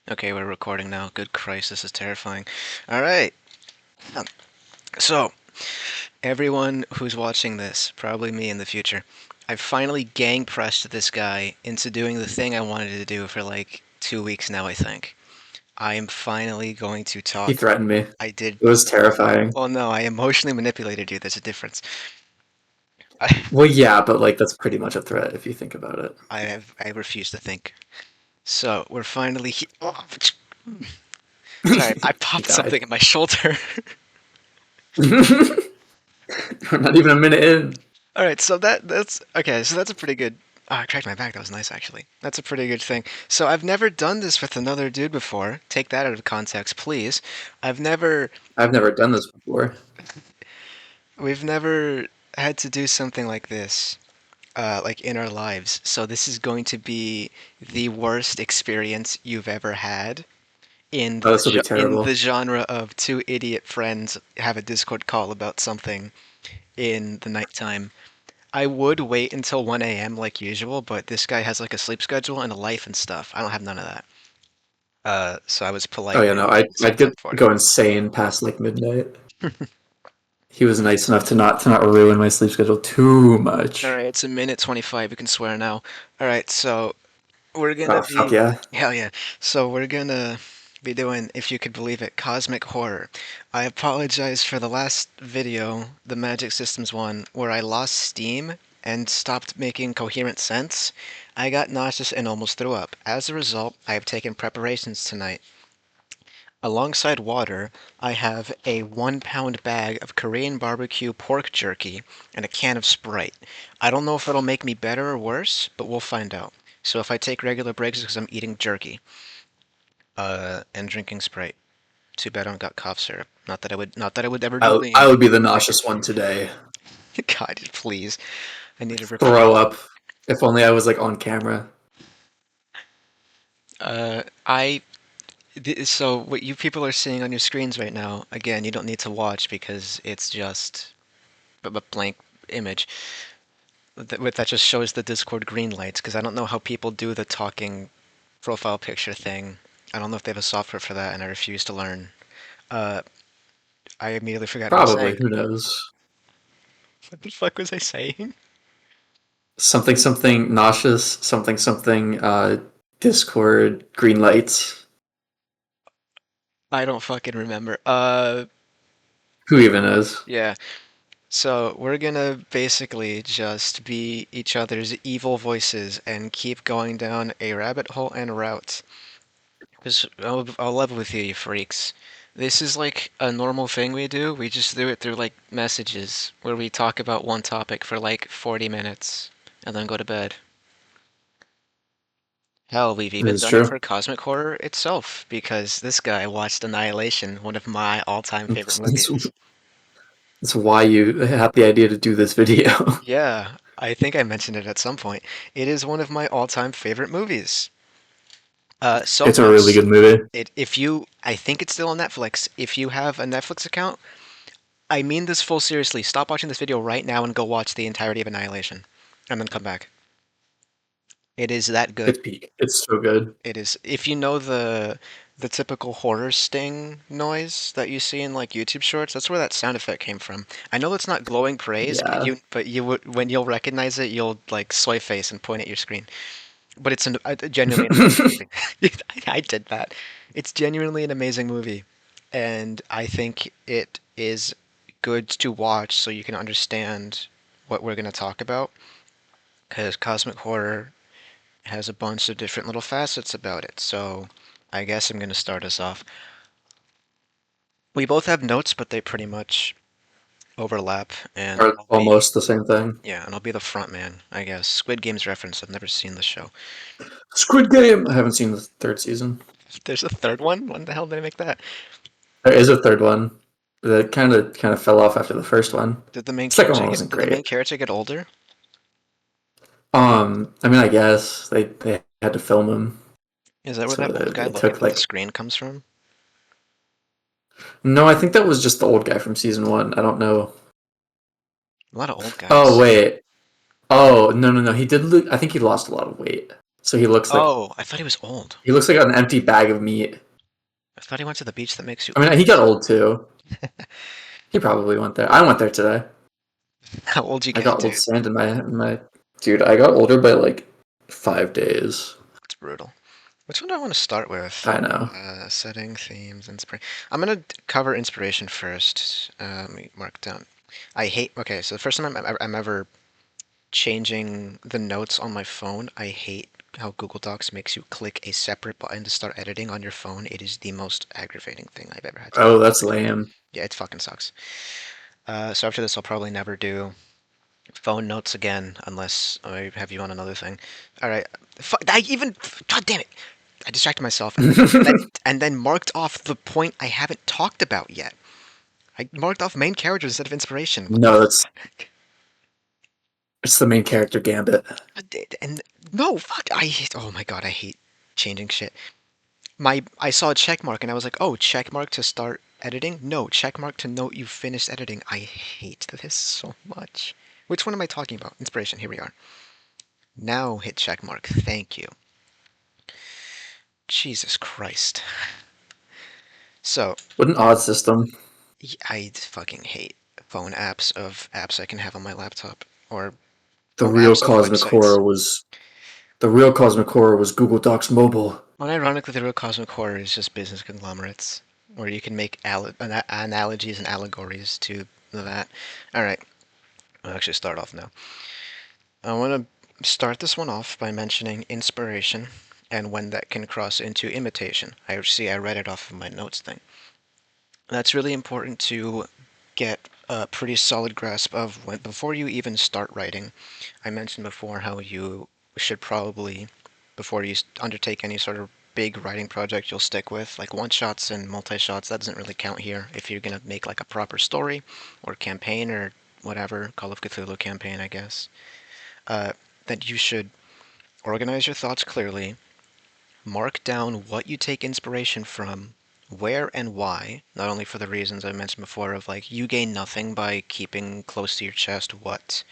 Okay, we're recording now. Good Christ, this is terrifying. All right. So, everyone who's watching this, probably me in the future, I've finally gang pressed this guy into doing the thing I wanted to do for like 2 weeks now, I think. I am finally going to He talk. threatened me. I did. It was terrifying. Well, no, I emotionally manipulated you. There's a difference. I, Well, yeah, but like that's pretty much a threat if you think about it. I refuse to think. So, we're finally. Oh, sorry, I He popped died. something in my shoulder. We're not even a minute in. All right, so that's okay. So that's a pretty good. Oh, I cracked my back. That was nice, actually. That's a pretty good thing. So I've never done this with another dude before. Take that out of context, please. I've never. I've never done this before. We've never had to do something like this, like in our lives. So this is going to be the worst experience you've ever had in Oh, the this will be in terrible. the genre of two idiot friends have a Discord call about something in the nighttime. I would wait until 1 a.m. like usual, but this guy has like a sleep schedule and a life and stuff. I don't have none of that. So I was Oh polite yeah, no, and I'd set time get for go insane past like midnight. He was nice enough to not ruin my sleep schedule too All much. right, it's a minute 25. You can swear now. All right, so we're gonna Oh fuck be yeah! hell yeah. So we're gonna be doing, if you could believe it, cosmic horror. I apologize for the last video, the Magic Systems one, where I lost steam and stopped making coherent sense. I got nauseous and almost threw up. As a result, I have taken preparations tonight. Alongside water, I have a 1 pound bag of Korean barbecue pork jerky and a can of Sprite. I don't know if it'll make me better or worse, but we'll find out. So if I take regular breaks, it's because I'm eating jerky, and drinking Sprite. Too bad I don't got cough syrup. Not that I would ever do I the. would be the nauseous one today. God, please. I need to Throw replace. up. If only I was like on camera. I. So what you people are seeing on your screens right now, again, you don't need to watch because it's just a blank image. That just shows the Discord green lights because I don't know how people do the talking profile picture thing. I don't know if they have a software for that, and I refuse to learn. Uh, I immediately forgot what I was Probably. saying. Who knows? What the fuck was I saying? Something something nauseous. Something something. Discord green lights. I don't fucking remember. Who even is? Yeah. So we're gonna basically just be each other's evil voices and keep going down a rabbit hole and route. Because I'll level with you, you freaks. This is like a normal thing we do. We just do it through like messages where we talk about one topic for like 40 minutes and then go to bed. Hell, we've This even is done it true. for Cosmic Horror itself because this guy watched Annihilation, one of my all-time favorite movies. That's why you had the idea to do this video. Yeah, I think I mentioned it at some point. It is one of my all-time favorite movies. So It's a really much good movie. if you, I think it's still on Netflix. If you have a Netflix account, I mean this full seriously. Stop watching this video right now and go watch the entirety of Annihilation, and then come back. It is that good. It's peak. It's so good. It is. If you know the typical horror sting noise that you see in like YouTube shorts, that's where that sound effect came from. I know it's not glowing praise, Yeah, but you would, when you'll recognize it, you'll like soy face and point at your screen. But it's genuinely an amazing movie. I did that. It's genuinely an amazing movie, and I think it is good to watch so you can understand what we're going to talk about. Because cosmic horror has a bunch of different little facets about it. So I guess I'm going to start us off. We both have notes, but they pretty much overlap, and are almost the same thing. I'll be the front man, I guess. Squid Game's reference. I've never seen the show. Squid Game. I haven't seen the third season. There's a third one. When the hell did I make that? There is a third one. That kind of fell off after the first one. Did the main Second character one get wasn't did the main great. character get older? I mean, I guess they had to film him, Is that where so that old guy it looking took for the like. screen comes from? No, I think that was just the old guy from season one. I don't know. A lot of old Oh guys. wait. Oh no. He did. I think he lost a lot of weight. So he looks like Oh, I thought he was old. an empty bag of meat. I thought he went to the beach that makes you I mean, he got old. old too. He probably went there. I went there today. How old you I get, got old dude? sand in my dude. I got older by like 5 days. That's brutal. Which one do I want to start with? I know. Setting, themes, inspiration. I'm gonna cover inspiration first. Let me mark down. I hate. Okay, so the first time I'm ever changing the notes on my phone, I hate how Google Docs makes you click a separate button to start editing on your phone. It is the most aggravating thing I've ever had to do. Oh, that's lame. Yeah, it fucking sucks. So after this, I'll probably never do phone notes again unless I have you on another thing. All right. I even. God damn it! I distracted myself and then marked off the point I haven't talked about yet. I marked off main characters instead of inspiration. What the No, that's fuck? it's the main character gambit. And no, fuck. I hate. Oh my god, I hate changing shit. I saw a check mark and I was like, oh, check mark to start editing. No, check mark to note you finished editing. I hate this so much. Which one am I talking about? Inspiration. Here we are. Now hit check mark. Thank you. Jesus Christ. So What an odd system. I fucking hate phone apps of apps I can have on my laptop or The real apps of cosmic websites. horror was the real cosmic horror was Google Docs Mobile. Well, ironically, the real cosmic horror is just business conglomerates, where you can make analogies and allegories to that. All right, I'll actually start off now. I want to start this one off by mentioning inspiration and when that can cross into imitation. I read it off of my notes thing. That's really important to get a pretty solid grasp of when before you even start writing. I mentioned before how you should probably, before you undertake any sort of big writing project you'll stick with, like one shots and multi shots, that doesn't really count here. If you're gonna make like a proper story or campaign or whatever, Call of Cthulhu campaign, I guess, uh, that you should organize your thoughts clearly, mark down what you take inspiration from, where and why, not only for the reasons I mentioned before of like you gain nothing by keeping close to your chest what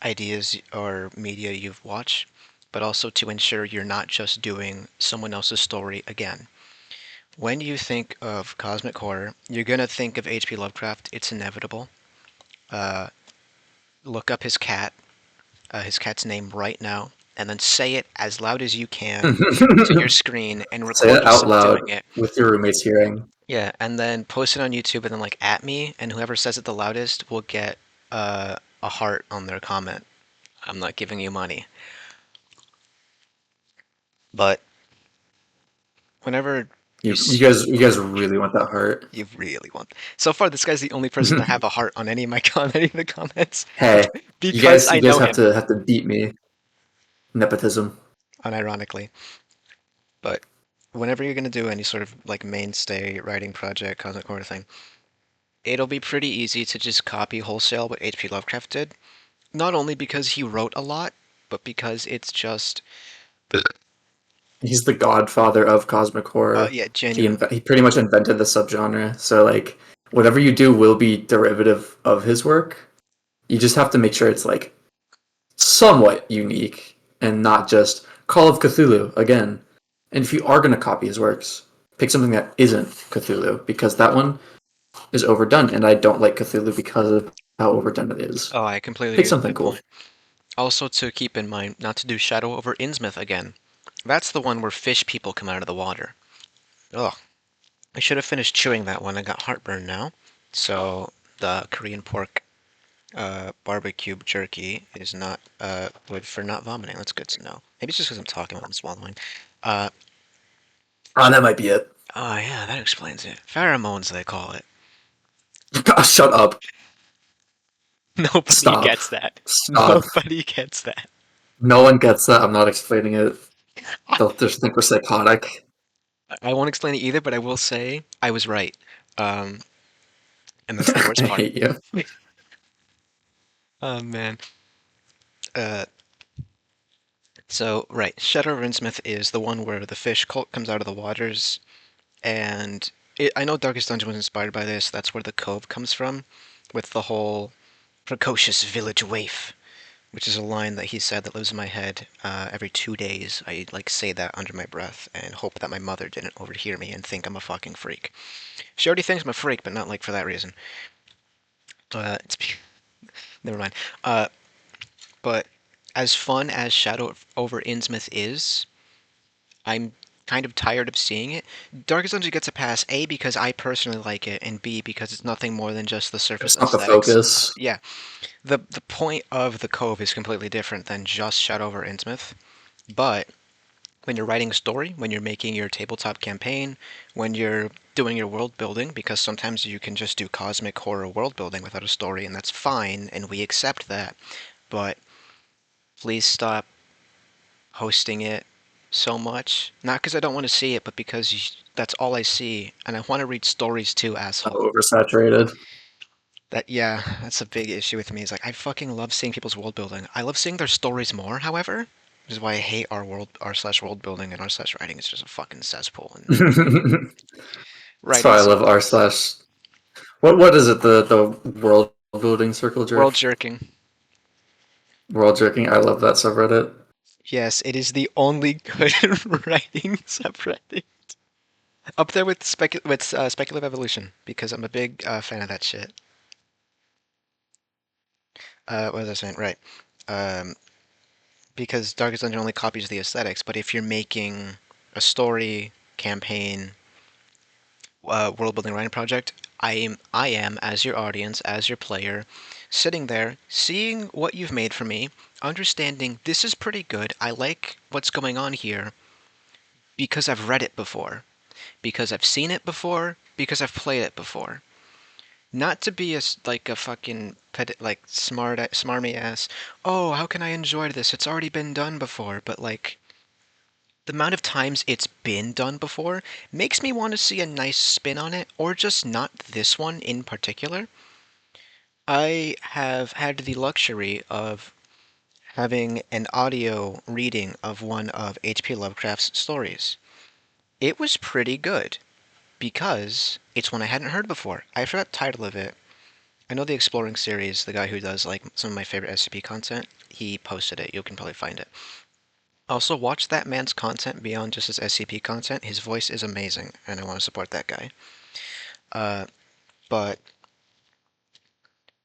ideas or media you've watched, but also to ensure you're not just doing someone else's story again. When you think of cosmic horror, you're gonna think of H.P. Lovecraft. It's inevitable. Uh, Look up his cat's name right now, and then say it as loud as you can to your screen and Say record it out yourself loud doing it. with your roommate's hearing. Yeah, and then post it on YouTube and then like at me, and whoever says it the loudest will get a heart on their comment. I'm not giving you money, but whenever You guys really want that heart. you really want. So far, this guy's the only person to have a heart on any of my any of the comments Hey, because I you know guys him, have to beat me. Nepotism. unironically. But whenever you're gonna do any sort of like mainstay writing project, cosmic horror thing, it'll be pretty easy to just copy wholesale what H.P. Lovecraft did. Not only because he wrote a lot, but because it's just He's the godfather of cosmic horror. yeah, genuinely. He pretty much invented the subgenre. So like whatever you do will be derivative of his work. You just have to make sure it's like somewhat unique and not just Call of Cthulhu again. And if you are going to copy his works, pick something that isn't Cthulhu because that one is overdone, and I don't like Cthulhu because of how overdone it is. Oh, I completely Pick get something that cool. point. Also to keep in mind, not to do Shadow over Innsmouth again. That's the one where fish people come out of the water. Ugh. I should have finished chewing that one. I got heartburn now. So the Korean pork barbecue jerky is not good for not vomiting. That's good to know. Maybe it's just because I'm talking while I'm swallowing. Uh, Ah, that might be it. oh yeah, that explains it. Pheromones, they call it. Shut up. Nobody Stop. gets that. Stop. Nobody gets that. No one gets that. I'm not explaining it. They'll just think we're psychotic. I won't explain it either, but I will say I was right. Um, and that's the worst I part. hate you. Oh man. Uh, so right, Shadow of Innsmouth is the one where the fish cult comes out of the waters, and I know Darkest Dungeon was inspired by this. That's where the cove comes from, with the whole precocious village waif, which is a line that he said that lives in my head every 2 days. I like say that under my breath and hope that my mother didn't overhear me and think I'm a fucking freak. She already thinks I'm a freak, but not like for that reason. It's never mind. Uh, but as fun as Shadow over Innsmouth is, I'm kind of tired of seeing it. Darkest Dungeon gets a pass, A, because I personally like it, and B, because it's nothing more than just the surface It's not the aesthetics. focus. Yeah, the point of the Cove is completely different than just Shadow over Innsmouth. But when you're writing a story, when you're making your tabletop campaign, when you're doing your world building, because sometimes you can just do cosmic horror world building without a story, and that's fine, and we accept that. But please stop hosting it so much. Not because I don't want to see it, but because that's all I see, and I want to read stories too, asshole. Oversaturated. That yeah, that's a big issue with me. Is like I fucking love seeing people's world building. I love seeing their stories more, however, which is why I hate our slash world building and our slash writing. It's just a fucking cesspool, and That's writing why I love r sucks. slash. What is it? The world building circle World jerk, jerking. world jerking. I love that subreddit. Yes, it is the only good writing subreddit. Up there with speculative evolution because I'm a big fan of that shit. What was I saying? Right. Um, because Darkest Dungeon only copies the aesthetics, but if you're making a story, campaign, world building writing project, I am as your audience, as your player, sitting there, seeing what you've made for me, understanding this is pretty good. I like what's going on here because I've read it before, because I've seen it before, because I've played it before. Not to be like a fucking like smarmy ass. Oh, how can I enjoy this? It's already been done before. But like the amount of times it's been done before makes me want to see a nice spin on it, or just not this one in particular. I have had the luxury of having an audio reading of one of H.P. Lovecraft's stories. It was pretty good because it's one I hadn't heard before. I forgot the title of it. I know the Exploring series, the guy who does like some of my favorite SCP content, he posted it. You can probably find it. Also, watch that man's content beyond just his SCP content. His voice is amazing, and I want to support that guy. Uh, but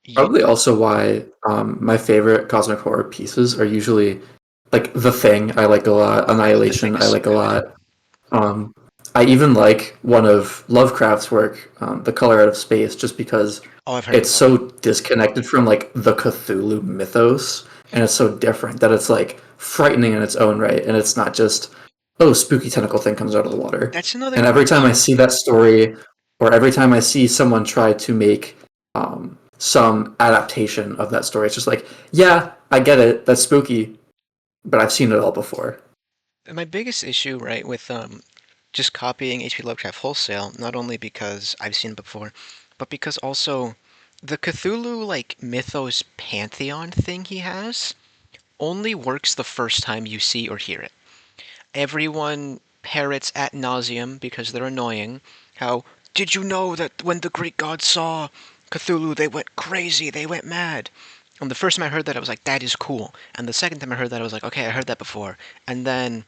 you, Probably also why my favorite cosmic horror pieces are usually like The Thing. I like a lot. oh, the thing Annihilation. is I so like a good. lot. Um, I even like one of Lovecraft's work, The Color Out of Space, just because Oh, I've heard. it's Oh, so disconnected from like the Cthulhu mythos, and it's so different that it's like frightening in its own right, and it's not just oh spooky tentacle thing comes out of the water. that's another And one every time I too. see that story, or every time I see someone try to make some adaptation of that story, it's just like yeah, I get it, that's spooky, but I've seen it all before. My biggest issue, right, with just copying H.P. Lovecraft wholesale, not only because I've seen it before, but because also the Cthulhu like mythos pantheon thing he has only works the first time you see or hear it. Everyone parrots ad nauseum because they're annoying. How did you know that when the Greek gods saw Cthulhu, they went crazy, they went mad? And the first time I heard that, I was like, that is cool. And the second time I heard that, I was like, okay, I heard that before. And then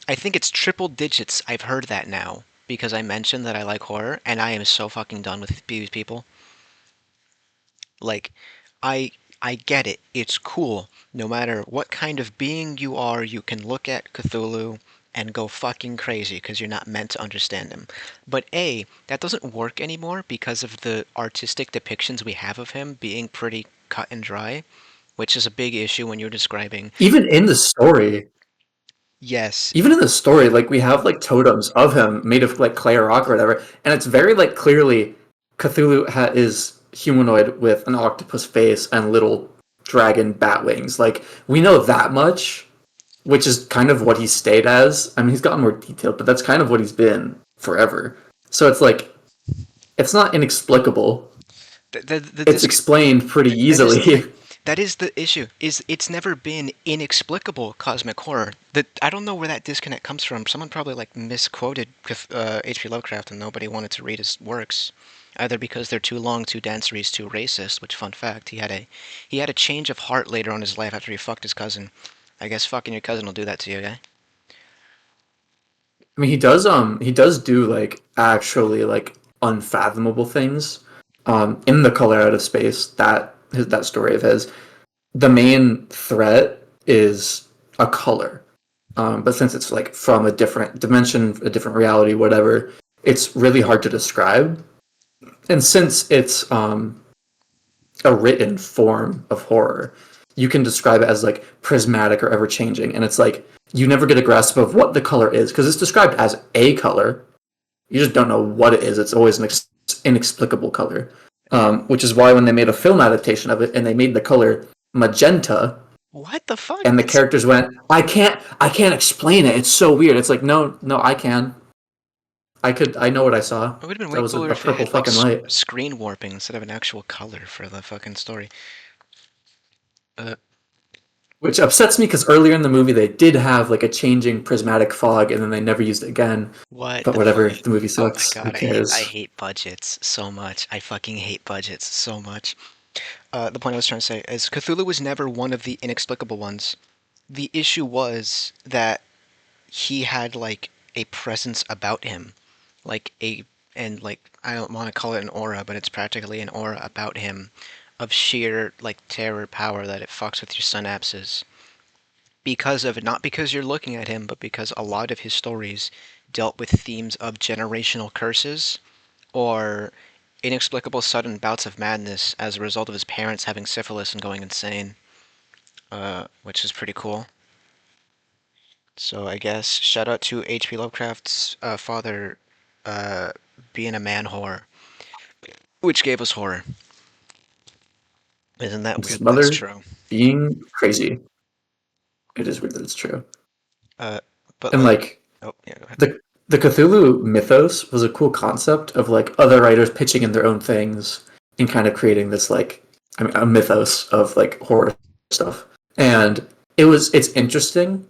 I think it's triple digits I've heard that now because I mentioned that I like horror, and I am so fucking done with these people. Like, I I get it. It's cool. No matter what kind of being you are, you can look at Cthulhu and go fucking crazy because you're not meant to understand him. But A, that doesn't work anymore because of the artistic depictions we have of him being pretty cut and dry, which is a big issue when you're describing. Even in the story, Yes, even in the story, like we have like totems of him made of like clay or rock or whatever, and it's very like clearly Cthulhu is humanoid with an octopus face and little dragon bat wings. Like we know that much, which is kind of what he stayed as. I mean, he's gotten more detailed, but that's kind of what he's been forever. So it's like it's not inexplicable. the It's disc explained pretty that is the easily. thing. That is the issue. Is it's never been inexplicable cosmic horror. That I don't know where that disconnect comes from. Someone probably like misquoted H.P. Lovecraft and nobody wanted to read his works. either because they're too long, too dense, or he's too racist. Which, fun fact, he had a change of heart later on in his life after he fucked his cousin. I guess fucking your cousin will do that to you, guy. I mean, he does do like actually like unfathomable things. In the color out of space, that story of his, the main threat is a color. But since it's like from a different dimension, a different reality, whatever, it's really hard to describe. And since it's a written form of horror, you can describe it as like prismatic or ever changing, and it's like you never get a grasp of what the color is because it's described as a color. You just don't know what it is. It's always an inexplicable color, which is why when they made a film adaptation of it and they made the color magenta, What the fuck? and the That's characters went, I can't explain it. It's so weird. It's like, no, no, I can. I know what I saw. It would have been That way was cooler a if it purple had like fucking light. screen warping instead of an actual color for the fucking story. Uh, Which upsets me because earlier in the movie they did have like a changing prismatic fog and then they never used it again. what But the fuck? whatever, the movie Oh my sucks. Who god, I cares? hate budgets so much. I fucking hate budgets so much. The point I was trying to say is Cthulhu was never one of the inexplicable ones. The issue was that he had like a presence about him, like a and like I don't want to call it an aura, but it's practically an aura about him of sheer like terror power that it fucks with your synapses because of not because you're looking at him, but because a lot of his stories dealt with themes of generational curses or inexplicable sudden bouts of madness as a result of his parents having syphilis and going insane, which is pretty cool. So I guess shout out to H.P. Lovecraft's father uh, being a man whore, which gave us horror. Isn't that His weird? That's mother true. being crazy. It is weird that it's true. Uh, but And like, like oh yeah, go ahead. the Cthulhu mythos was a cool concept of like other writers pitching in their own things and kind of creating this like I mean a mythos of like horror stuff. And it's interesting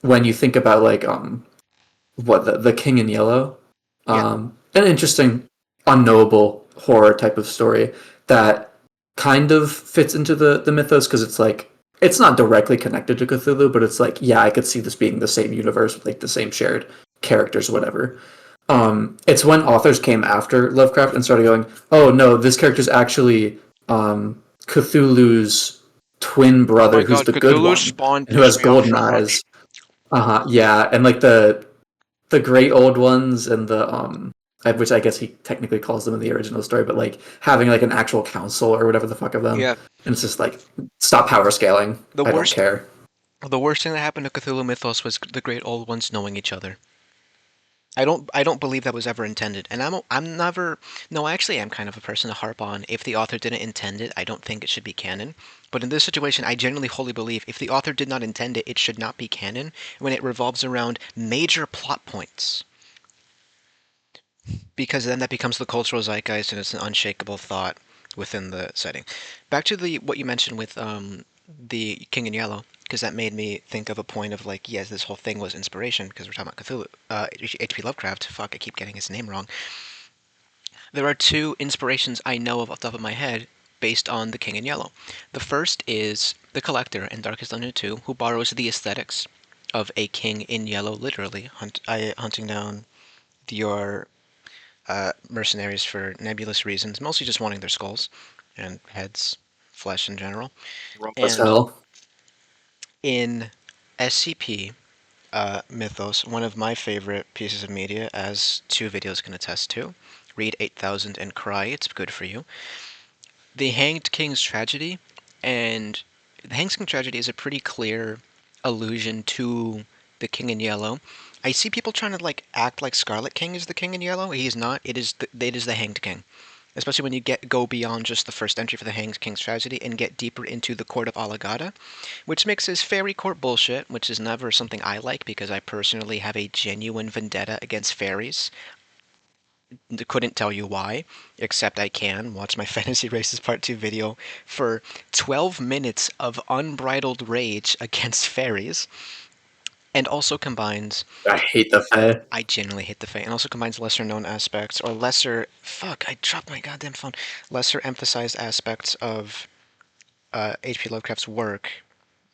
when you think about like what the King in Yellow, Yeah, an interesting unknowable horror type of story that kind of fits into the mythos because it's like it's not directly connected to Cthulhu, but it's like yeah, I could see this being the same universe with like the same shared characters, whatever. It's when authors came after Lovecraft and started going, oh no, this character's actually Cthulhu's twin oh my brother, who's god, the good Cthulhu one spawn and who pissed has me off golden so much. eyes. Yeah, and like the great old ones and the which I guess he technically calls them in the original story, but like having like an actual council or whatever the fuck of them, Yeah, and it's just like stop power scaling. the I don't worst, care. the worst thing that happened to Cthulhu mythos was the great old ones knowing each other. I don't believe that was ever intended, and I'm never. No, I actually am kind of a person to harp on if the author didn't intend it. I don't think it should be canon. But in this situation, I genuinely wholly believe if the author did not intend it, it should not be canon when it revolves around major plot points, because then that becomes the cultural zeitgeist and it's an unshakable thought within the setting. Back to the what you mentioned with the King in Yellow, because that made me think of a point of like, yes, this whole thing was inspiration because we're talking about Cthulhu, H.P. Lovecraft. Fuck, I keep getting his name wrong. There are two inspirations I know of off the top of my head based on the King in Yellow. The first is the Collector in Darkest Dungeon 2, who borrows the aesthetics of a king in yellow, literally hunting down your mercenaries for nebulous reasons, mostly just wanting their skulls and heads, flesh in general. As And hell. in SCP Mythos, one of my favorite pieces of media, as two videos can attest to, read 8000 and cry, it's good for you. The Hanged King's Tragedy, and the Hanged King's Tragedy is a pretty clear allusion to the King in Yellow. I see people trying to like act like Scarlet King is the King in Yellow. He is not. It is the Hanged King. Especially when you go beyond just the first entry for the Hanged King's Tragedy and get deeper into the Court of Alagada, which mixes fairy court bullshit, which is never something I like because I personally have a genuine vendetta against fairies. Couldn't tell you why, except I can watch my Fantasy Races Part 2 video for 12 minutes of unbridled rage against fairies. and also combines. I hate the Fae. I genuinely hate the Fae, and also combines lesser known aspects or lesser. Fuck! I dropped my goddamn phone. Lesser emphasized aspects of H.P. Lovecraft's work,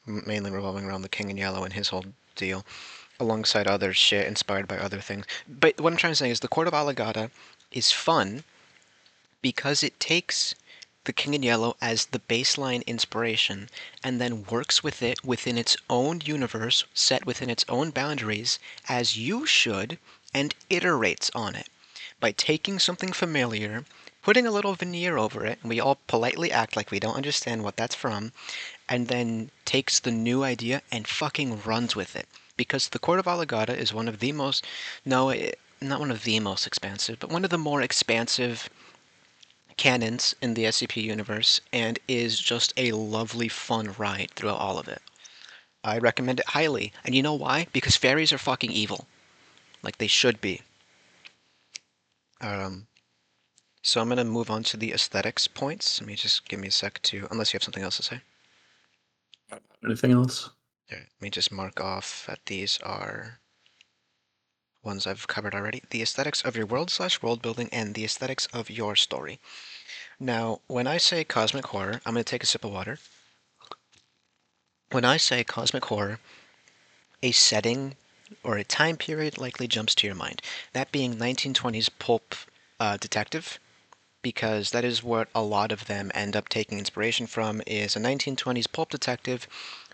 mainly revolving around the King in Yellow and his whole deal, alongside other shit inspired by other things. But what I'm trying to say is the Court of Alagata is fun because it takes the King in Yellow as the baseline inspiration and then works with it within its own universe, set within its own boundaries, as you should, and iterates on it by taking something familiar, putting a little veneer over it, and we all politely act like we don't understand what that's from, and then takes the new idea and fucking runs with it. Because the Court of Alagata is one of the most, no, not one of the most expansive, but one of the more expansive canons in the SCP universe, and is just a lovely, fun ride throughout all of it. I recommend it highly. And you know why? Because fairies are fucking evil. Like they should be. Um, so I'm going to move on to the aesthetics points. Let me just give me a sec to, unless you have something else to say. Anything else? Let me just mark off that these are ones I've covered already. The aesthetics of your world/world building and the aesthetics of your story. Now, when I say cosmic horror, I'm going to take a sip of water. When I say cosmic horror, a setting or a time period likely jumps to your mind. That being 1920s pulp detective, because that is what a lot of them end up taking inspiration from. Is a 1920s pulp detective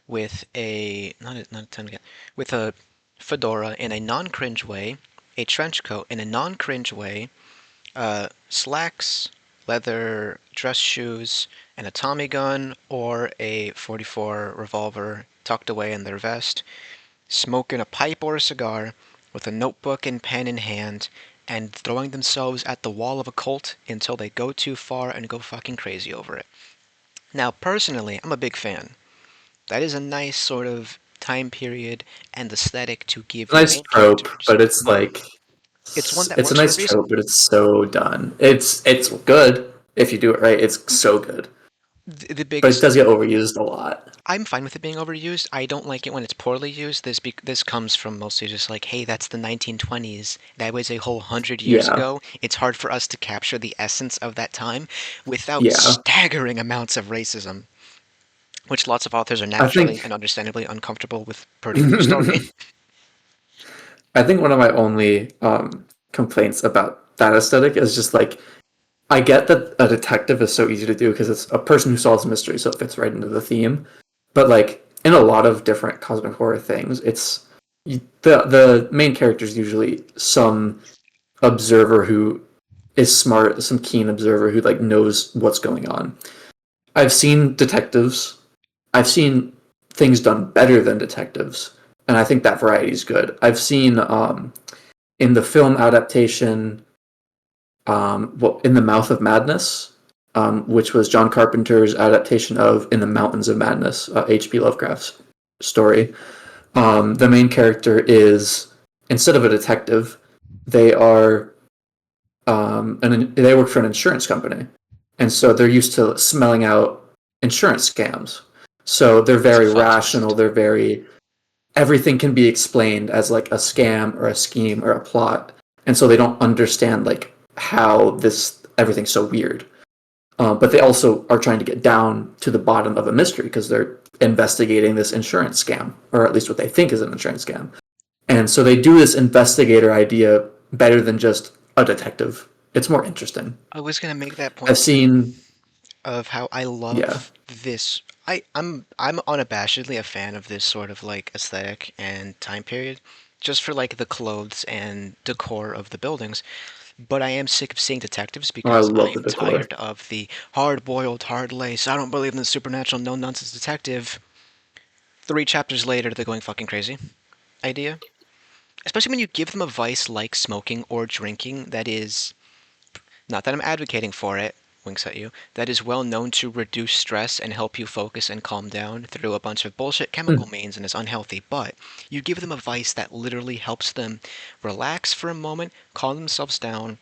with a not a ton again, with a fedora in a non-cringe way, a trench coat in a non-cringe way, slacks, leather dress shoes, and a Tommy gun or a 44 revolver tucked away in their vest, smoking a pipe or a cigar, with a notebook and pen in hand, and throwing themselves at the wall of a cult until they go too far and go fucking crazy over it. Now, personally, I'm a big fan. That is a nice sort of time period and aesthetic to give your Nice main trope, characters. but it's like It's one that it's a works for a nice reason. trope, but it's so done. It's good if you do it right. It's so good, The but it biggest does get overused a lot. I'm fine with it being overused. I don't like it when it's poorly used. This comes from mostly just like, hey, that's the 1920s. That was a whole 100 years Yeah, ago. It's hard for us to capture the essence of that time without yeah. staggering amounts of racism, which lots of authors are I naturally and think understandably uncomfortable with putting in their story. I think one of my only complaints about that aesthetic is just like I get that a detective is so easy to do because it's a person who solves mystery, so it fits right into the theme. But like in a lot of different cosmic horror things, it's the main character is usually some observer who is smart, some keen observer who like knows what's going on. I've seen detectives. I've seen things done better than detectives, and I think that variety is good. I've seen in the film adaptation, well, in the Mouth of Madness, which was John Carpenter's adaptation of In the Mountains of Madness, H.P. Lovecraft's story. The main character is instead of a detective, they are and they work for an insurance company, and so they're used to smelling out insurance scams. So they're It's a very plot rational. twist. They're very everything can be explained as like a scam or a scheme or a plot, and so they don't understand like how this everything's so weird. But they also are trying to get down to the bottom of a mystery because they're investigating this insurance scam, or at least what they think is an insurance scam. And so they do this investigator idea better than just a detective. It's more interesting. I was gonna make that I've point too, seen, of how I yeah, love this. I'm unabashedly a fan of this sort of like aesthetic and time period, just for like the clothes and decor of the buildings. But I am sick of seeing detectives oh, I because I love the am decor. tired of the hard-boiled, hard-lace, I don't believe in the supernatural, no-nonsense detective. 3 chapters later, they're going fucking crazy idea. Especially when you give them a vice like smoking or drinking that is, not that I'm advocating for it, winks at you, that is well known to reduce stress and help you focus and calm down through a bunch of bullshit chemical Hmm. means and is unhealthy. But you give them a vice that literally helps them relax for a moment, calm themselves down,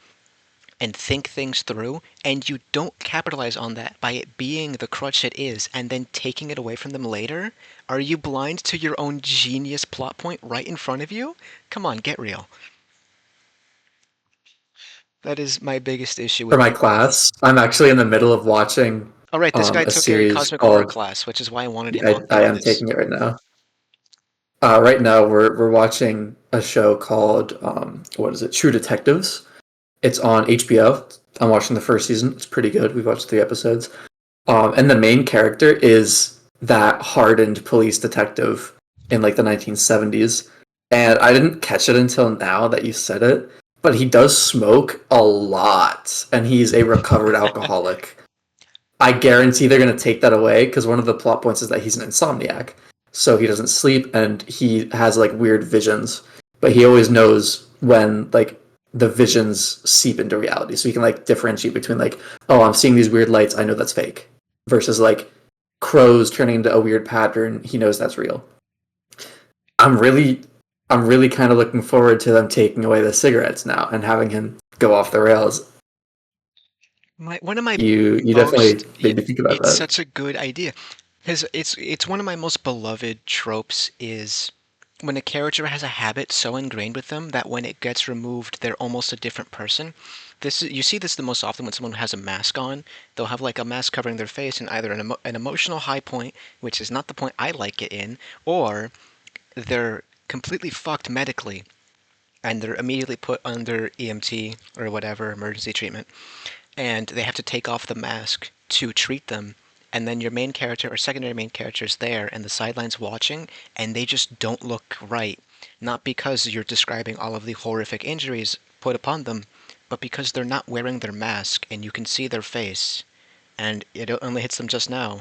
and think things through, and you don't capitalize on that by it being the crutch it is and then taking it away from them later? Are you blind to your own genius plot point right in front of you? Come on, get real. That is my biggest issue For with my people. class, I'm actually in the middle of watching All right, this guy a took a series cosmic horror called. class, which is why I wanted him on I for am this. taking it right now. Right now, we're watching a show called what is it? True Detectives. It's on HBO. I'm watching the first season. It's pretty good. We've watched 3 episodes. And the main character is that hardened police detective in like the 1970s. And I didn't catch it until now that you said it, but he does smoke a lot, and he's a recovered alcoholic. I guarantee they're going to take that away because one of the plot points is that he's an insomniac. So he doesn't sleep and he has like weird visions, but he always knows when like the visions seep into reality. So he can like differentiate between like, oh, I'm seeing these weird lights, I know that's fake, versus like crows turning into a weird pattern, he knows that's real. I'm really I'm really kind of looking forward to them taking away the cigarettes now and having him go off the rails. One of my You most definitely made me think about it's that. such a good idea because it's one of my most beloved tropes is when a character has a habit so ingrained with them that when it gets removed they're almost a different person. You see this the most often when someone has a mask on. They'll have like a mask covering their face in either an emotional high point, which is not the point I like it in, or they're completely fucked medically and they're immediately put under EMT or whatever emergency treatment, and they have to take off the mask to treat them. And then your main character or secondary main character is there and the sidelines watching, and they just don't look right. Not because you're describing all of the horrific injuries put upon them, but because they're not wearing their mask and you can see their face, and it only hits them just now.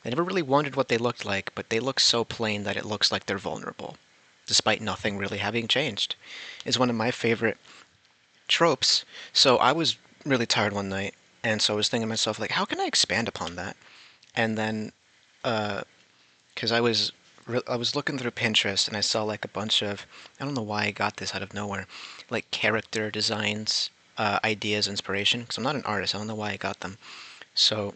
I never really wondered what they looked like, but they look so plain that it looks like they're vulnerable, despite nothing really having changed. Is one of my favorite tropes. So I was really tired one night, and so I was thinking to myself, like, how can I expand upon that? And then, because I was looking through Pinterest and I saw like a bunch of, I don't know why I got this out of nowhere, like character designs, ideas, inspiration. Because I'm not an artist, I don't know why I got them. So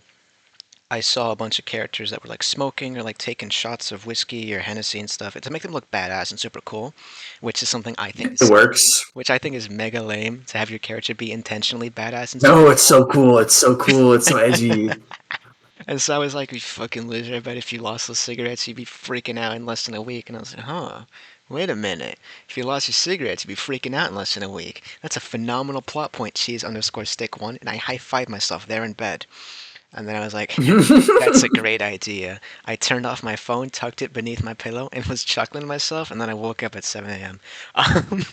I saw a bunch of characters that were like smoking or like taking shots of whiskey or Hennessy and stuff to make them look badass and super cool, which is something I think It is works. which I think is mega lame to have your character be intentionally badass and super No, it's cool. so cool. It's so cool. It's so edgy. And so I was like, you fucking loser, I bet if you lost those cigarettes, you'd be freaking out in less than a week. And I was like, huh, wait a minute. If you lost your cigarettes, you'd be freaking out in less than a week. That's a phenomenal plot point, cheese underscore stick one. And I high fived myself there in bed. And then I was like, that's a great idea. I turned off my phone, tucked it beneath my pillow, and was chuckling to myself. And then I woke up at 7 a.m. Um,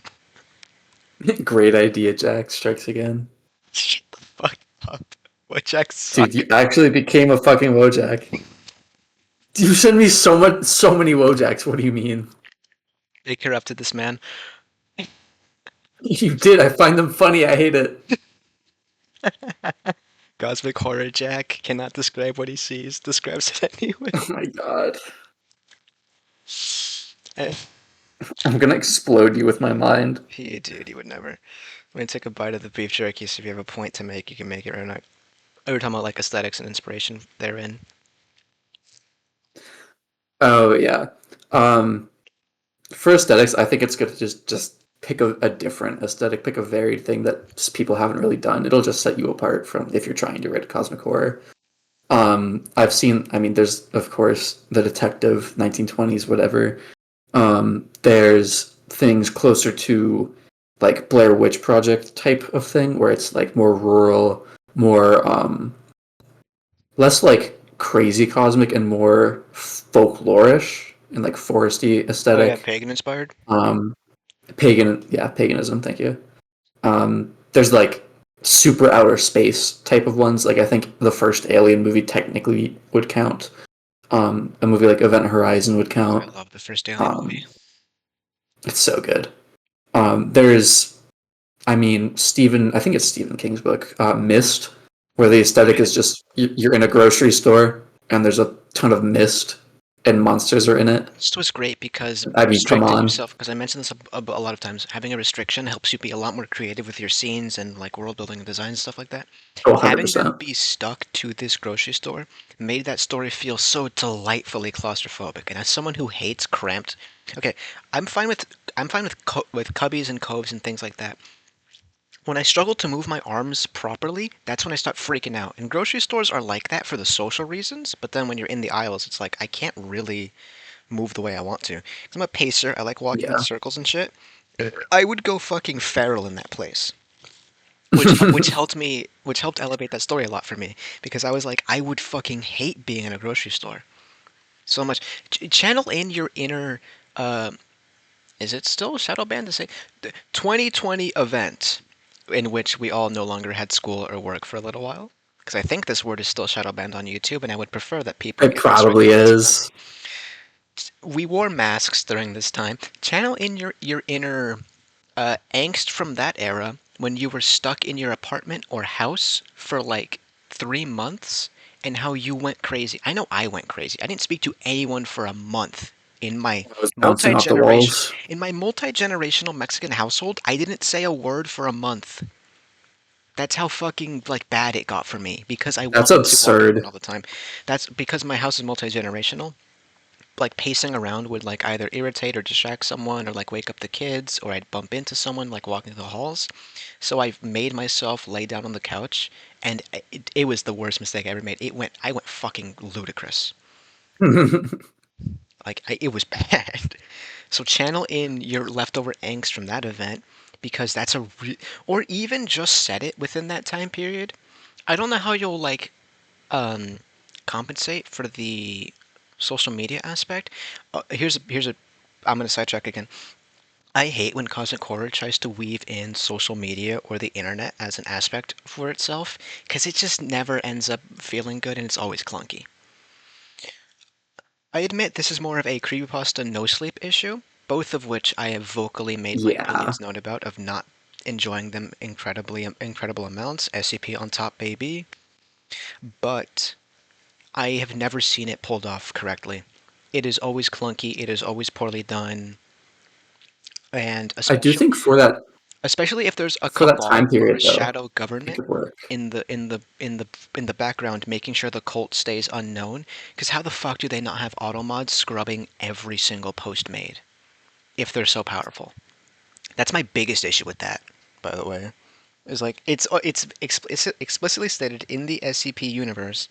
Great idea, Jack. Strikes again. shut the fuck up. Which I Dude, suck. you actually became a fucking Wojak. You send me so many Wojaks. What do you mean? They corrupted this man. You did. I find them funny. I hate it. Cosmic Horror Jack cannot describe what he sees, describes it anyway. Oh my god. Eh, I'm gonna explode you with my mind. dude, he would never. When you take a bite of the beef jerky, so if you have a point to make, you can make it or not. We were talking about like aesthetics and inspiration therein. Oh yeah. Um, for aesthetics, I think it's good to just pick a different aesthetic, pick a varied thing that people haven't really done. It'll just set you apart from if you're trying to write cosmic horror. I've seen. I mean, there's of course the detective 1920s, whatever. There's things closer to like Blair Witch Project type of thing, where it's like more rural, more less like crazy cosmic and more folklorish and like foresty Oh yeah, aesthetic. pagan inspired. Um, paganism. Thank you. There's like super outer space type of ones. Like I think the first Alien movie technically would count. A movie like Event Horizon would Oh, I count. love the first Alien Um, movie. it's so good. There's, I mean, I think it's Stephen King's book, Mist, where the Oh aesthetic yeah, is just you're in a grocery store and there's a ton of mist and monsters are in it. This was great because I mean, come restricting on. yourself, because I mentioned this a lot of times, having a restriction helps you be a lot more creative with your scenes and like world building and design and stuff like that. Oh, Having them 100%. be stuck to this grocery store made that story feel so delightfully claustrophobic. And as someone who hates cramped, okay, I'm fine with with cubbies and coves and things like that. When I struggle to move my arms properly, that's when I start freaking out. And grocery stores are like that for the social reasons, but then when you're in the aisles, it's like I can't really move the way I want to. 'Cause I'm a pacer. I like walking in Yeah. circles and shit. I would go fucking feral in that place, which helped elevate that story a lot for me because I was like I would fucking hate being in a grocery store so much. Channel in your inner. Uh, is it still shadow banned to say the 2020 event in which we all no longer had school or work for a little while? Because I think this word is still shadow banned on YouTube, and I would prefer that people It get this probably recognized more. is. We wore masks during this time. Channel in your inner angst from that era when you were stuck in your apartment or house for like 3 months and how you went crazy. I know I went crazy. I didn't speak to anyone for a month in my I was bouncing off the multi-generation walls. multi-generational Mexican household. I didn't say a word for a month. That's how fucking like bad it got for me because I That's wanted to walk around absurd. all the time. That's because my house is multi-generational. Like pacing around would like either irritate or distract someone or like wake up the kids or I'd bump into someone like walking through the halls. So I made myself lay down on the couch and it was the worst mistake I ever made. I went fucking ludicrous. Like it was bad. So channel in your leftover angst from that event because or even just set it within that time period. I don't know how you'll like um compensate for the social media aspect. Here's a I'm gonna sidetrack again. I hate when Cosmic Horror tries to weave in social media or the internet as an aspect for itself, because it just never ends up feeling good and it's always clunky. I admit this is more of a creepypasta no sleep issue, both of which I have vocally made my Yeah. opinions known about of not enjoying them incredible amounts. SCP on top, baby. But I have never seen it pulled off correctly. It is always clunky. It is always poorly done, and I do think especially if there's a for that time cabal or a period though, shadow it government could work. in the background, making sure the cult stays unknown. Because how the fuck do they not have auto mods scrubbing every single post made if they're so powerful? That's my biggest issue with that, by the way. Is like it's explicitly stated in the SCP universe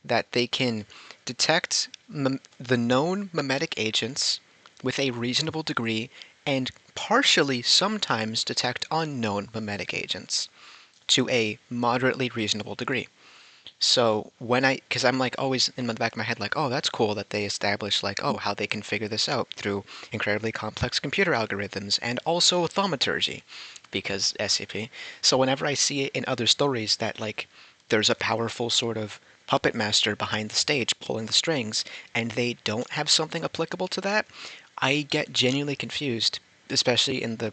that they can detect the known memetic agents with a reasonable degree and partially sometimes detect unknown memetic agents to a moderately reasonable degree. So because I'm like always in the back of my head, like, oh, that's cool that they established like, oh, how they can figure this out through incredibly complex computer algorithms and also thaumaturgy, because SCP. So whenever I see it in other stories that like there's a powerful sort of puppet master behind the stage pulling the strings, and they don't have something applicable to that, I get genuinely confused, especially in the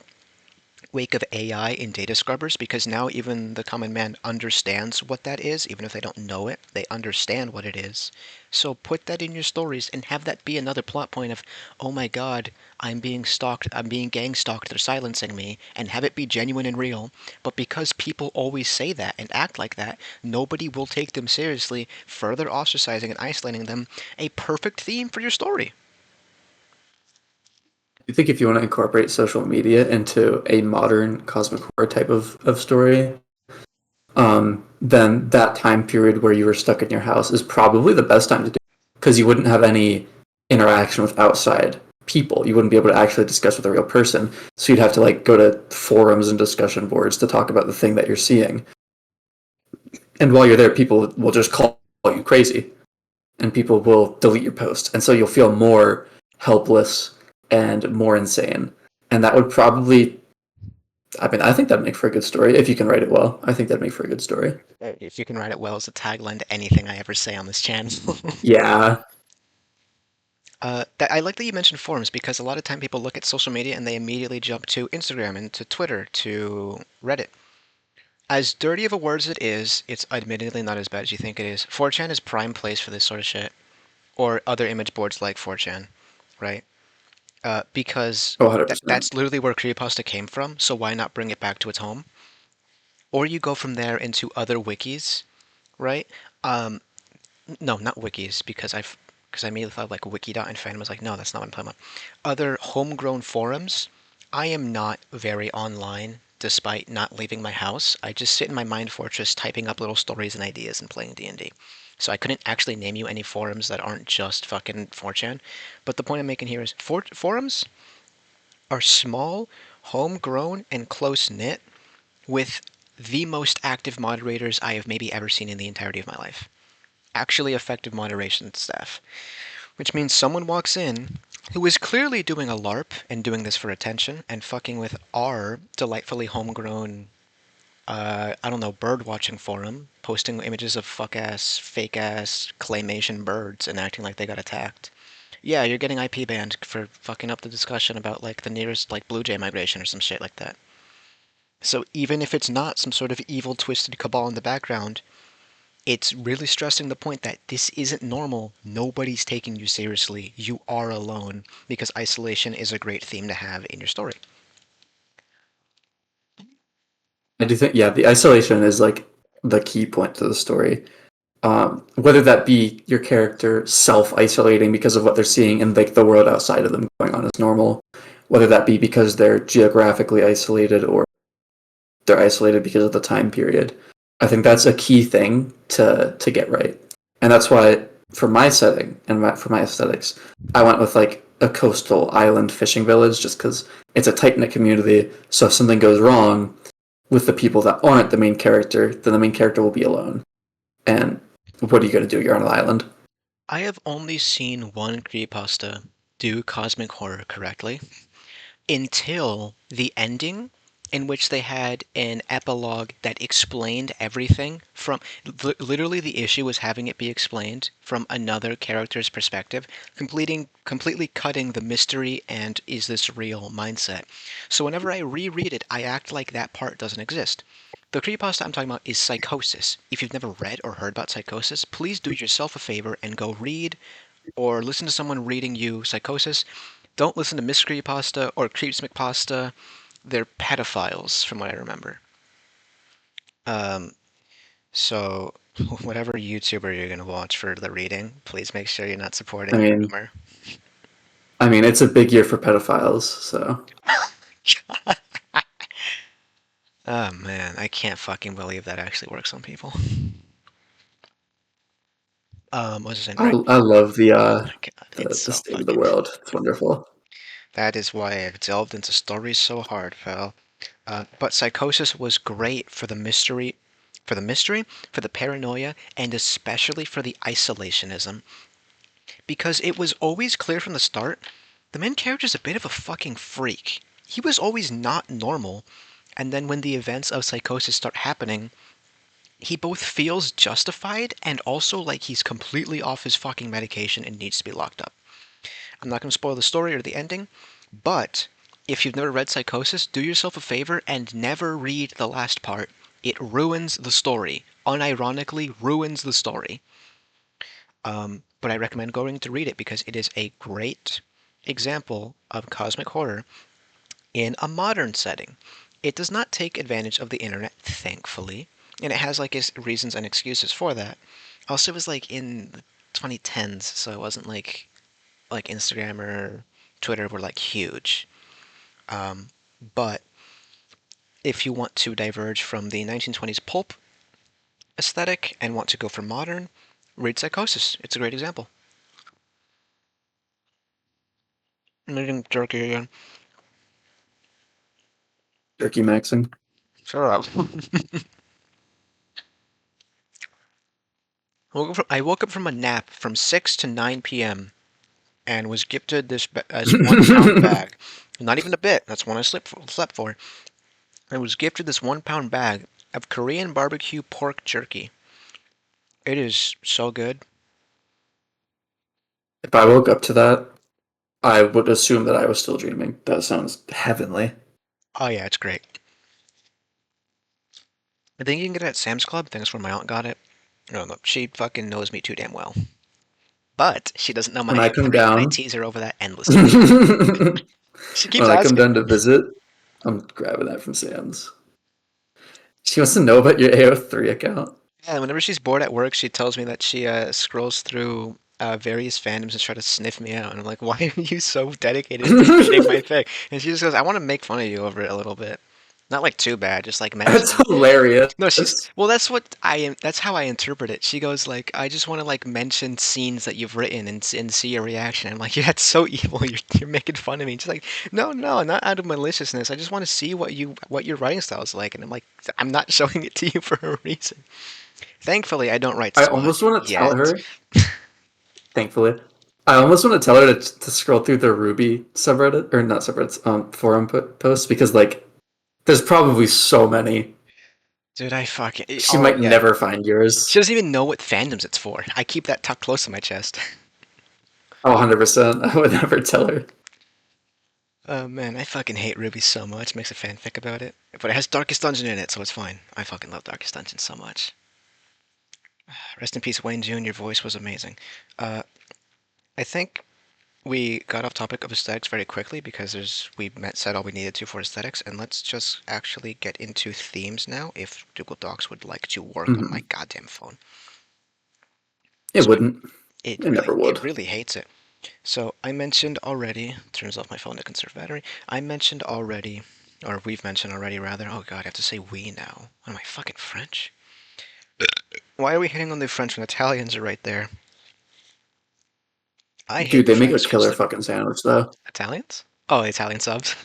wake of AI in data scrubbers because now even the common man understands what that is, even if they don't know it, they understand what it is. So put that in your stories and have that be another plot point of, oh my god, I'm being stalked, I'm being gang stalked, they're silencing me, and have it be genuine and real. But because people always say that and act like that, nobody will take them seriously, further ostracizing and isolating them. A perfect theme for your story. I think if you want to incorporate social media into a modern cosmic horror type of story, then that time period where you were stuck in your house is probably the best time to do it because you wouldn't have any interaction with outside people. You wouldn't be able to actually discuss with a real person. So you'd have to like go to forums and discussion boards to talk about the thing that you're seeing. And while you're there, people will just call you crazy and people will delete your post. And so you'll feel more helpless and more insane. And that would probably, I mean, I think that'd make for a good story if you can write it well. I think that'd make for a good story. If you can write it well as a tagline to anything I ever say on this channel. Yeah. I like that you mentioned forums because a lot of time people look at social media and they immediately jump to Instagram and to Twitter to Reddit. As dirty of a word as it is, it's admittedly not as bad as you think it is. 4chan is prime place for this sort of shit. or other image boards like 4chan, right? Because Oh, 100%. that's literally where creepypasta came from. So why not bring it back to its home? Or you go from there into other wikis, right? Um, no, not wikis, because I immediately thought like wiki.info and was like, no, that's not what I'm talking about. Other homegrown forums. I am not very online, despite not leaving my house. I just sit in my mind fortress, typing up little stories and ideas and playing D&D. So I couldn't actually name you any forums that aren't just fucking 4chan. But the point I'm making here is forums are small, homegrown, and close knit with the most active moderators I have maybe ever seen in the entirety of my life. Actually effective moderation staff. Which means someone walks in who is clearly doing a LARP and doing this for attention and fucking with our delightfully homegrown, I don't know, bird watching forum, posting images of fuck ass, fake ass, claymation birds and acting like they got attacked. Yeah, you're getting IP banned for fucking up the discussion about like the nearest like blue jay migration or some shit like that. So even if it's not some sort of evil twisted cabal in the background, it's really stressing the point that this isn't normal. Nobody's taking you seriously. You are alone because isolation is a great theme to have in your story. I do think, yeah, the isolation is like the key point to the story. Whether that be your character self-isolating because of what they're seeing in like the world outside of them going on as normal, whether that be because they're geographically isolated or they're isolated because of the time period. I think that's a key thing to get right, and that's why for my setting and for my aesthetics, I went with like a coastal island fishing village just because it's a tight knit community. So if something goes wrong with the people that aren't the main character, then the main character will be alone. And what are you going to do? You're on an island. I have only seen one creepypasta do cosmic horror correctly until the ending, in which they had an epilogue that explained everything from literally the issue was having it be explained from another character's perspective, completely cutting the mystery and is this real mindset. So whenever I reread it, I act like that part doesn't exist. The creepypasta I'm talking about is Psychosis. If you've never read or heard about Psychosis, please do yourself a favor and go read or listen to someone reading you Psychosis. Don't listen to Miss Creepypasta or Creeps McPasta. They're pedophiles, from what I remember. Um, so whatever YouTuber you're gonna watch for the reading, please make sure you're not I supporting a mean, groomer. it's a big year for pedophiles, so Oh man, I can't fucking believe that actually works on people. What's his name? Right? I love Oh my god, it's the so state of the fucking. world. It's wonderful. That is why I've delved into stories so hard, pal. But Psychosis was great for the mystery, for the paranoia, and especially for the isolationism, because it was always clear from the start the main character's a bit of a fucking freak. He was always not normal, and then when the events of Psychosis start happening, he both feels justified and also like he's completely off his fucking medication and needs to be locked up. I'm not going to spoil the story or the ending, but if you've never read Psychosis, do yourself a favor and never read the last part. It ruins the story. Unironically, ruins the story. But I recommend going to read it because it is a great example of cosmic horror in a modern setting. It does not take advantage of the internet, thankfully, and it has like its reasons and excuses for that. Also, it was like in the 2010s, so it wasn't like Instagram or Twitter were like huge. Um, but if you want to diverge from the 1920s pulp aesthetic and want to go for modern, read Psychosis. It's a great example. I'm eating jerky again. Turkey maxing. Shut up. I woke up from a nap from 6 to 9 p.m. and was gifted this 1 pound bag. Not even a bit. That's one I slept for. I was gifted this 1 pound bag of Korean barbecue pork jerky. It is so good. If I woke up to that, I would assume that I was still dreaming. That sounds heavenly. Oh yeah, it's great. I think you can get it at Sam's Club. I think that's where my aunt got it. No, no, she fucking knows me too damn well. But she doesn't know my When I name come 3, and I down, tease her over that endlessly. when She keeps I come asking. down to visit, I'm grabbing that from Sam's. She wants to know about your AO3 account. Yeah, whenever she's bored at work, she tells me that she scrolls through various fandoms and try to sniff me out. And I'm like, why are you so dedicated to reading my thing? And she just goes, I want to make fun of you over it a little bit. Not like too bad, just like That's mention. hilarious. No, she's well. That's what I am. That's how I interpret it. She goes like, I just want to like mention scenes that you've written and see your reaction. I'm like, yeah, that's so evil. You're making fun of me. She's like, no, not out of maliciousness. I just want to see what your writing style is like. And I'm like, I'm not showing it to you for a reason. Thankfully, I don't write I smut almost want to tell yet. her, thankfully, I almost want to tell her to scroll through the Ruby subreddit, or not subreddits, forum posts, because, like, there's probably so many. Dude, I fucking. She Oh, might yeah. never find She yours. doesn't even know what fandoms it's for. I keep that tucked close to my chest. Oh, 100%. I would never tell her. Oh man, I fucking hate Ruby so much. Makes a fanfic about it. But it has Darkest Dungeon in it, so it's fine. I fucking love Darkest Dungeon so much. Rest in peace, Wayne June. Your voice was amazing. Uh, I think we got off topic of aesthetics very quickly because said all we needed to for aesthetics, and let's just actually get into themes now. If Google Docs would like to work on my Mhm. goddamn phone, It so wouldn't. It never it would. really hates it. So I mentioned already. Turns off my phone to conserve battery. I mentioned already, or we've mentioned already rather. Oh god, I have to say we now. What am I fucking French? Why are we hitting on the French when Italians are right there? I hate Dude, the they make a French killer seriously. fucking sandwich, though. Italians? Oh, Italian subs.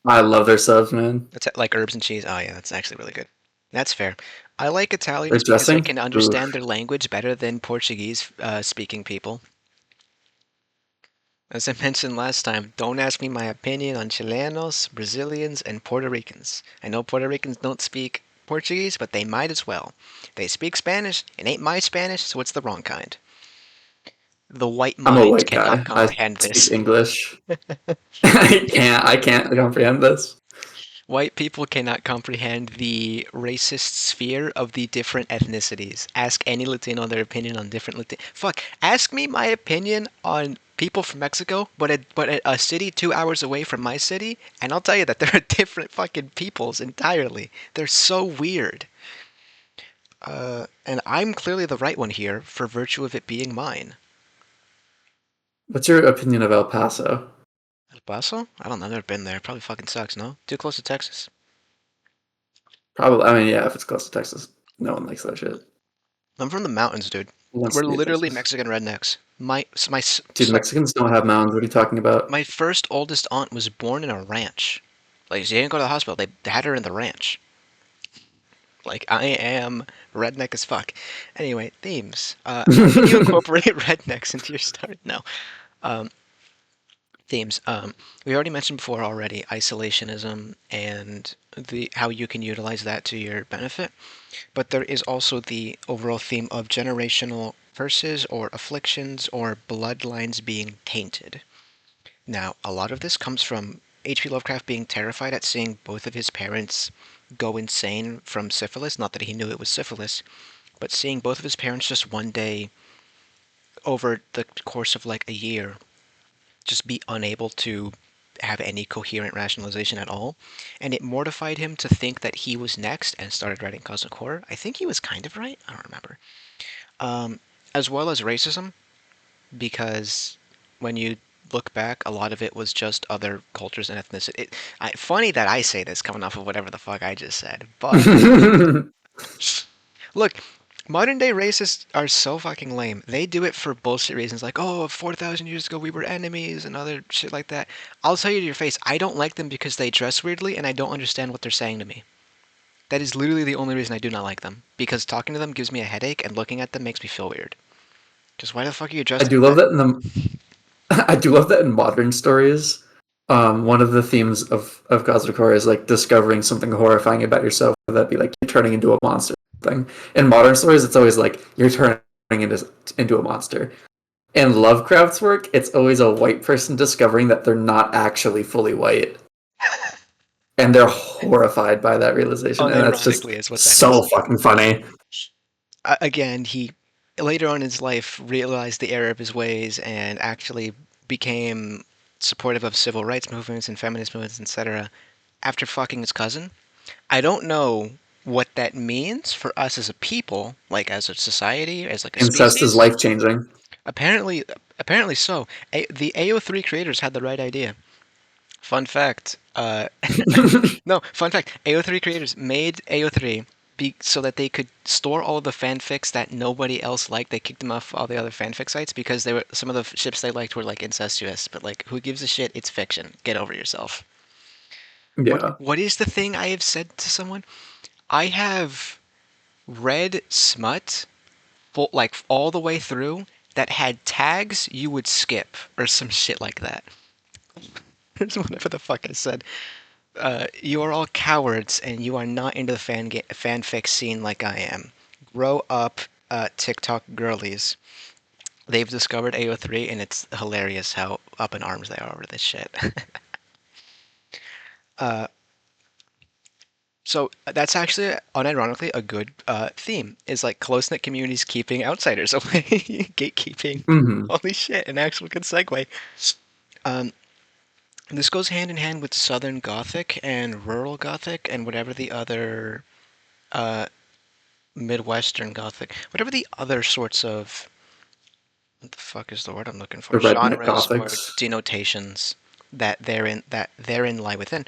I love their subs, man. That's like herbs and cheese. Oh yeah, that's actually really good. That's fair. I like Their Italians because I dressing? can understand Oof. their language better than Portuguese speaking people. As I mentioned last time, don't ask me my opinion on Chilenos, Brazilians, and Puerto Ricans. I know Puerto Ricans don't speak Portuguese, but they might as well. They speak Spanish. It ain't my Spanish, so it's the wrong kind. The white I'm a mind white cannot guy. I comprehend speak this. English. I can't comprehend this. White people cannot comprehend the racist sphere of the different ethnicities. Ask any Latino their opinion on different Latino. Fuck, ask me my opinion on people from Mexico, but at a city 2 hours away from my city, and I'll tell you that there are different fucking peoples entirely. They're so weird. And I'm clearly the right one here for virtue of it being mine. What's your opinion of El Paso? El Paso? I don't know. I've never been there. Probably fucking sucks. No, too close to Texas. Probably, I mean, yeah, if it's close to Texas, no one likes that shit. I'm from the mountains, dude. Who wants We're to be in literally Texas? Mexican rednecks. Dude, Mexicans don't have mountains. What are you talking about? My first oldest aunt was born in a ranch. Like she didn't go to the hospital. They had her in the ranch. Like I am redneck as fuck. Anyway, themes. How can you incorporate rednecks into your start? No. Um, themes. We already mentioned before already isolationism and the how you can utilize that to your benefit. But there is also the overall theme of generational curses or afflictions or bloodlines being tainted. Now, a lot of this comes from H.P. Lovecraft being terrified at seeing both of his parents go insane from syphilis. Not that he knew it was syphilis, but seeing both of his parents just one day over the course of like a year just be unable to have any coherent rationalization at all. And it mortified him to think that he was next and started writing cosmic horror. I think he was kind of right. I don't remember. Um, as well as racism, because when you look back, a lot of it was just other cultures and ethnicity. Funny that I say this coming off of whatever the fuck I just said, but look, modern day racists are so fucking lame. They do it for bullshit reasons like, oh, 4,000 years ago we were enemies and other shit like that. I'll tell you to your face, I don't like them because they dress weirdly and I don't understand what they're saying to me. That is literally the only reason I do not like them. Because talking to them gives me a headache and looking at them makes me feel weird. Just why the fuck are you I dressed do like love that? that in the I do love that in modern stories. One of the themes of cosmic horror is like discovering something horrifying about yourself. Whether that be like you're turning into a monster. Thing. In modern stories, it's always like you're turning into a monster. In Lovecraft's work, it's always a white person discovering that they're not actually fully white, and they're horrified by that realization, and that's just Unironically is what that is. so fucking funny. Again, he later on in his life realized the error of his ways and actually became supportive of civil rights movements and feminist movements, etc. after fucking his cousin. I don't know what that means for us as a people, like as a society, as like a Incest is species. life changing. Apparently, apparently so. The AO3 creators had the right idea. Fun fact. No, fun fact. AO3 creators made AO3 so that they could store all of the fanfics that nobody else liked. They kicked them off all the other fanfic sites because they were some of the ships they liked were like incestuous. But like, who gives a shit? It's fiction. Get over yourself. What Yeah. What is the thing I have said to someone? I have read smut like all the way through that had tags you would skip or some shit like that. Whatever the fuck I said. You are all cowards, and you are not into the fanfic scene like I am. Grow up, TikTok girlies. They've discovered AO3, and it's hilarious how up in arms they are over this shit. uh, so that's actually, unironically, a good theme. Is like close knit communities keeping outsiders away, gatekeeping. Hmm. Holy shit! An actual good segue. Um, this goes hand in hand with Southern Gothic and Rural Gothic and whatever the other uh, Midwestern Gothic, whatever the other sorts of what the fuck is the word I'm looking The for? redneck Genres or gothics. denotations that therein lie within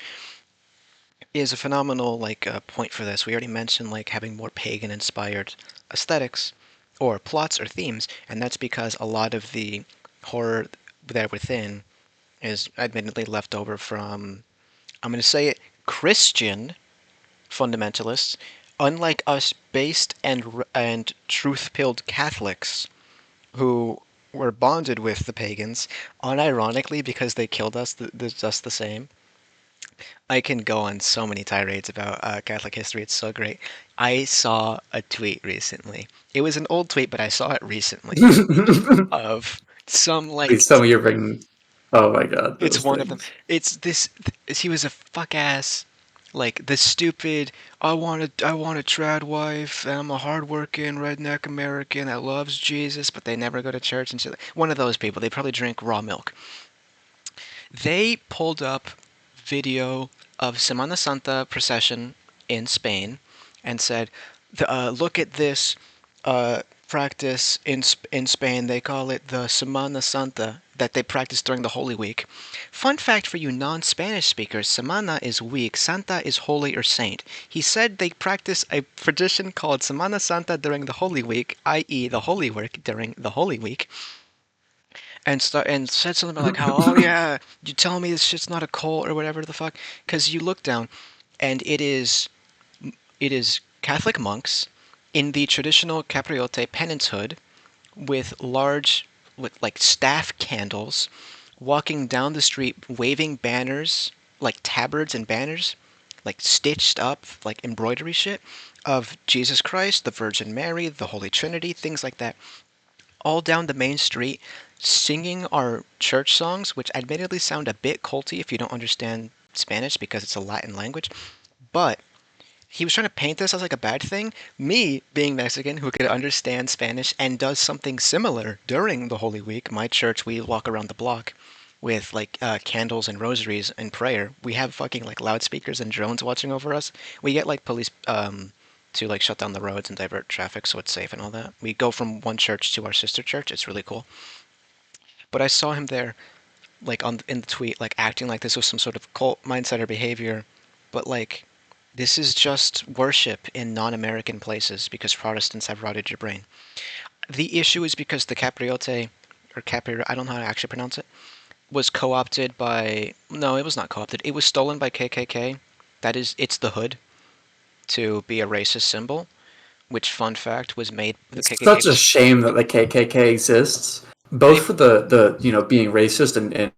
is a phenomenal point for this. We already mentioned like having more pagan inspired aesthetics or plots or themes, and that's because a lot of the horror there within is admittedly left over from, I'm going to say it, Christian fundamentalists, unlike us based and truth-pilled Catholics who were bonded with the pagans, unironically because they killed us just the same. I can go on so many tirades about Catholic history. It's so great. I saw a tweet recently. It was an old tweet, but I saw it recently of some Please like tell me you're bringing. Oh my god, it's those one of them. things. It's this. He was a fuck ass, like the stupid. I want a trad wife. And I'm a hardworking redneck American that loves Jesus, but they never go to church and shit. One of those people. They probably drink raw milk. They pulled up video of Semana Santa procession in Spain and said, "Look at this practice in Spain. They call it the Semana Santa that they practice during the Holy Week." Fun fact for you non-Spanish speakers: Semana is week, Santa is holy or saint. He said they practice a tradition called Semana Santa during the Holy Week, i.e., the Holy Week during the Holy Week, and said something about like how, oh yeah, you telling me this shit's not a cult or whatever the fuck, because you look down and it is Catholic monks in the traditional capriote penance hood with like staff candles walking down the street waving banners like tabards and banners like stitched up like embroidery shit of Jesus Christ, the Virgin Mary, the Holy Trinity, things like that, all down the main street singing our church songs, which admittedly sound a bit culty if you don't understand Spanish because it's a Latin language. But he was trying to paint this as like a bad thing. Me, being Mexican, who could understand Spanish and does something similar during the Holy Week, my church, we walk around the block with like candles and rosaries and prayer. We have fucking like loudspeakers and drones watching over us. We get like police to like shut down the roads and divert traffic so it's safe and all that. We go from one church to our sister church. It's really cool. But I saw him there, like on in the tweet, like acting like this was some sort of cult mindset or behavior. But like, this is just worship in non-American places because Protestants have rotted your brain. The issue is because the Capriote, or Capri, I don't know how to actually pronounce it, was co-opted by. No, it was not co-opted. It was stolen by KKK. That is, it's the hood to be a racist symbol. Which, fun fact, was made. The It's KKK such a was shame that the KKK exists, both they for the being racist and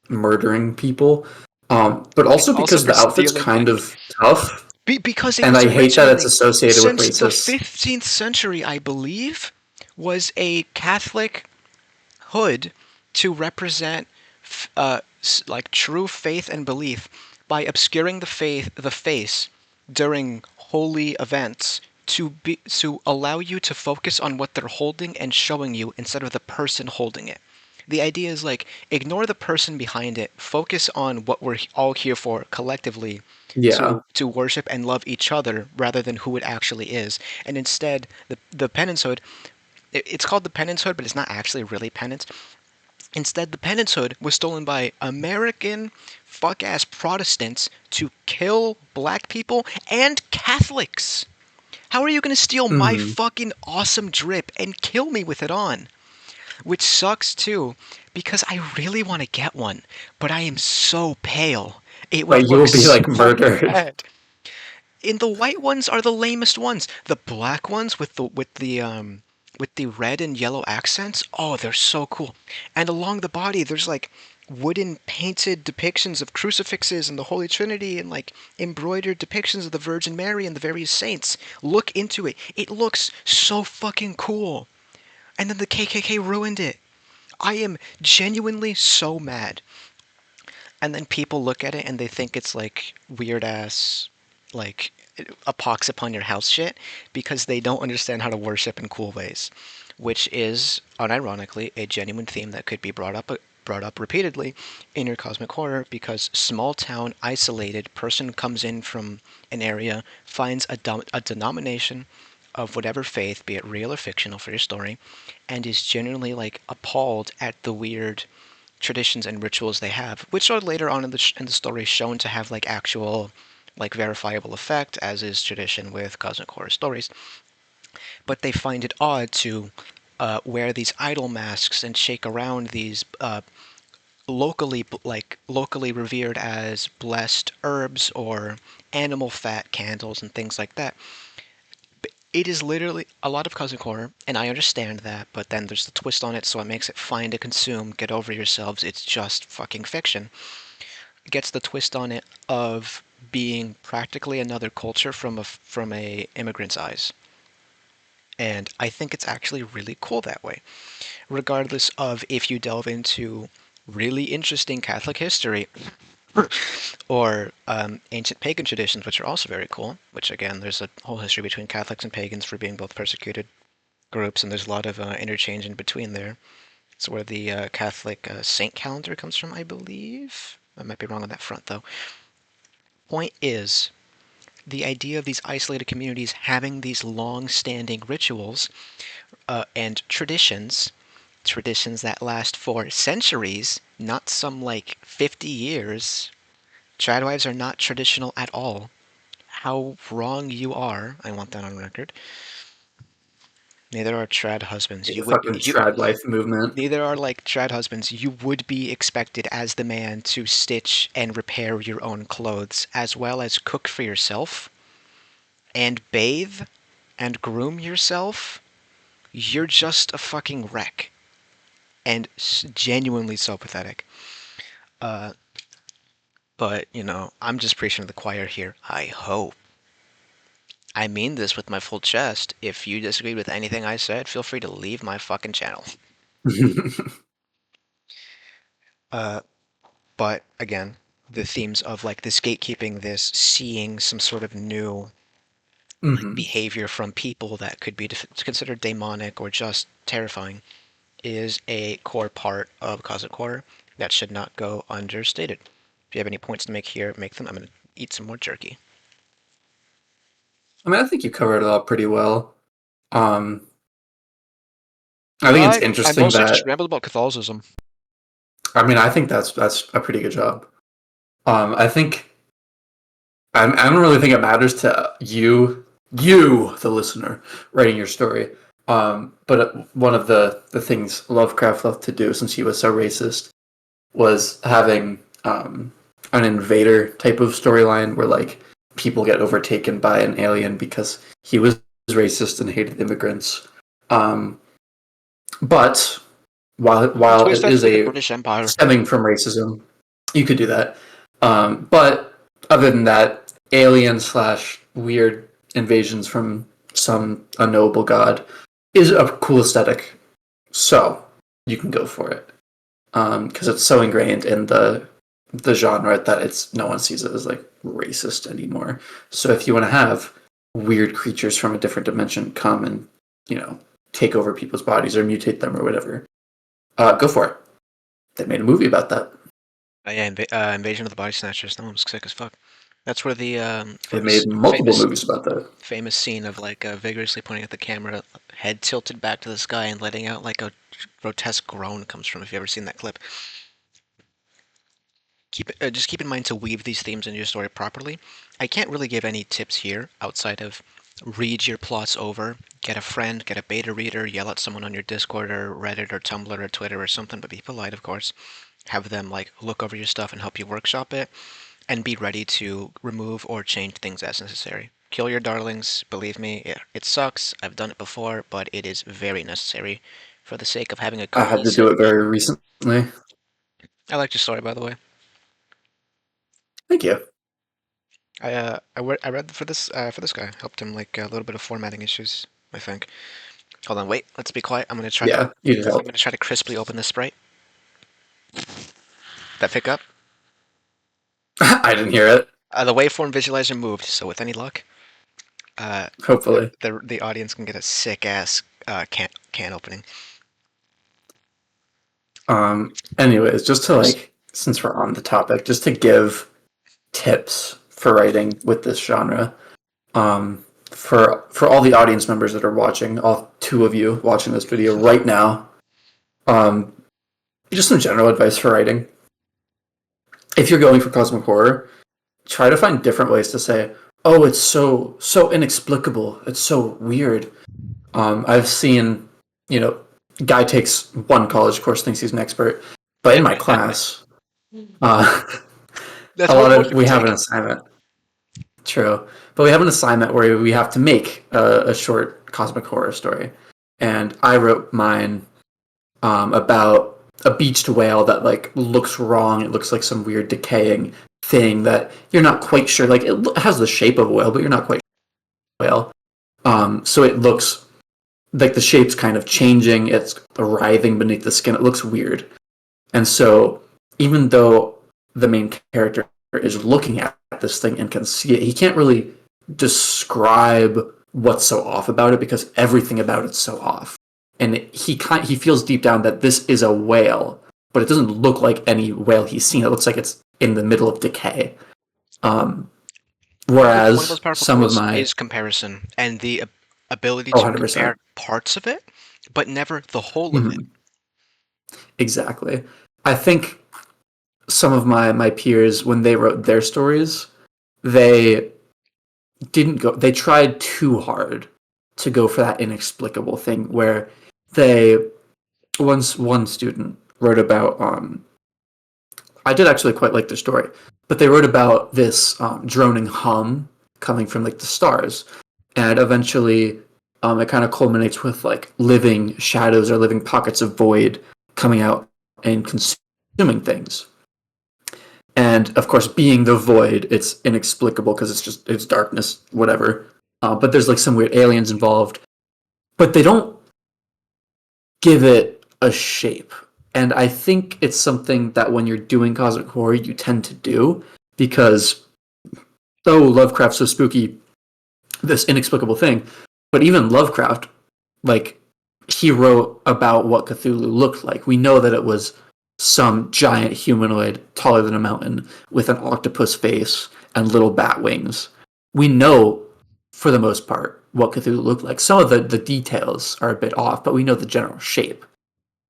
murdering people, but also also because for the outfit's stealing kind money. of tough, Because it and was I hate that it's originally, associated with since the racists. 15th century, I believe, was a Catholic hood to represent like true faith and belief by obscuring the face during holy events to allow you to focus on what they're holding and showing you instead of the person holding it. The idea is like ignore the person behind it, focus on what we're all here for collectively Yeah. to worship and love each other rather than who it actually is. And instead, the penance hood, it's called the penance hood, but it's not actually really penance. Instead, the penance hood was stolen by American fuck ass Protestants to kill black people and Catholics. How are you going to steal my Hmm. fucking awesome drip and kill me with it on? Which sucks too, because I really want to get one, but I am so pale. It would But you look will be so like murdered. bad. And the white ones are the lamest ones. The black ones with the red and yellow accents, oh, they're so cool. And along the body, there's like wooden painted depictions of crucifixes and the Holy Trinity and like embroidered depictions of the Virgin Mary and the various saints. Look into it. It looks so fucking cool. And then the KKK ruined it. I am genuinely so mad. And then people look at it and they think it's like weird ass, like a pox upon your house shit because they don't understand how to worship in cool ways, which is unironically a genuine theme that could be brought up repeatedly in your cosmic horror because small town isolated person comes in from an area, finds a denomination of whatever faith, be it real or fictional for your story, and is genuinely like appalled at the weird traditions and rituals they have, which are later on in the story shown to have like actual, like verifiable effect, as is tradition with cosmic horror stories. But they find it odd to wear these idol masks and shake around these locally revered as blessed herbs or animal fat candles and things like that. It is literally a lot of cosmic horror, and I understand that, but then there's the twist on it, so it makes it fine to consume. Get over yourselves, it's just fucking fiction. Gets the twist on it of being practically another culture from a immigrant's eyes. And I think it's actually really cool that way. Regardless of if you delve into really interesting Catholic history or ancient pagan traditions, which are also very cool, which again, there's a whole history between Catholics and pagans for being both persecuted groups, and there's a lot of interchange in between there. It's where the Catholic saint calendar comes from, I believe. I might be wrong on that front, though. Point is, the idea of these isolated communities having these long-standing rituals and traditions that last for centuries, not some like 50 years. Tradwives are not traditional at all. How wrong you are, I want that on record. Neither are trad husbands. Yeah, the fucking trad life movement. Neither are like trad husbands. You would be expected as the man to stitch and repair your own clothes, as well as cook for yourself and bathe and groom yourself. You're just a fucking wreck. And genuinely so pathetic. Uh, but, I'm just preaching to the choir here. I hope. I mean this with my full chest. If you disagreed with anything I said, feel free to leave my fucking channel. Uh, but again, the themes of like this gatekeeping, this seeing some sort of new like Hmm. behavior from people that could be considered demonic or just terrifying is a core part of cosmic horror that should not go understated. If you have any points to make here, make them. I'm going to eat some more jerky. I mean, I think you covered it all pretty well. Um, I think it's I interesting mostly just that rambled about Catholicism. I mean, I think that's a pretty good job. I think I don't really think it matters to you, the listener, writing your story. But one of the things Lovecraft loved to do, since he was so racist, was having an invader type of storyline where like people get overtaken by an alien because he was racist and hated immigrants. Um, but while Twist it that to is be the a British Empire. stemming from racism, you could do that. But other than that, alien slash weird invasions from some unknowable god is a cool aesthetic. So you can go for it because it's so ingrained in the genre that it's no one sees it as like racist anymore. So if you want to have weird creatures from a different dimension come and, you know, take over people's bodies or mutate them or whatever. Go for it. They made a movie about that. Yeah, Invasion of the Body Snatchers. That one was sick as fuck. That's where the They famous made multiple famous movies about that. famous scene of like vigorously pointing at the camera, head tilted back to the sky and letting out like a grotesque groan comes from. If you ever seen that clip, just keep in mind to weave these themes into your story properly. I can't really give any tips here outside of read your plots over, get a friend, get a beta reader, yell at someone on your Discord or Reddit or Tumblr or Twitter or something, but be polite, of course. Have them like look over your stuff and help you workshop it, and be ready to remove or change things as necessary. Kill your darlings, believe me, it sucks. I've done it before, but it is very necessary for the sake of having a I had to do cohesive. it very recently. I liked your story, by the way. Thank you. I read for this guy. Helped him like a little bit of formatting issues, I think. Hold on, wait. Let's be quiet. Yeah, you did I'm help. gonna try to crisply open this Sprite. That pick up. I didn't hear it. The waveform visualizer moved, so with any luck, uh, Hopefully. the audience can get a sick ass can opening. Anyways, just to like, since we're on the topic, just to give tips for writing with this genre. For all the audience members that are watching, all two of you watching this video right now, um, just some general advice for writing. If you're going for cosmic horror, try to find different ways to say, "Oh, it's so inexplicable. It's so weird." I've seen, you know, guy takes one college course, thinks he's an expert, but in my class, uh, That's a what lot most of people we have take. an assignment. True, but we have an assignment where we have to make a short cosmic horror story, and I wrote mine about a beached whale that like looks wrong. It looks like some weird decaying thing that you're not quite sure. Like it has the shape of a whale, but you're not quite sure whale. So it looks like the shape's kind of changing. It's writhing beneath the skin. It looks weird, and so even though the main character is looking at this thing and can see it, he can't really describe what's so off about it because everything about it's so off. And he feels deep down that this is a whale, but it doesn't look like any whale he's seen. It looks like it's in the middle of decay. Um, One of those Whereas powerful some of tools my is comparison and the ability oh, to 100%. compare parts of it, but never the whole of it. Mhm, exactly. I think some of my peers when they wrote their stories, they didn't go they tried too hard to go for that inexplicable thing where they once one student wrote about I did actually quite like the story, but they wrote about this droning hum coming from like the stars, and eventually it kind of culminates with like living shadows or living pockets of void coming out and consuming things. And of course, being the void, it's inexplicable because it's darkness, whatever. But there's like some weird aliens involved, but they don't give it a shape. And I think it's something that when you're doing cosmic horror, you tend to do because oh, Lovecraft's so spooky, this inexplicable thing. But even Lovecraft, like he wrote about what Cthulhu looked like. We know that it was some giant humanoid taller than a mountain with an octopus face and little bat wings. We know for the most part what Cthulhu looked like. Some of the details are a bit off, but we know the general shape.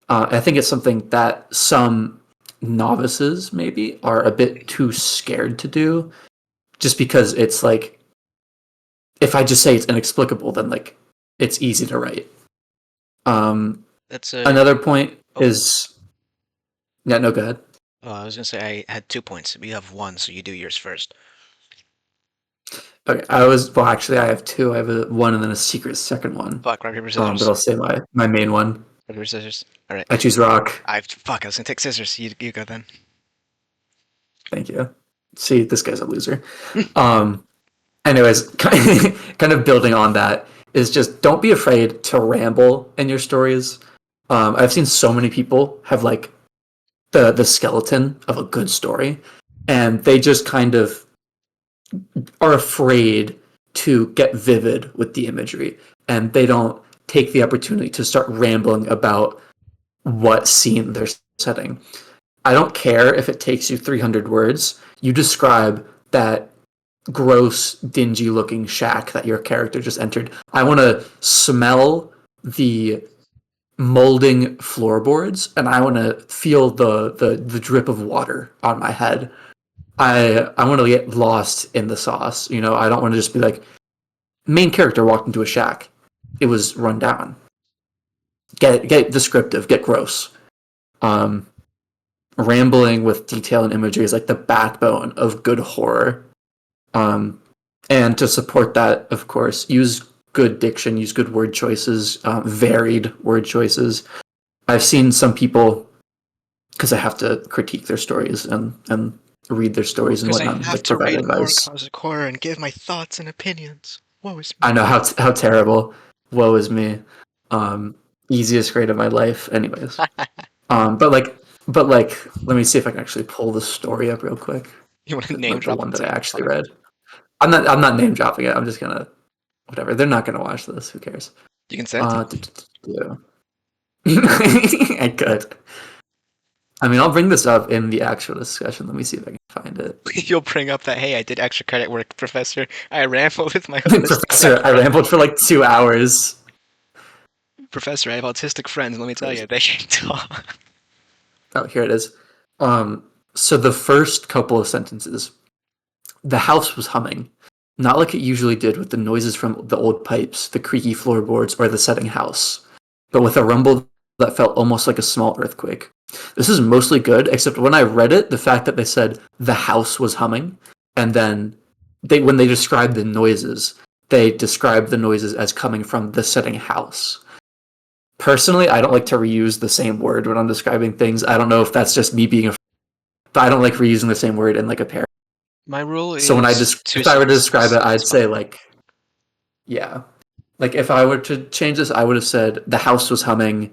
I think it's something that some novices maybe are a bit too scared to do just because it's like if I just say it's inexplicable, then like it's easy to write. Um, That's a. Another point Oh, is yeah, no, go ahead. I was gonna say I had 2 points. We have one, so you do yours first. Okay, I was well. Actually, I have two. I have a one and then a secret second one. Fuck, rock paper But scissors. I'll say my main one. Rock paper scissors. All right. I choose rock. Fuck. I was gonna take scissors. You go then. Thank you. See, this guy's a loser. Um, Anyways, kind of building on that is just don't be afraid to ramble in your stories. I've seen so many people have like the skeleton of a good story, and they just kind of are afraid to get vivid with the imagery, and they don't take the opportunity to start rambling about what scene they're setting. I don't care if it takes you 300 words. You describe that gross, dingy looking shack that your character just entered. I want to smell the molding floorboards, and I want to feel the drip of water on my head. I want to get lost in the sauce. You know, I don't want to just be like, main character walked into a shack. It was run down. Get descriptive. Get gross. Um, Rambling with detail and imagery is like the backbone of good horror. Um, and to support that, of course, use good diction, use good word choices, varied word choices. I've seen some people, because I have to critique their stories and read their stories and Because I whatnot, and have like to provide read more advice. cosmic horror and give my thoughts and opinions. Woe is I me. know how terrible. Woe is me. Um, Easiest grade of my life, anyways. But like, let me see if I can actually pull the story up real quick. You want to name The drop one and that I say actually fuck? read. I'm not name dropping it. I'm just gonna whatever. They're not gonna watch this. Who cares? You can say it to Uh, them. do, do, do. I could. I mean, I'll bring this up in the actual discussion. Let me see if I can find it. You'll bring up that, hey, I did extra credit work, professor. I rambled with my autistic Professor, I friend. rambled for like 2 hours. Professor, I have autistic friends. Let me tell you, they can talk. Oh, here it is. So the first couple of sentences, the house was humming, not like it usually did with the noises from the old pipes, the creaky floorboards, or the setting house, but with a rumble that felt almost like a small earthquake. This is mostly good, except when I read it, the fact that they said the house was humming, and then when they described the noises, they described the noises as coming from the setting house. Personally, I don't like to reuse the same word when I'm describing things. I don't know if that's just me being a, but I don't like reusing the same word in like a pair. My rule So when is two if I were to describe sentences. it, I'd It's say fine. like, yeah, like if I were to change this, I would have said the house was humming,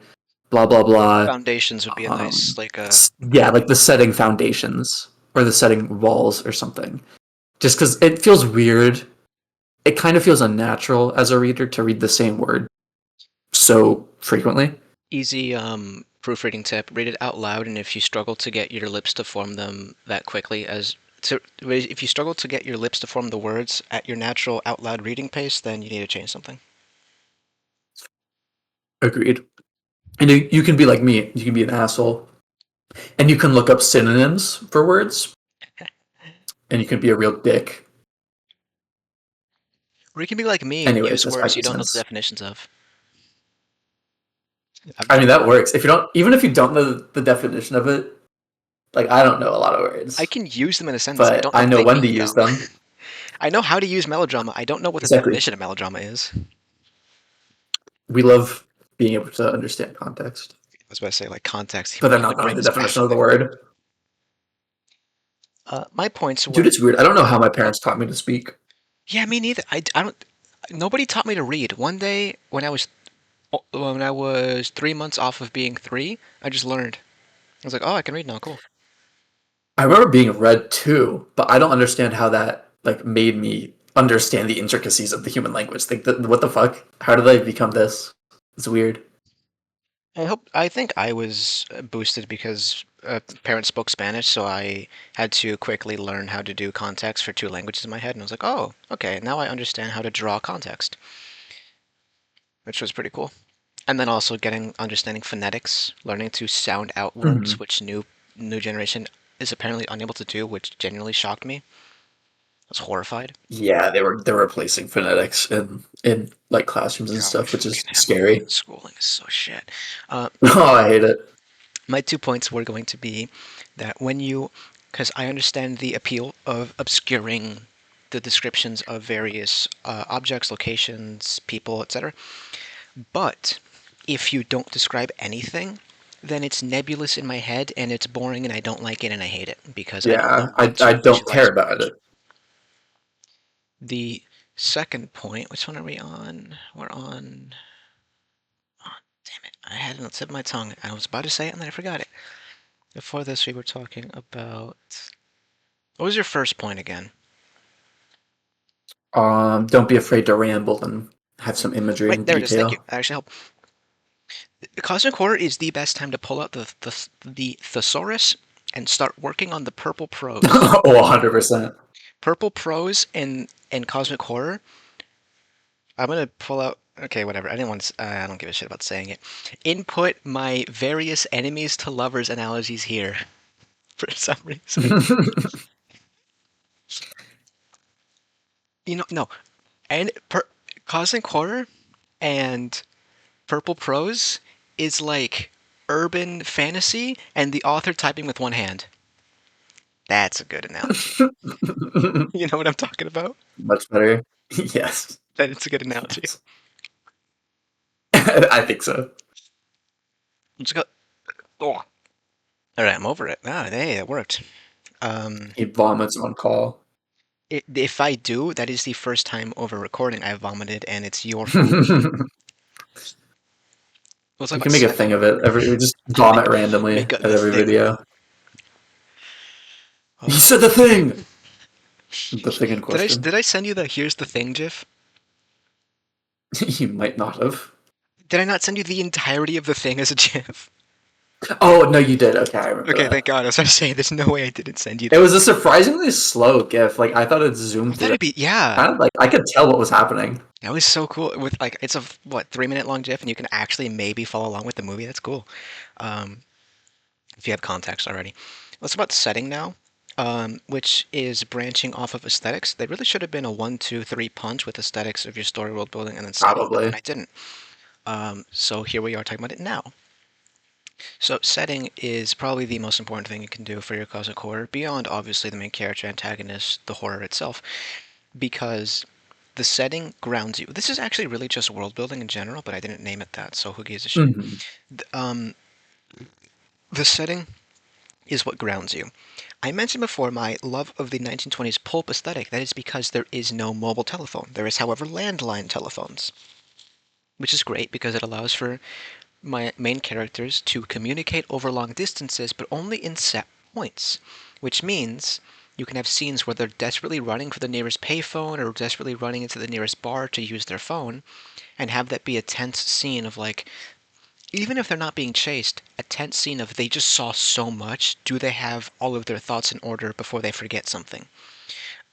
blah blah blah. Foundations would be a nice, like, Yeah, like the setting foundations or the setting walls or something. Just because it feels weird, it kind of feels unnatural as a reader to read the same word so frequently. easy proofreading tip. Read it out loud, and if you struggle to get your lips to form them that quickly if you struggle to get your lips to form the words at your natural out loud reading pace, then you need to change something. Agreed. And you can be like me. You can be an asshole, and you can look up synonyms for words, and you can be a real dick. Or you can be like me and Anyways, use that's my words you two don't know the cents. definitions of. I've I mean, done that that. works. If you don't, even if you don't know the definition of it, like I don't know a lot of I words, can use them in a sentence. I but don't know I that know they when to mean use them. them. I know how to use melodrama. I don't know what the Exactly. definition of melodrama is. I We love being able to understand context, was about to say, like, context. but then My not knowing brain the is definition of the baffling. word. My points Dude, were, it's weird. I don't know how my parents taught me to speak. yeah, me neither. I don't. Nobody taught me to read. One day when I was 3 months off of being three, I just learned. I was like, oh, I can read now. Cool. I remember being read too, but I don't understand how that like made me understand the intricacies of the human language. Like, what the fuck? How did I become this? It's weird. I think I was boosted because parents spoke Spanish, so I had to quickly learn how to do context for two languages in my head, and I was like, oh, okay, now I understand how to draw context, which was pretty cool. And then also getting understanding phonetics, learning to sound out words, Hmm. which new generation is apparently unable to do, which genuinely shocked me. I was horrified. Yeah, they're replacing phonetics in like classrooms and God, I stuff, which is fucking hate scary. schooling is so shit. Uh, Oh, I hate it. my 2 points were going to be that because I understand the appeal of obscuring the descriptions of various objects, locations, people, etc. But if you don't describe anything, then it's nebulous in my head and it's boring and I don't like it and I hate it because I don't Yeah, know I what I to don't care visualize about words. it. The second point, which one are we on? We're on. Oh, damn it. I had it on the tip of my tongue. I was about to say it and then I forgot it. Before this, we were talking about. What was your first point again? Don't be afraid to ramble and have Mm. some imagery Right, and there it is. Thank you. detail. That actually helped. Cosmic Horror is the best time to pull out the thesaurus and start working on the purple prose. Oh, 100%. Purple prose and Cosmic Horror. I'm gonna pull out. Okay, whatever. I don't give a shit about saying it. Input my various enemies to lovers analogies here for some reason. No. And Cosmic Horror and Purple Prose is like urban fantasy and the author typing with one hand. That's a good analogy. You know what I'm talking about? Much better. Yes. That it's a good analogy. Yes. I think so. Let's go. Oh. All right, I'm over it. Ah, hey, it worked. Um, He vomits on call. if I do, that is the first time over recording I've vomited, and it's your fault. We We'll talk about can make a setting. thing of it. We just vomit make randomly make at up the every thing. video. He Oh. said the thing. The thing in question. Did I send you the here's the thing gif? You might not have. Did I not send you the entirety of the thing as a gif? Oh no, you did. Okay, I remember Okay, that. thank God. I was going to say, there's no way I didn't send you It that. was a surprisingly slow GIF. Like I thought it I zoomed thought through. it'd be, yeah. Kind of like I could tell what was happening. That was so cool. With like, it's a what 3 minute long GIF, and you can actually maybe follow along with the movie. That's cool. Um, if you have context already. Let's talk about setting now, which is branching off of aesthetics. They really should have been a one, two, three punch with aesthetics of your story, world building, and then setting, but Probably. I didn't. So here we are talking about it now. So setting is probably the most important thing you can do for your cosmic horror, beyond obviously the main character, antagonist, the horror itself, because the setting grounds you. This is actually really just world building in general, but I didn't name it that, so who gives a shit? Hmm. Um, the setting is what grounds you. I mentioned before my love of the 1920s pulp aesthetic. That is because there is no mobile telephone. There is, however, landline telephones, which is great because it allows for my main characters to communicate over long distances, but only in set points, which means you can have scenes where they're desperately running for the nearest payphone or desperately running into the nearest bar to use their phone, and have that be a tense scene of like, even if they're not being chased, a tense scene of they just saw so much. Do they have all of their thoughts in order before they forget something?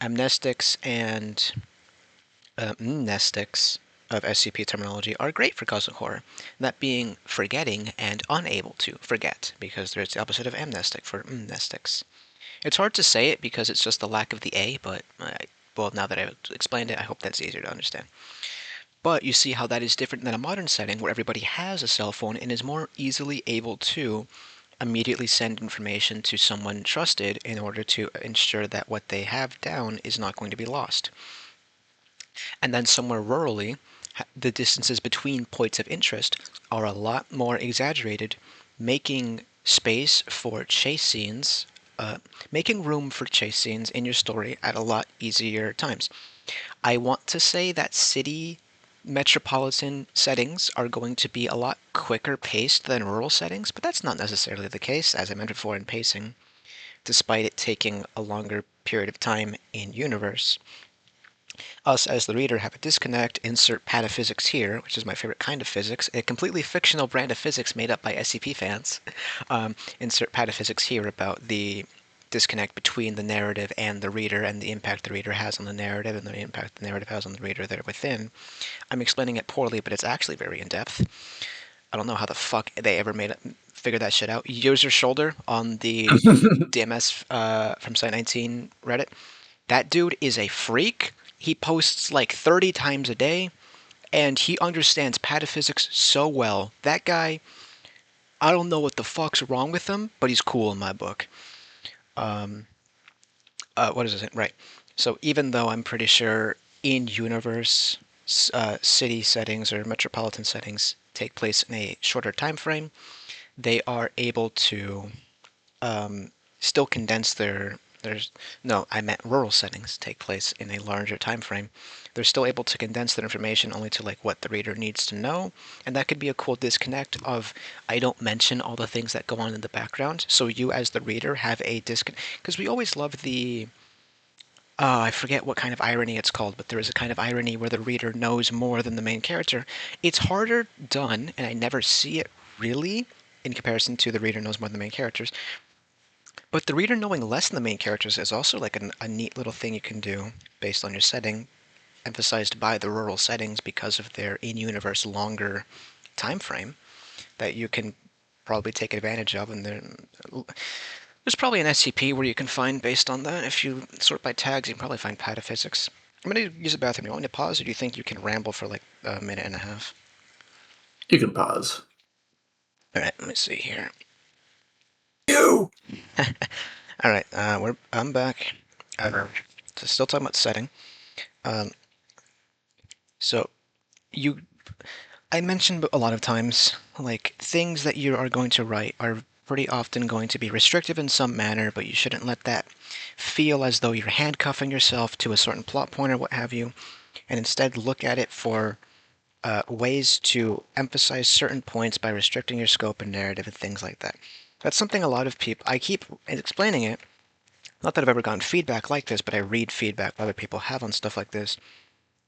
Amnestics and mnestics of SCP terminology are great for cosmic horror, that being forgetting and unable to forget, because there's the opposite of amnestic for mnestics. It's hard to say it because it's just the lack of the A, but well, now that I've explained it, I hope that's easier to understand. But you see how that is different than a modern setting where everybody has a cell phone and is more easily able to immediately send information to someone trusted in order to ensure that what they have down is not going to be lost. And then somewhere rurally, the distances between points of interest are a lot more exaggerated, making space for chase scenes, making room for chase scenes in your story at a lot easier times. I want to say that city metropolitan settings are going to be a lot quicker paced than rural settings, but that's not necessarily the case, as I mentioned before in pacing, despite it taking a longer period of time in universe. Us, as the reader, have a disconnect, insert pataphysics here, which is my favorite kind of physics, a completely fictional brand of physics made up by SCP fans. Insert pataphysics here about the disconnect between the narrative and the reader, and the impact the reader has on the narrative, and the impact the narrative has on the reader there within. I'm explaining it poorly, but it's actually very in-depth. I don't know how the fuck they ever figured that shit out. User Shoulder on the DMS from Site 19 Reddit. That dude is a freak. He posts like 30 times a day, and he understands pataphysics so well. That guy, I don't know what the fuck's wrong with him, but he's cool in my book. Um, what is it? Right. So even though I'm pretty sure in universe, city settings or metropolitan settings take place in a shorter time frame, they are able to still condense there's no, I meant rural settings take place in a larger time frame. They're still able to condense that information only to like what the reader needs to know, and that could be a cool disconnect of I don't mention all the things that go on in the background, so you as the reader have a disconnect because we always love the I forget what kind of irony it's called, but there is a kind of irony where the reader knows more than the main character. It's harder done, and I never see it really in comparison to the reader knows more than the main characters. But the reader knowing less than the main characters is also like a neat little thing you can do based on your setting, emphasized by the rural settings because of their in-universe longer time frame that you can probably take advantage of. And there's probably an SCP where you can find based on that. If you sort by tags, you can probably find pataphysics. I'm going to use the bathroom. You want me to pause, or do you think you can ramble for like a minute and a half? You can pause. All right, let me see here. You. All right, I'm back. So still talking about setting. Um, so you I mentioned a lot of times, like, things that you are going to write are pretty often going to be restrictive in some manner, but you shouldn't let that feel as though you're handcuffing yourself to a certain plot point or what have you, and instead look at it for ways to emphasize certain points by restricting your scope and narrative and things like that. That's something a lot of people, I keep explaining it, not that I've ever gotten feedback like this, but I read feedback other people have on stuff like this.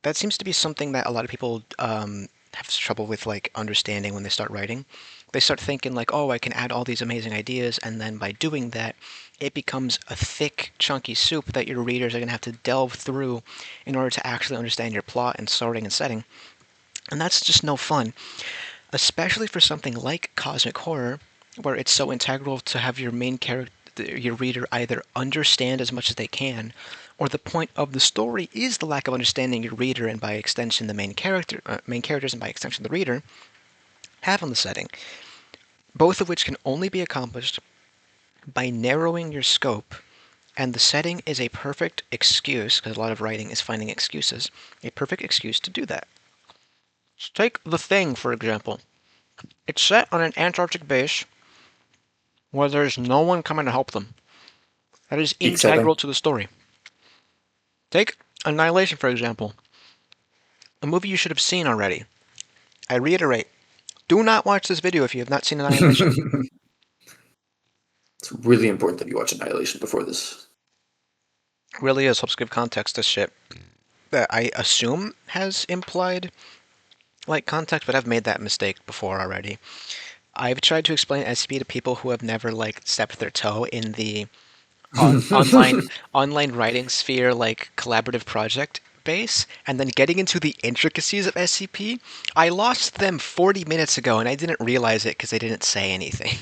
That seems to be something that a lot of people have trouble with, like, understanding when they start writing. They start thinking like, oh, I can add all these amazing ideas, and then by doing that, it becomes a thick, chunky soup that your readers are going to have to delve through in order to actually understand your plot and sorting and setting. And that's just no fun, especially for something like cosmic horror, where it's so integral to have your main character, your reader, either understand as much as they can, or the point of the story is the lack of understanding your reader, and by extension the main characters, and by extension the reader have on the setting. Both of which can only be accomplished by narrowing your scope, and the setting is a perfect excuse, because a lot of writing is finding excuses, a perfect excuse to do that. So take The Thing, for example. It's set on an Antarctic base where there's no one coming to help them. That is Peak setting. integral to the story. Take Annihilation, for example. A movie you should have seen already. I reiterate, do not watch this video if you have not seen Annihilation. It's really important that you watch Annihilation before this. It really is. Helps give context to shit that I assume has implied, like, context, but I've made that mistake before already. I've tried to explain SCP to people who have never, like, stepped their toe in the online writing sphere, like, collaborative project base, and then getting into the intricacies of SCP. I lost them 40 minutes ago, and I didn't realize it because they didn't say anything.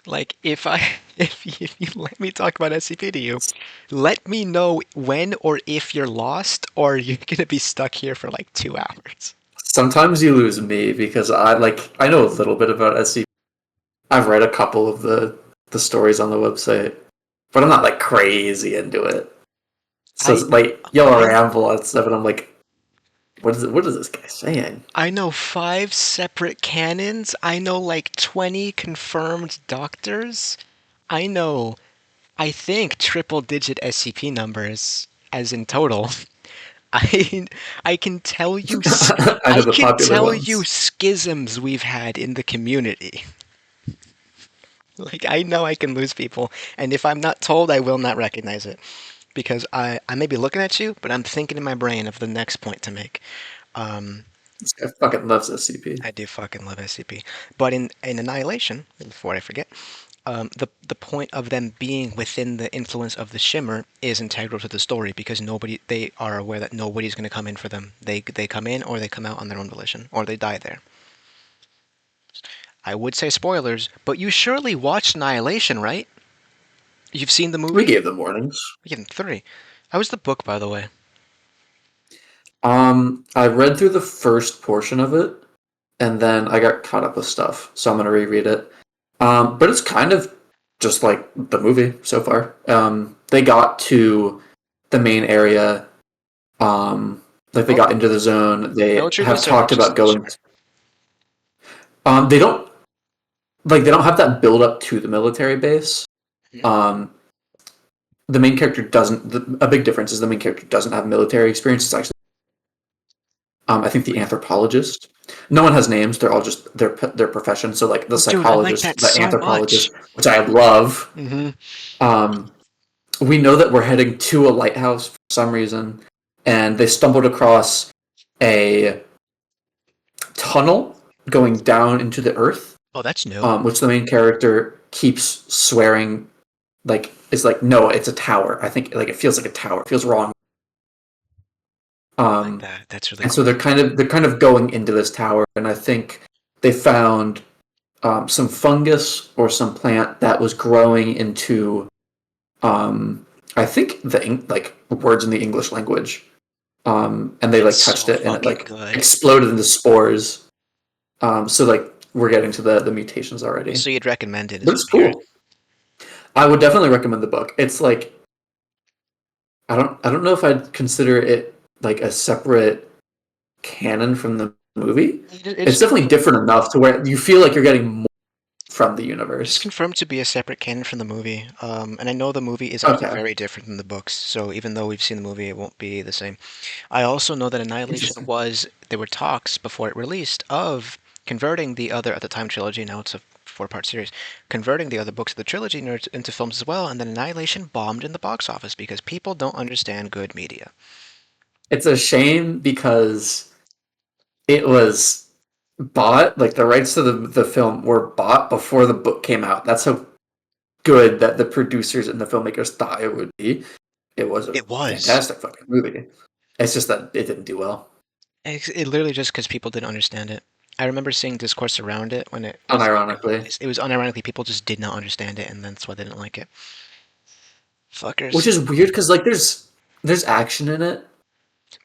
Like, if you let me talk about SCP to you, let me know when or if you're lost, or you're gonna be stuck here for like 2 hours. Sometimes you lose me because I know a little bit about SCP. I've read a couple of the stories on the website, but I'm not like crazy into it. So I it's like yellow I ramble and stuff, and I'm like, what is this guy saying? I know 5 separate canons. I know like 20 confirmed doctors. I know, I think, triple digit SCP numbers, as in total. I I can tell you I know I the can popular tell you ones. schisms we've had in the community. Like, I know I can lose people, and if I'm not told, I will not recognize it. Because I may be looking at you, but I'm thinking in my brain of the next point to make. Um, This guy fucking loves SCP. I do fucking love SCP. But in Annihilation, before I forget, the point of them being within the influence of the Shimmer is integral to the story, because they are aware that nobody's going to come in for them. They come in, or they come out on their own volition, or they die there. I would say spoilers, but you surely watched Annihilation, right? You've seen the We movie? gave them warnings. We gave 3. How was the book, by the way? I read through the first portion of it, and then I got caught up with stuff, so I'm gonna reread it. But it's kind of just like the movie so far. They got to the main area, like they Oh, got into the zone. They military have base or talked just about the going. Shimmer? They don't they don't have that build up to the military base. Hmm. Um, the main character doesn't. A big difference is the main character doesn't have military experience. It's actually, I think the anthropologist. No one has names. They're all just their profession. So like the Oh, dude, I like psychologist, that the so much. anthropologist, which I love. Hmm. Um, we know that we're heading to a lighthouse for some reason, and they stumbled across a tunnel going down into the earth, Oh, that's new. which the main character keeps swearing like is like, no, it's a tower. I think like it feels like a tower. It feels wrong. I like Um, that. That's really and so cool. they're kind of going into this tower, and I think they found some fungus or some plant that was growing into I think like words in the English language. And they like That's touched so it and it fucking like good. exploded into spores. So like we're getting to the mutations already, So you'd recommend it, is but what it's I'm hearing. cool. I would definitely recommend the book. It's like I don't know if I'd consider it like a separate canon from the movie. It's It's definitely confirmed. different enough to where you feel like you're getting more from the It's universe. confirmed to be a separate canon from the movie. And I know the movie is actually Okay, very different than the books. So even though we've seen the movie, it won't be the same. I also know that Annihilation interesting. was, there were talks before it released of converting the other, at the time, trilogy, now it's a four-part series, converting the other books of the trilogy into films as well, and then Annihilation bombed in the box office because people don't understand good media. It's a shame because it was bought, like the rights to the film were bought before the book came out. That's how good that the producers and the filmmakers thought it would be. It was a It was. fantastic fucking movie. It's just that it didn't do well, It literally just because people didn't understand it. I remember seeing discourse around it when it was unironically. released. It was unironically people just did not understand it, and that's why they didn't like it. Which Fuckers. is weird because like there's action in it.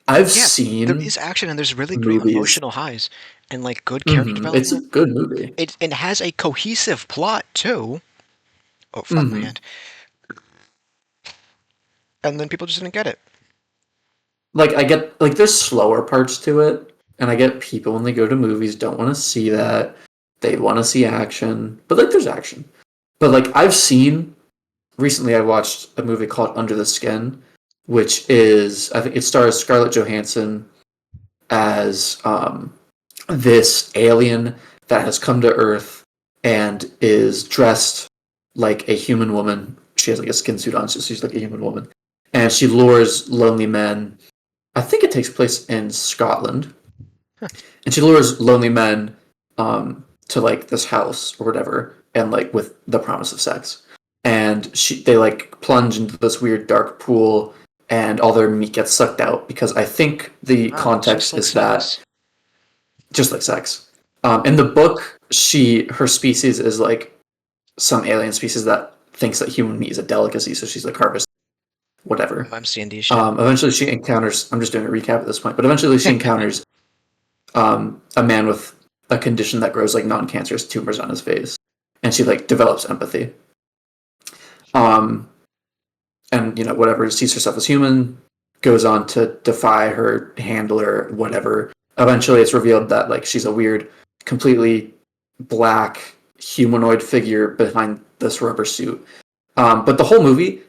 I've Yeah, there seen is action and there's really great movies. emotional highs and like good character It's a development. good movie. It has a cohesive plot too. Oh fuck my hmm hand. And then people just didn't get it. Like I get like there's slower parts to it, and I get people when they go to movies don't want to see that. They want to see action, but like there's action. But like I've seen recently, I watched a movie called Under the Skin, which is I think it stars Scarlett Johansson as this alien that has come to Earth and is dressed like a human woman. She has like a skin suit on, so she's like a human woman, and she lures lonely men. I think it takes place in Scotland, and she lures lonely men to like this house or whatever, and like with the promise of sex. And they like plunge into this weird dark pool, and all their meat gets sucked out because I think the Wow, just context like is that sex. just like sex. In the book, her species is like some alien species that thinks that human meat is a delicacy, so she's like harvest Oh, whatever. I'm C&D shit. Eventually, she encounters. I'm just doing a recap at this point, but eventually, she encounters a man with a condition that grows like non-cancerous tumors on his face, and she like develops empathy. Um, and whatever, sees herself as human, goes on to defy her handler, whatever. Eventually, it's revealed that like she's a weird, completely black humanoid figure behind this rubber suit. But the whole movie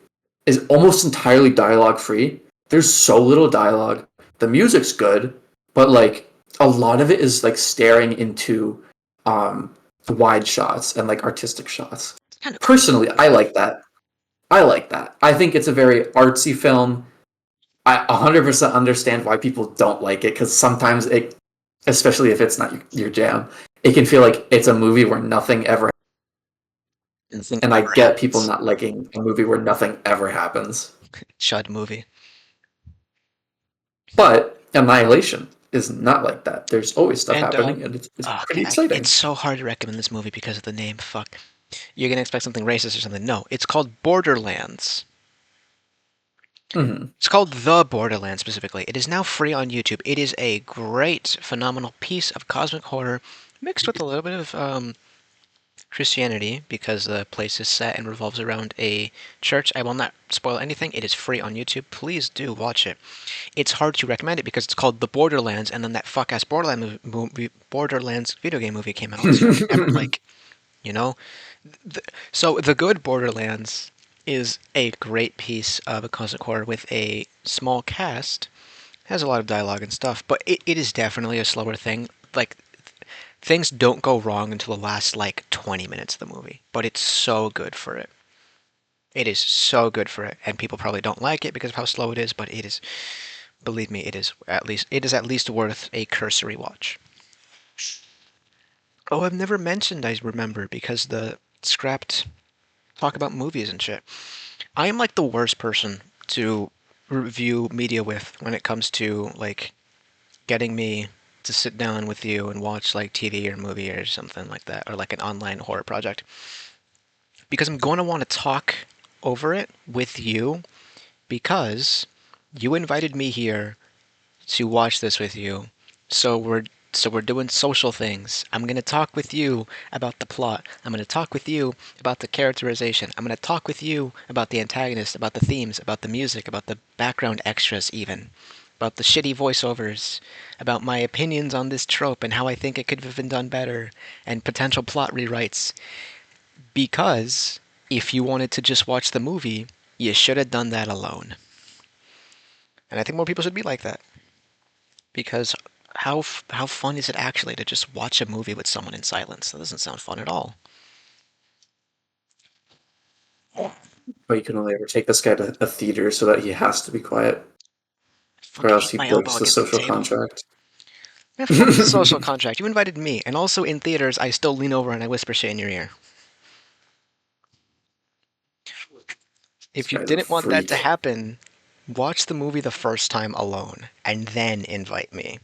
is almost entirely dialogue free. There's so little dialogue. The music's good, but like a lot of it is like staring into um, wide shots and like artistic shots. It's kind of cool Personally, though. I like that. I like that. I think it's a very artsy film. I 100% understand why people don't like it because sometimes it, especially if it's not your jam, it can feel like it's a movie where nothing ever. Nothing And I ever get people happens. not liking a movie where nothing ever happens. Chud movie. But Annihilation is not like that. There's always stuff And happening, and it's pretty okay, it's exciting. so hard to recommend this movie because of the name. Fuck. You're gonna expect something racist or something. No, it's called Borderlands. hmm It's called The Borderlands specifically. It is now free on YouTube. It is a great, phenomenal piece of cosmic horror mixed with a little bit of Christianity because the place is set and revolves around a church. I will not spoil anything. It is free on YouTube. Please do watch it. It's hard to recommend it because it's called The Borderlands, and then that fuck ass Borderlands video game movie came out. So I could never like, you know. So the good Borderlands is a great piece of a cosmic horror with a small cast. Has a lot of dialogue and stuff, but it is definitely a slower thing. Like things don't go wrong until the last like 20 minutes of the movie, but it's so good for it. It is so good for it, and people probably don't like it because of how slow it is, but it is, believe me, it is at least worth a cursory watch. Oh, I've never mentioned, I remember, because the scrapped talk about movies and shit. I am like the worst person to review media with when it comes to like getting me to sit down with you and watch like TV or movie or something like that, or like an online horror project. Because I'm going to want to talk over it with you because you invited me here to watch this with you. So we're doing social things. I'm going to talk with you about the plot. I'm going to talk with you about the characterization. I'm going to talk with you about the antagonist, about the themes, about the music, about the background extras even. About the shitty voiceovers, about my opinions on this trope and how I think it could have been done better, and potential plot rewrites. Because if you wanted to just watch the movie, you should have done that alone. And I think more people should be like that. Because how fun is it actually to just watch a movie with someone in silence? That doesn't sound fun at all. But you can only ever take this guy to a theater so that he has to be quiet, I or fucking else hit he my elbow breaks the against the social table. contract. Man, fuck the This social contract. You invited me, and also in theaters, I still lean over and I whisper shit in your ear. If you guy's a didn't want that to freak. happen, watch the movie the first time alone, and then invite me.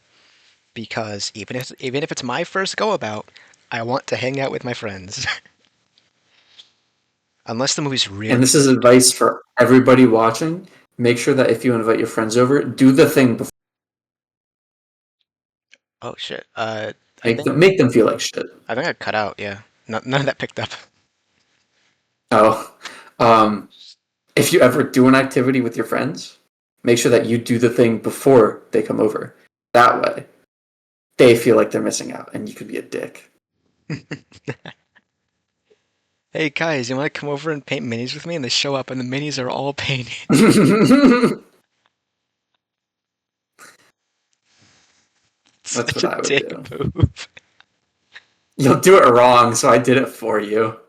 Because even if it's my first go about, I want to hang out with my friends. Unless the movie's And really this is good. advice for everybody watching. Make sure that if you invite your friends over, do the thing before. Oh shit. I Make think them feel like shit. I think I cut out. Yeah, none of that picked up. Oh, um, if you ever do an activity with your friends, make sure that you do the thing before they come over. That way, they feel like they're missing out, and you could be a dick. Hey guys, you want to come over and paint minis with me? And they show up, and the minis are all painted. That's Such what a I would dick do. move. You'll do it wrong, so I did it for you.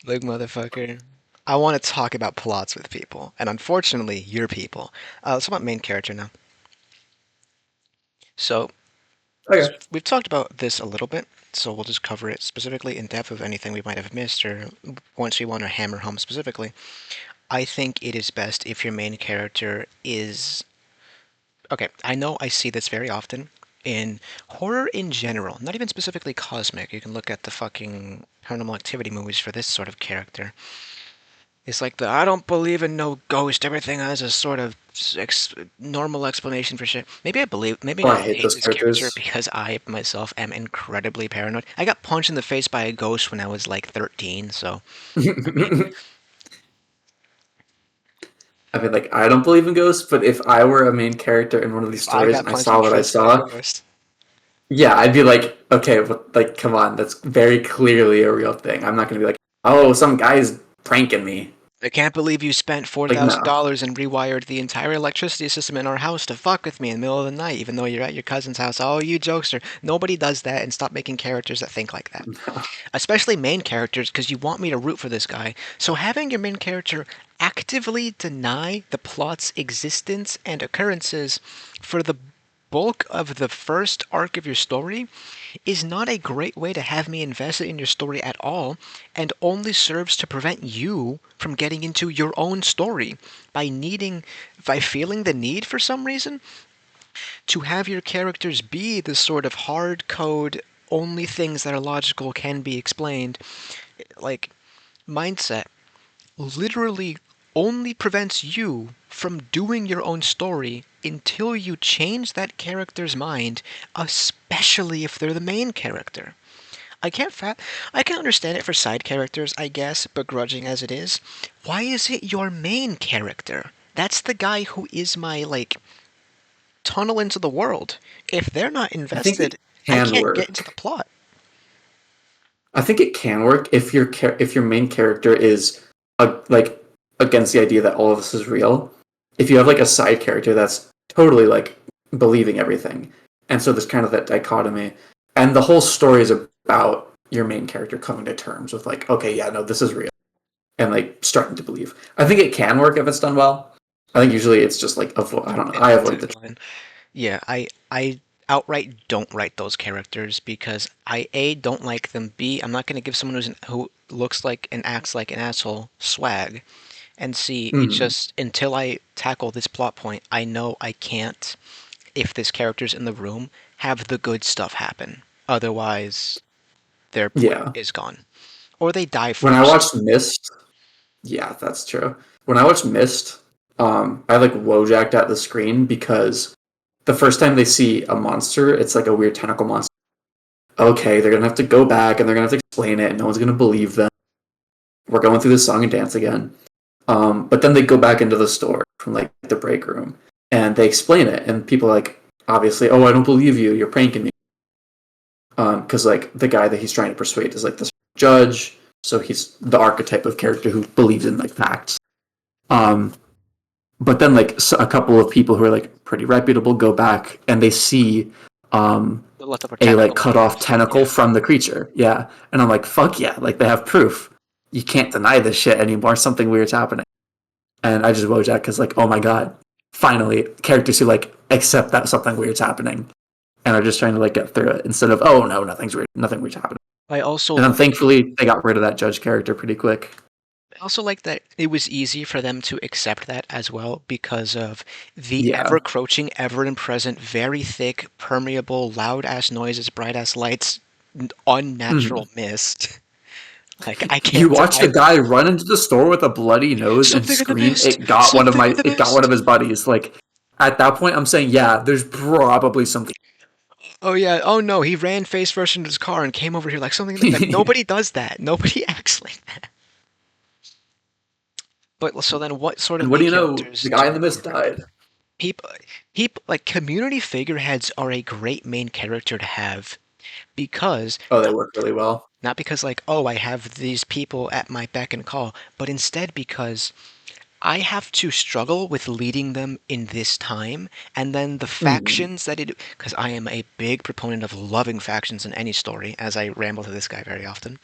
Look, motherfucker. I want to talk about plots with people, and unfortunately, you're people. Let's talk about main character now. So, Okay. we've talked about this a little bit, so we'll just cover it specifically in depth of anything we might have missed, or once we want to hammer home specifically. I think it is best if your main character is. Okay, I know I see this very often in horror in general, not even specifically cosmic. You can look at the fucking Paranormal Activity movies for this sort of character. It's like the I don't believe in no ghost. Everything has a sort of normal explanation for shit. Maybe Oh, I I hate hate those this character characters. because I myself am incredibly paranoid. I got punched in the face by a ghost when I was like 13, so I mean, I mean, like, I don't believe in ghosts, but if I were a main character in one of these if I stories got and I punched in saw the what I face by a saw, ghost, yeah, I'd be like, okay, but like, come on, that's very clearly a real thing. I'm not gonna be like, oh, some guy's pranking me. I can't believe you spent four Like, thousand no, dollars and rewired the entire electricity system in our house to fuck with me in the middle of the night, even though you're at your cousin's house. Oh, you jokester! Nobody does that, and stop making characters that think like that. no. Especially main characters, because you want me to root for this guy. So having your main character actively deny the plot's existence and occurrences for the bulk of the first arc of your story is not a great way to have me invested in your story at all, and only serves to prevent you from getting into your own story by feeling the need for some reason to have your characters be the sort of hard code only things that are logical can be explained like mindset literally only prevents you from doing your own story until you change that character's mind, especially if they're the main character. I can understand it for side characters, I guess, begrudging as it is. Why is it your main character? That's the guy who is my like tunnel into the world. If they're not I think it invested, I can can't get into the work. plot. I think it can work if if your main character is like against the idea that all of this is real. If you have like a side character that's totally like believing everything, and so there's kind of that dichotomy, and the whole story is about your main character coming to terms with like, okay, yeah, no, this is real. and like starting to believe. I think it can work if it's done well. I think usually it's just like I don't know. I It's avoid too the blind. Yeah, I outright don't write those characters because I A don't like them. B, I'm not gonna give someone who looks like and acts like an asshole swag. And C, it's mm, just until I tackle this plot point, I know I can't, if this character's in the room, have the good stuff happen. Otherwise, their point yeah. is gone. Or they die When I first. watched Mist, yeah, that's true. When I watched Mist, I like wojjacked at the screen because the first time they see a monster, it's like a weird tentacle monster. Okay, they're gonna have to go back and they're gonna have to explain it, and no one's gonna believe them. We're going through the song and dance again. But then they go back into the store from like the break room and they explain it, and people are like, obviously, oh, I don't believe you. You're pranking me. Because like the guy that he's trying to persuade is like this judge, so he's the archetype of character who believes in like facts. Um, but then like a couple of people who are like pretty reputable go back and they see The leftover a like tentacle cut off underneath. tentacle Yeah. from the creature. Yeah, and I'm like, fuck yeah, like they have proof. You can't deny this shit anymore. Something weird's happening. And I just Wojak because like, oh my god, finally characters who like accept that something weird's happening and are just trying to like get through it instead of oh no, nothing weird's happening. I also And then like thankfully they got rid of that judge character pretty quick. I also like that it was easy for them to accept that as well because of the Yeah. ever crouching, ever and present, very thick, permeable, loud ass noises, bright ass lights, Mm-hmm. unnatural mist. Like I You can't watch the deny guy run into the store with a bloody nose and something in the scream, mist, something in the it got one of mist. his buddies. Like at that point I'm saying, yeah, there's probably something. Oh yeah, oh no, he ran face first into his car and came over here like something like nobody does that. Nobody acts like that. But so then what sort of And what do main you know? characters The guy do in the you mist write? died. People, like community figureheads are a great main character to have because Oh, they work really well. not because like, oh, I have these people at my beck and call, but instead because I have to struggle with leading them in this time, and then the Mm, factions that it, because I am a big proponent of loving factions in any story, as I ramble to this guy very often.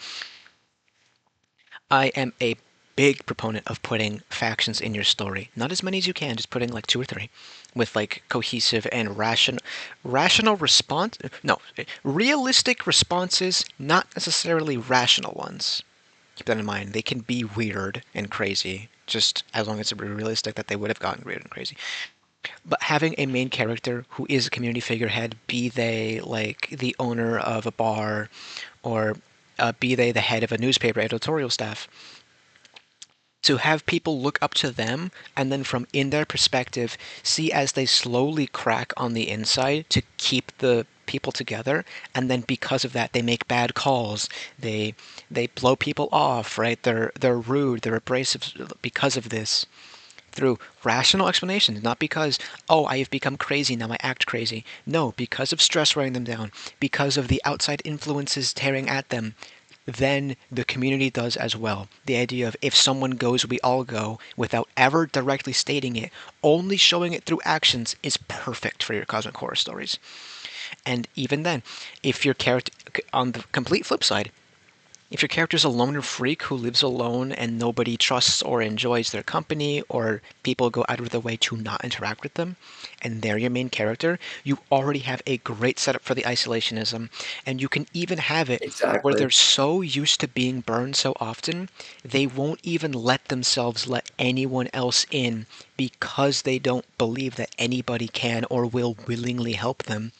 I am a big proponent of putting factions in your story. Not as many as you can, just putting like two or three with like cohesive and rational response. No, realistic responses, not necessarily rational ones. Keep that in mind. They can be weird and crazy, just as long as it's realistic that they would have gotten weird and crazy. But having a main character who is a community figurehead, be they like the owner of a bar or be they the head of a newspaper editorial staff, to have people look up to them and then from in their perspective see as they slowly crack on the inside to keep the people together, and then because of that they make bad calls, they blow people off, right? They're rude, they're abrasive because of this, through rational explanations, not because, oh, I have become crazy, now I act crazy. No, because of stress wearing them down, because of the outside influences tearing at them, then the community does as well. The idea of if someone goes, we all go, without ever directly stating it, only showing it through actions is perfect for your cosmic horror stories. And even then, if your character, on the complete flip side, if your character's a loner freak who lives alone and nobody trusts or enjoys their company, or people go out of their way to not interact with them, and they're your main character, you already have a great setup for the isolationism. And you can even have it where exactly. they're so used to being burned so often, they won't even let themselves let anyone else in because they don't believe that anybody can or will willingly help them,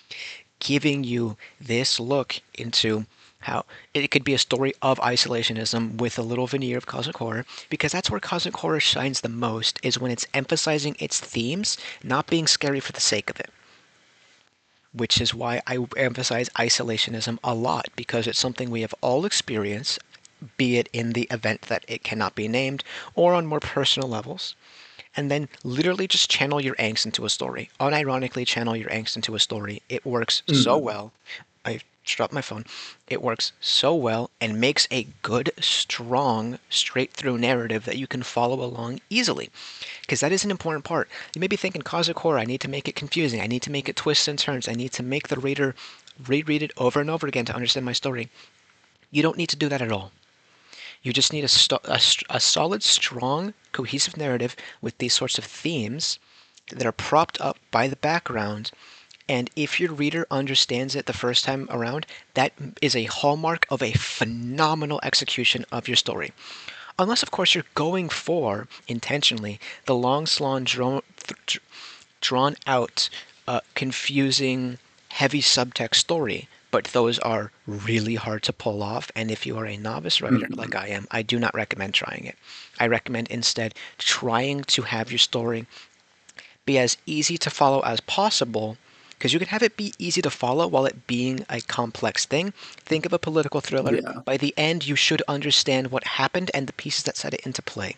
giving you this look into how it could be a story of isolationism with a little veneer of cosmic horror, because that's where cosmic horror shines the most, is when it's emphasizing its themes, not being scary for the sake of it. Which is why I emphasize isolationism a lot, because it's something we have all experienced, be it in the event that it cannot be named, or on more personal levels. And then literally just channel your angst into a story. Unironically channel your angst into a story. It works so Mm, well. I dropped my phone. It works so well and makes a good, strong, straight through narrative that you can follow along easily. Because that is an important part. You may be thinking, cosmic horror, I need to make it confusing. I need to make it twists and turns. I need to make the reader reread it over and over again to understand my story. You don't need to do that at all. You just need a solid, strong, cohesive narrative with these sorts of themes that are propped up by the background. And if your reader understands it the first time around, that is a hallmark of a phenomenal execution of your story. Unless, of course, you're going for, intentionally, the long, drawn out, confusing, heavy subtext story. But those are really hard to pull off, and if you are a novice writer like Mhm. I am, I do not recommend trying it. I recommend instead trying to have your story be as easy to follow as possible, because you can have it be easy to follow while it being a complex thing. Think of a political thriller. Yeah. By the end, you should understand what happened and the pieces that set it into play.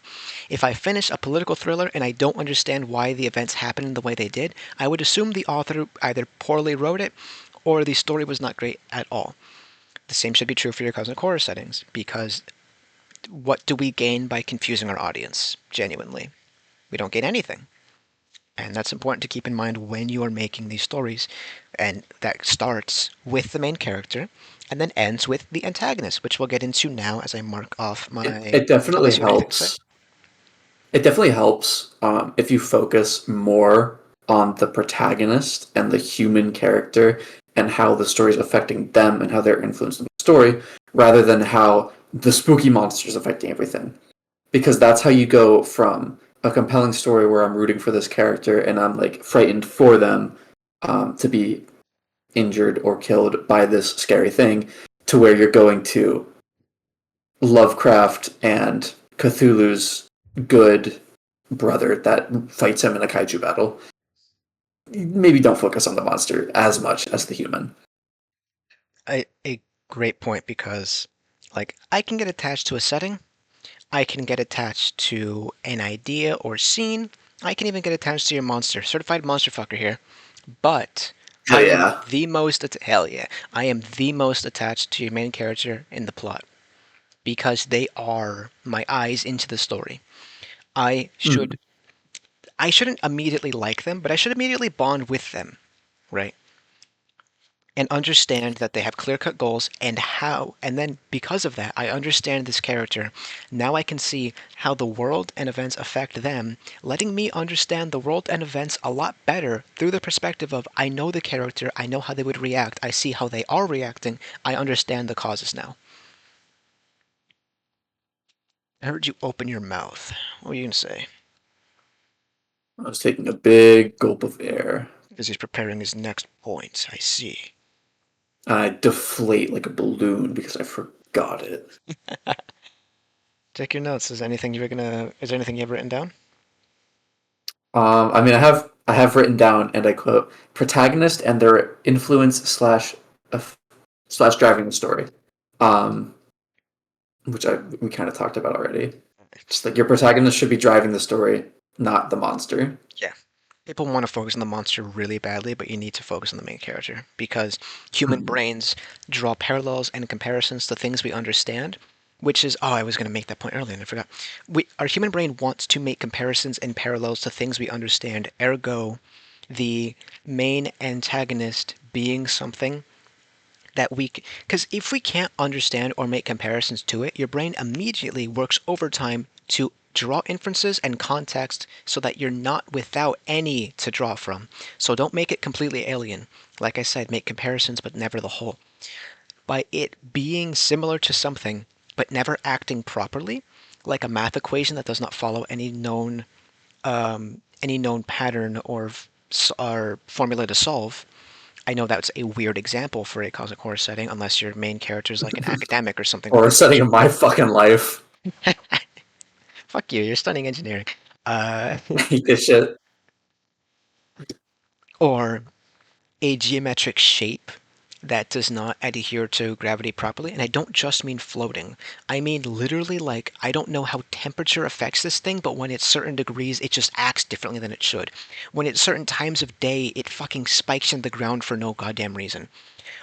If I finish a political thriller and I don't understand why the events happened the way they did, I would assume the author either poorly wrote it or the story was not great at all. The same should be true for your cosmic horror settings, because what do we gain by confusing our audience? Genuinely, we don't gain anything. And that's important to keep in mind when you are making these stories. And that starts with the main character and then ends with the antagonist, which we'll get into now as I mark off It, my. it definitely Unless you have anything to say. helps. It definitely helps if you focus more on the protagonist and the human character and how the story is affecting them and how they're influencing the story, rather than how the spooky monster is affecting everything. Because that's how you go from a compelling story where I'm rooting for this character and I'm like frightened for them to be injured or killed by this scary thing, to where you're going to Lovecraft and Cthulhu's good brother that fights him in a kaiju battle. Maybe don't focus on the monster as much as the human. A great point, because, like, I can get attached to a setting, I can get attached to an idea or scene, I can even get attached to your monster. Certified monster fucker here. But Hell I am yeah. the most. Hell yeah. I am the most attached to your main character in the plot, because they are my eyes into the story. I Mm. should I shouldn't immediately like them, but I should immediately bond with them, right? And understand that they have clear-cut goals and how, and then because of that, I understand this character. Now I can see how the world and events affect them, letting me understand the world and events a lot better through the perspective of, I know the character, I know how they would react, I see how they are reacting, I understand the causes now. I heard you open your mouth. What were you gonna say? I was taking a big gulp of air. Because he's preparing his next point. I see. I deflate like a balloon because I forgot it. Take your notes. Is there anything you have written down? I mean, I have written down, and I quote, protagonist and their influence slash driving the story, um, which we kind of talked about already. Just like your protagonist should be driving the story, not the monster. Yeah. People want to focus on the monster really badly, but you need to focus on the main character, because human Hmm. brains draw parallels and comparisons to things we understand, which is, oh, I was going to make that point earlier and I forgot. Our human brain wants to make comparisons and parallels to things we understand, ergo, the main antagonist being something that because if we can't understand or make comparisons to it, your brain immediately works overtime to draw inferences and context so that you're not without any to draw from. So don't make it completely alien. Like I said, make comparisons but never the whole. By it being similar to something but never acting properly, like a math equation that does not follow any known pattern or formula to solve. I know that's a weird example for a cosmic horror setting, unless your main character is like an academic or something with Or a a setting of PhD. my fucking life. Fuck you, you're studying engineering. Uh, I hate this shit. or a geometric shape that does not adhere to gravity properly. And I don't just mean floating. I mean literally, like, I don't know how temperature affects this thing, but when it's certain degrees, it just acts differently than it should. When it's certain times of day, it fucking spikes in the ground for no goddamn reason.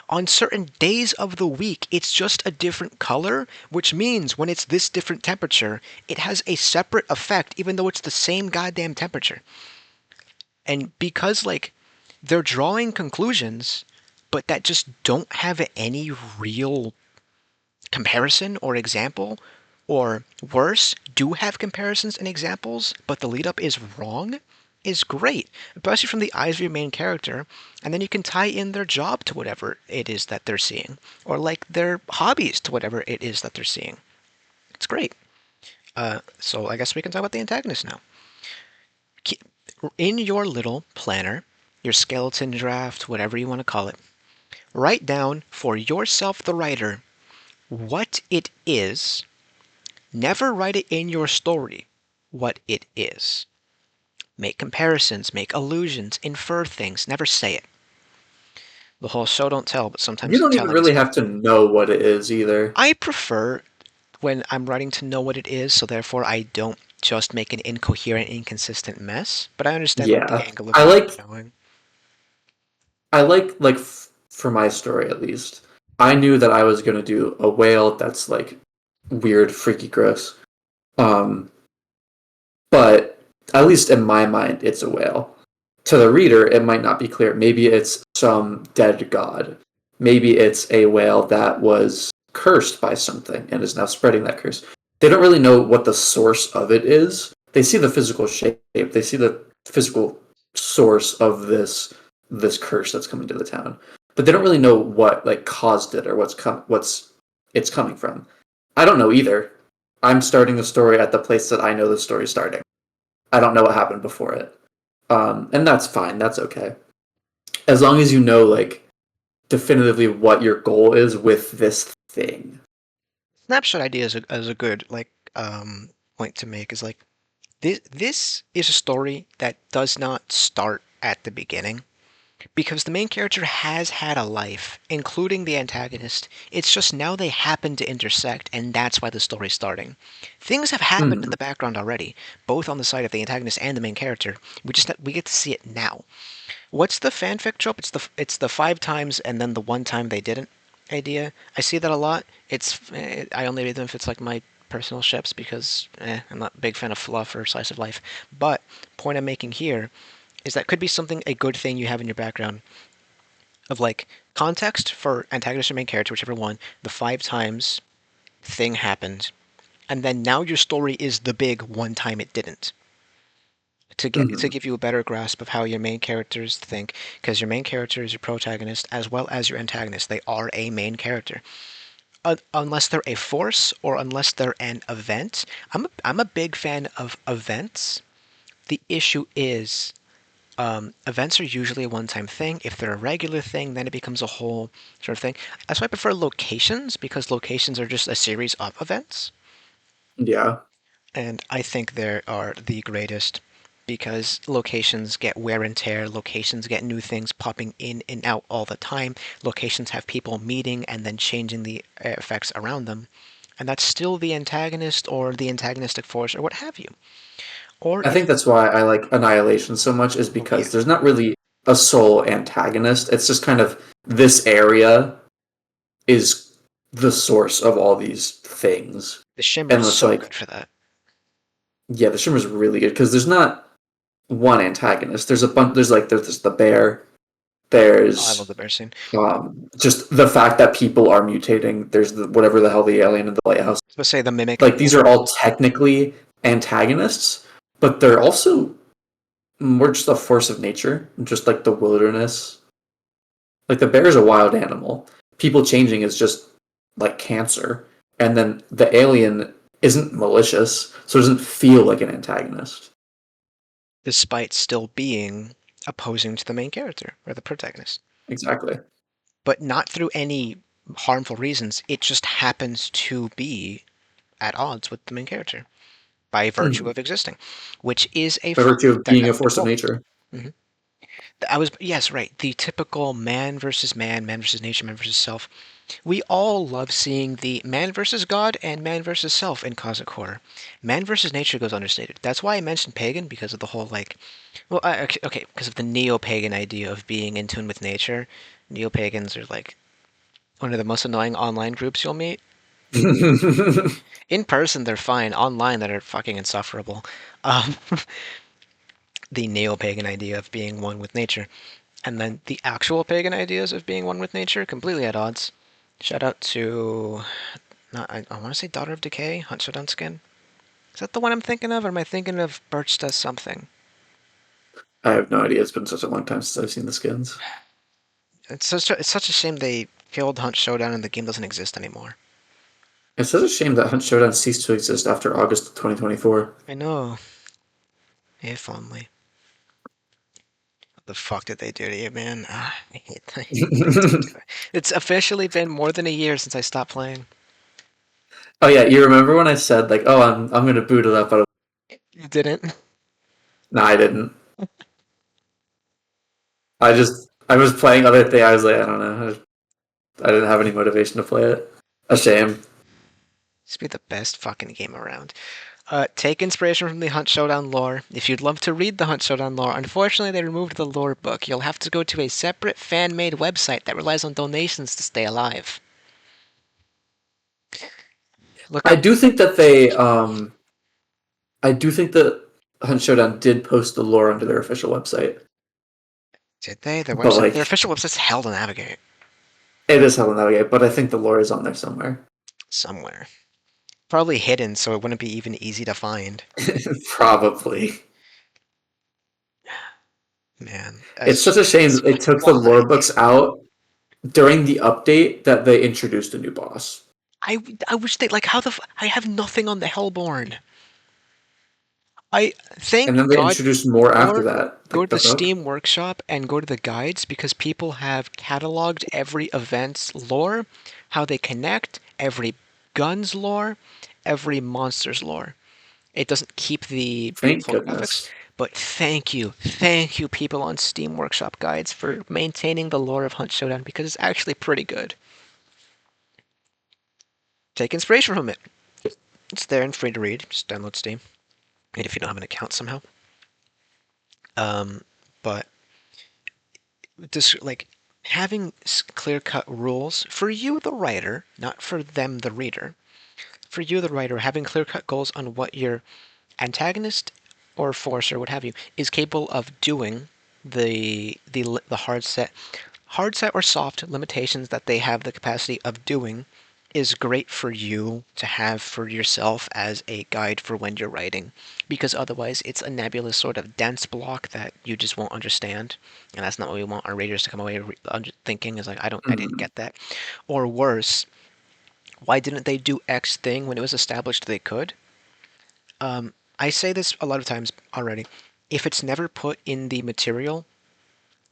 On certain days of the week, it's just a different color, which means when it's this different temperature, it has a separate effect, even though it's the same goddamn temperature. And because, like, they're drawing conclusions, but that just don't have any real comparison or example, or worse, do have comparisons and examples, but the lead up is wrong, is great, especially from the eyes of your main character, and then you can tie in their job to whatever it is that they're seeing, or like their hobbies to whatever it is that they're seeing. It's great. So I guess we can talk about the antagonist now. In your little planner, your skeleton draft, whatever you want to call it, write down for yourself, the writer, what it is. Never write it in your story what it is. Make comparisons, make allusions, infer things, never say it. The whole show don't tell, but You sometimes don't even telling is really have better. to know what it is either. I prefer when I'm writing to know what it is, so therefore I don't just make an incoherent, inconsistent mess. But I understand like the Yeah. angle of I not like knowing. for my story at least. I knew that I was going to do a whale that's like weird, freaky, gross. Um but at least in my mind it's a whale. To the reader it might not be clear. Maybe it's some dead god. Maybe it's a whale that was cursed by something and is now spreading that curse. They don't really know what the source of it is. They see the physical shape. They see the physical source of this curse that's coming to the town, but they don't really know what like caused it or what's it's coming from. I don't know either. I'm starting the story at the place that I know the story's starting. I don't know what happened before it, and that's fine. That's okay as long as you know like definitively what your goal is with this thing. Snapshot idea is a good like point to make. Is like this is a story that does not start at the beginning. Because the main character has had a life, including the antagonist. It's just now they happen to intersect, and that's why the story's starting. Things have happened in Mm-hmm. the background already, both on the side of the antagonist and the main character. We get to see it now. What's the fanfic trope? It's the 5 times and then the 1 time they didn't idea. I see that a lot. I only read them if it's like my personal ships because I'm not a big fan of fluff or slice of life. But point I'm making here is that could be something a good thing you have in your background of like context for antagonist or main character, whichever one, the 5 times thing happened, and then now your story is the big 1 time it didn't. To Mm-hmm. give you a better grasp of how your main characters think, because your main character is your protagonist as well as your antagonist. They are a main character. Unless they're a force or unless they're an event. I'm a big fan of events. The issue is events are usually a 1 time thing. If they're a regular thing, then it becomes a whole sort of thing. That's why I prefer locations, because locations are just a series of events. Yeah. And I think they are the greatest because locations get wear and tear, locations get new things popping in and out all the time, locations have people meeting and then changing the effects around them. And that's still the antagonist or the antagonistic force or what have you. Or I if, think that's why I like Annihilation so much is oh yeah, because there's not really a sole antagonist. It's just kind of this area is the source of all these things. the Shimmer And is it's so like, good for that. yeah, the Shimmer's really good because there's not one antagonist. There's a bunch. There's the bear. Oh, I love There's the bear scene. just the fact that people are mutating. There's the whatever the hell the alien in the lighthouse. Let's say the mimic Like these are alien. all technically antagonists, but they're also more just a force of nature, just like the wilderness. Like the bear is a wild animal. People changing is just like cancer, and then the alien isn't malicious, so it doesn't feel like an antagonist. Despite still being opposing to the main character or the protagonist. Exactly. But not through any harmful reasons. It just happens to be at odds with the main character by virtue Mm-hmm. of existing, which is a By fun virtue of being a dynamic to force of pull. nature. hmm yes, right. The typical man versus man, man versus nature, man versus self. We all love seeing the man versus God and man versus self in cosmic horror. Man versus nature goes understated. That's why I mentioned pagan because of the whole like well, okay, because of the neo-pagan idea of being in tune with nature. Neo-pagans are like one of the most annoying online groups you'll meet. In person, they're fine. Online, they're fucking insufferable. Um, the neo-pagan idea of being one with nature, and then the actual pagan ideas of being one with nature, completely at odds. Shout out to Not, I want to say Daughter of Decay, Hunt Showdown skin. Is that the one I'm thinking of, or am I thinking of Birch Does Something? I have no idea. It's been such a long time since I've seen the skins. It's such a shame they killed Hunt Showdown and the game doesn't exist anymore. It's such a shame that Hunt Showdown ceased to exist after August of 2024. I know. If only. What the fuck did they do to you, man? I hate playing TF2. It's officially been more than a year since I stopped playing. Oh yeah, you remember when I said like, "Oh, I'm gonna boot it up"? Out of... You didn't? No, I didn't. I was playing other things. I was like, I don't know. I didn't have any motivation to play it. A shame. This be the best fucking game around. Take inspiration from the Hunt Showdown lore. If you'd love to read the Hunt Showdown lore, unfortunately they removed the lore book. You'll have to go to a separate fan-made website that relies on donations to stay alive. Look I up. do think that I do think that Hunt Showdown did post the lore onto their official website, Did they? Their but website, their like, official website's hell to navigate it is hell to navigate. But I think the lore is on there somewhere. somewhere. Probably hidden, so it wouldn't be even easy to find. Probably. Man, It's such a shame that they took the why? lore books out during the update that they introduced a new boss. I wish they like how I have nothing on the Hellborn. I And thank then they God introduced more after or that. go Like to the the fuck? Steam Workshop and go to the guides because people have cataloged every event's lore, how they connect, every gun's lore, every monster's lore. It doesn't keep the Thank beautiful graphics, goodness. but thank you, people on Steam Workshop guides for maintaining the lore of Hunt Showdown because it's actually pretty good. Take inspiration from it. It's there and free to read. Just download Steam. And if you don't have an account somehow. But just like having clear-cut rules for you, the writer, not for them, the reader. For you, the writer, having clear-cut goals on what your antagonist or force or what have you is capable of doing. The hard set or soft limitations that they have the capacity of doing is great for you to have for yourself as a guide for when you're writing, because otherwise it's a nebulous sort of dense block that you just won't understand, and that's not what we want our readers to come away thinking is like I didn't Mm. get that, or worse, why didn't they do X thing when it was established they could? I say this a lot of times already. If it's never put in the material,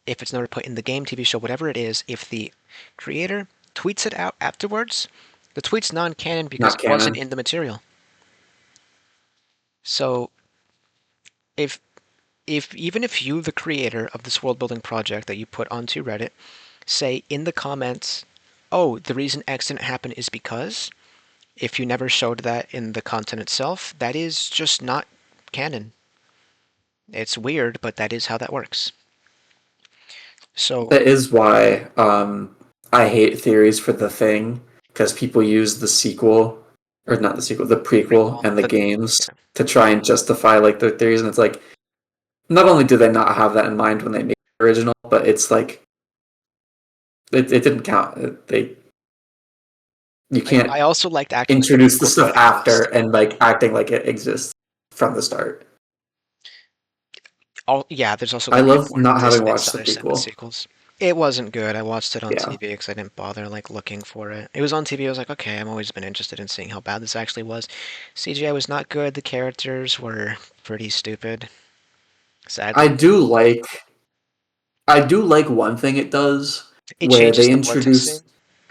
if it's never put in the game, TV show, whatever it is, if the creator tweets it out afterwards, the tweet's non-canon because Not it wasn't canon. in the material. So if if even if you, the creator of this world building project that you put onto Reddit, say in the comments, "Oh, the reason X didn't happen is because," if you never showed that in the content itself, that is just not canon. It's weird, but that is how that works. So That is why I hate theories for the thing because people use the sequel or not the sequel, the prequel prequel, and the the games yeah, to try and justify like their theories, and it's like not only do they not have that in mind when they made the original, but it's like it didn't count. They you can't I also liked acting like the introduce the prequel stuff didn't after exist. and like acting like it exists from the start. Oh yeah, there's also I the people love who are not having dismissed watched the other set with prequel. sequels. It wasn't good. I watched it on Yeah, TV because I didn't bother like looking for it. It was on TV. I was like, okay, I've always been interested in seeing how bad this actually was. CGI was not good. The characters were pretty stupid, I sadly. do like I do like one thing it does It where changes they the vortex introduce. scene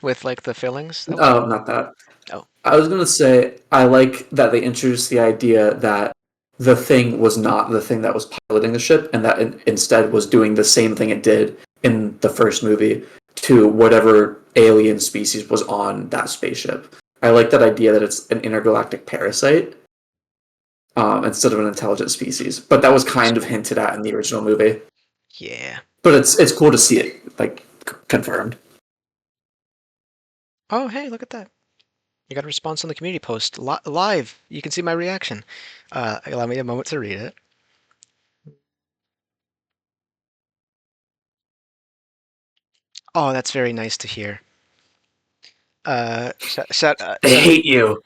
with like the fillings. That was Oh, cool. not that. Oh, I was gonna say I like that they introduced the idea that the thing was not the thing that was piloting the ship, and that it instead was doing the same thing it did in the first movie to whatever alien species was on that spaceship. I like that idea that it's an intergalactic parasite instead of an intelligent species. But that was that's kind of cool. hinted at in the original movie. Yeah. But it's cool to see it like confirmed. Oh, hey, look at that. You got a response on the community post live. You can see my reaction. Allow me a moment to read it. Oh, that's very nice to hear. I hate you.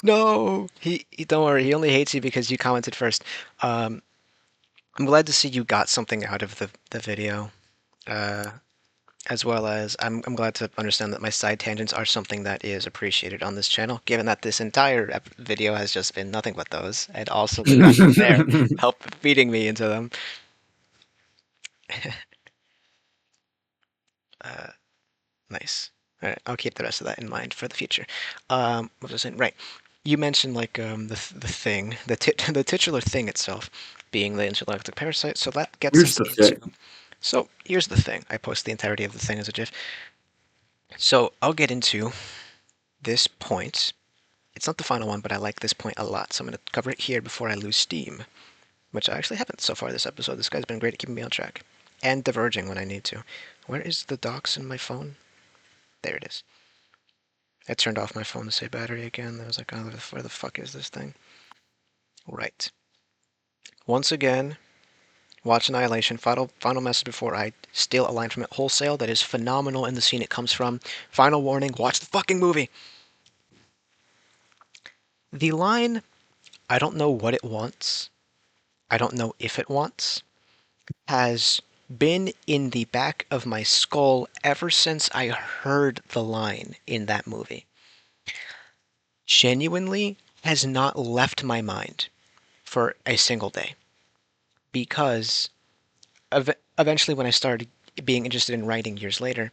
No, he don't worry. He only hates you because you commented first. Um, I'm glad to see you got something out of the video. Uh, as well as I'm glad to understand that my side tangents are something that is appreciated on this channel, given that this entire video has just been nothing but those, and also the fact that they're help feeding me into them. Uh, nice. All right, I'll keep the rest of that in mind for the future. What was I saying? Right, you mentioned like the thing, the titular thing itself being the intergalactic parasite, so that gets Here's us the into. thing. So here's the thing. I post the entirety of the thing as a GIF. So I'll get into this point. It's not the final one, but I like this point a lot, so I'm going to cover it here before I lose steam, which I actually haven't so far this episode. This guy's been great at keeping me on track and diverging when I need to. Where is the docs in my phone? There it is. I turned off my phone to say battery again. I was like, oh, where the fuck is this thing? Right. Once again, watch Annihilation. Final message before I steal a line from it wholesale that is phenomenal in the scene it comes from. Final warning, watch the fucking movie. The line, I don't know what it wants. I don't know if it wants, has been in the back of my skull ever since I heard the line in that movie. Genuinely has not left my mind for a single day because eventually when I started being interested in writing years later,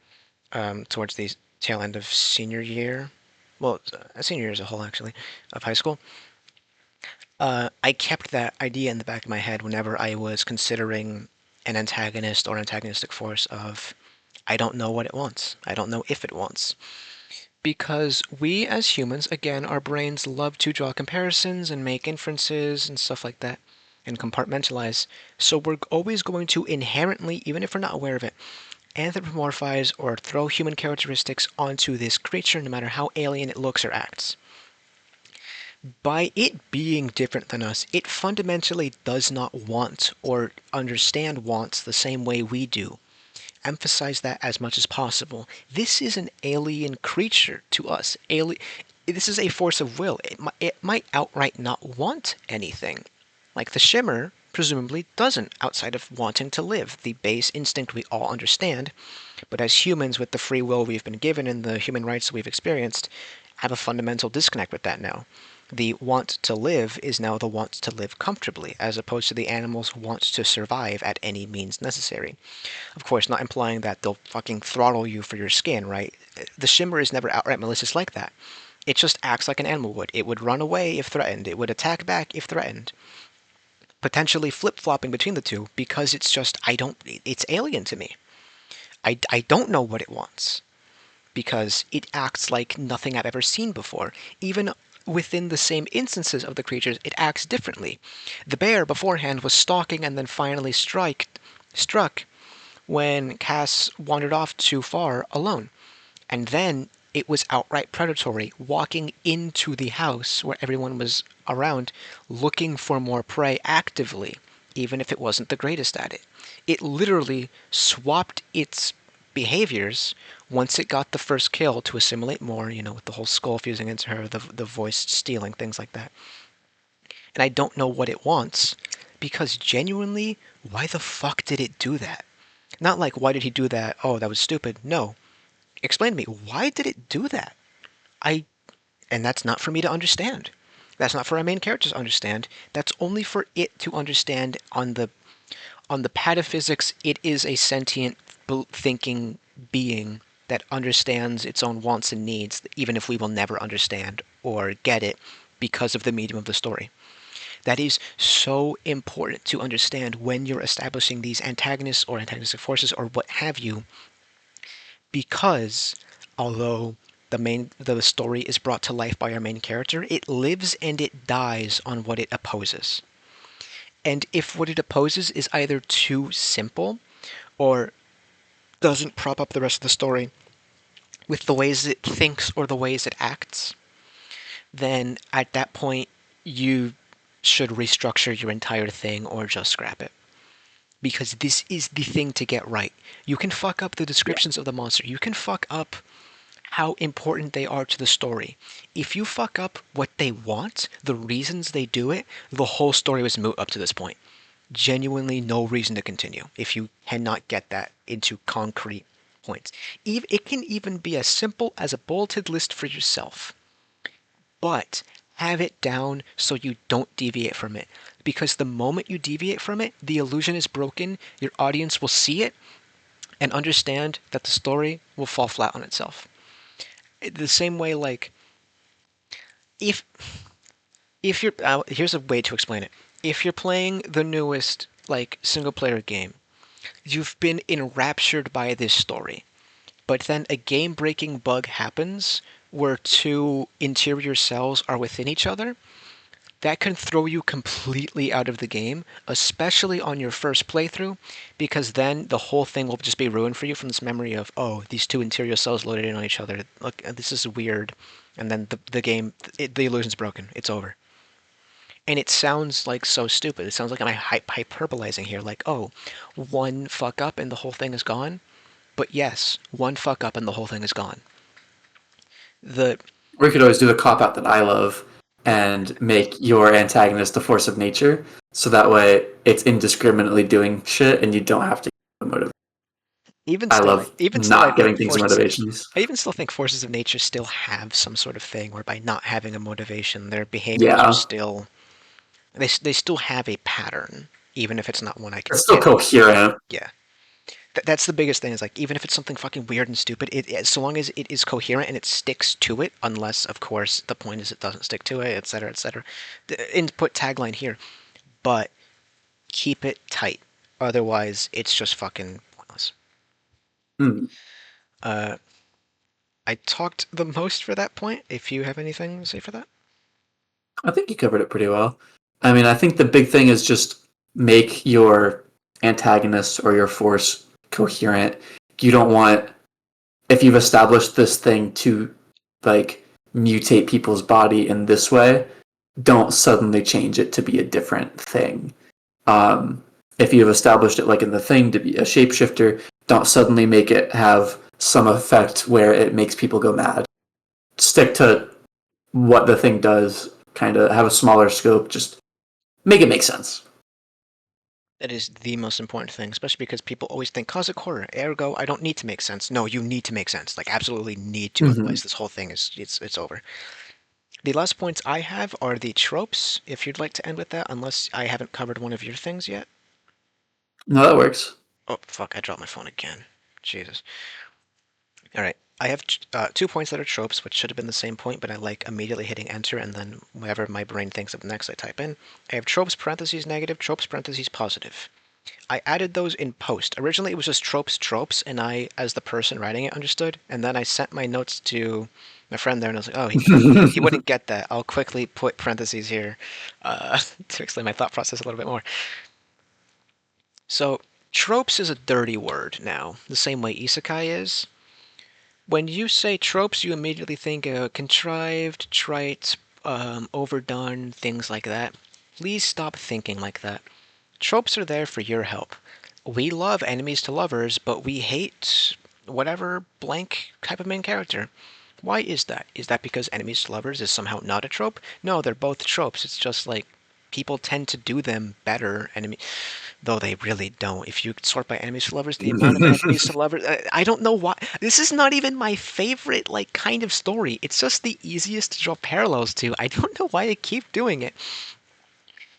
towards the tail end of senior year, well, senior year as a whole actually, of high school, I kept that idea in the back of my head whenever I was considering an antagonist or antagonistic force of, I don't know what it wants. I don't know if it wants. Because we as humans, again, our brains love to draw comparisons and make inferences and stuff like that and compartmentalize. So we're always going to inherently, even if we're not aware of it, anthropomorphize or throw human characteristics onto this creature no matter how alien it looks or acts. By it being different than us, it fundamentally does not want or understand wants the same way we do. Emphasize that as much as possible. This is an alien creature to us. This is a force of will. It might outright not want anything. Like the Shimmer, presumably, doesn't, outside of wanting to live, the base instinct we all understand. But as humans, with the free will we've been given and the human rights we've experienced, have a fundamental disconnect with that now. The want to live is now the want to live comfortably, as opposed to the animals want to survive at any means necessary. Of course, not implying that they'll fucking throttle you for your skin, right? The Shimmer is never outright malicious like that. It just acts like an animal would. It would run away if threatened. It would attack back if threatened. Potentially flip-flopping between the two because it's alien to me. I don't know what it wants because it acts like nothing I've ever seen before. Even within the same instances of the creatures, it acts differently. The bear beforehand was stalking and then finally struck when Cass wandered off too far alone. And then it was outright predatory, walking into the house where everyone was around, looking for more prey actively, even if it wasn't the greatest at it. It literally swapped its behaviors once it got the first kill to assimilate more, with the whole skull fusing into her, the voice stealing, things like that. And I don't know what it wants, because genuinely, why the fuck did it do that? Not like, why did he do that? Oh, that was stupid. No. Explain to me, why did it do that? I, and that's not for me to understand. That's not for our main characters to understand. That's only for it to understand on the pataphysics. It is a sentient, thinking being that understands its own wants and needs, even if we will never understand or get it because of the medium of the story. That is so important to understand when you're establishing these antagonists or antagonistic forces or what have you, because although the story is brought to life by our main character, it lives and it dies on what it opposes. And if what it opposes is either too simple or doesn't prop up the rest of the story with the ways it thinks or the ways it acts, then at that point you should restructure your entire thing or just scrap it. Because this is the thing to get right. You can fuck up the Yeah. descriptions of the monster. You can fuck up how important they are to the story. If you fuck up what they want, the reasons they do it, the whole story was moot up to this point. Genuinely no reason to continue if you cannot get that into concrete points. It can even be as simple as a bulleted list for yourself, but have it down so you don't deviate from it. Because the moment you deviate from it, the illusion is broken, your audience will see it and understand that the story will fall flat on itself. The same way, like, if you're here's a way to explain it. If you're playing the newest like single player game, you've been enraptured by this story, but then a game breaking bug happens where two interior cells are within each other. That can throw you completely out of the game, especially on your first playthrough, because then the whole thing will just be ruined for you from this memory of, oh, these two interior cells loaded in on each other. Look, this is weird. And then the game, the illusion's broken. It's over. And it sounds like so stupid. It sounds like I'm hyperbolizing here. Like, oh, one fuck up and the whole thing is gone. But yes, one fuck up and the whole thing is gone. The Or you could always do the cop out that I love and make your antagonist a force of nature, so that way it's indiscriminately doing shit and you don't have to motivate. even I still, love even still, I not think giving things forces. motivations. I even still think forces of nature still have some sort of thing where by not having a motivation, their behaviors are Yeah, still they still have a pattern, even if it's not one I can it's still get. coherent. Yeah, that's the biggest thing. Is like even if it's something fucking weird and stupid, so long as it is coherent and it sticks to it, unless of course the point is it doesn't stick to it, etc., etc. The input tagline here, but keep it tight. Otherwise, it's just fucking pointless. Hmm. Uh, I talked the most for that point. If you have anything to say for that. I think you covered it pretty well. I mean, I think the big thing is just make your antagonist or your force coherent. You don't want, if you've established this thing to like mutate people's body in this way, don't suddenly change it to be a different thing. If you've established it like in the thing to be a shapeshifter, don't suddenly make it have some effect where it makes people go mad. Stick to what the thing does, kind of have a smaller scope, just make it make sense. That is the most important thing, especially because people always think cosmic horror, ergo I don't need to make sense. No, you need to make sense. Like absolutely need to, Mm-hmm. otherwise this whole thing is it's over. The last points I have are the tropes, if you'd like to end with that, unless I haven't covered one of your things yet. No, that works. Oh fuck, I dropped my phone again. Jesus. Alright. I have 2 points that are tropes, which should have been the same point, but I like immediately hitting enter and then whatever my brain thinks of next I type in. I have tropes parentheses negative, tropes parentheses positive. I added those in post. Originally it was just tropes, and I, as the person writing it, understood. And then I sent my notes to my friend there, and I was like, oh, he wouldn't get that. I'll quickly put parentheses here to explain my thought process a little bit more. So, tropes is a dirty word now, the same way isekai is. When you say tropes, you immediately think contrived, trite, overdone, things like that. Please stop thinking like that. Tropes are there for your help. We love enemies to lovers, but we hate whatever blank type of main character. Why is that? Is that because enemies to lovers is somehow not a trope? No, they're both tropes. It's just like people tend to do them better. Though they really don't. If you sort by enemies to lovers, the amount of enemies to lovers, I don't know why. This is not even my favorite like kind of story. It's just the easiest to draw parallels to. I don't know why I keep doing it.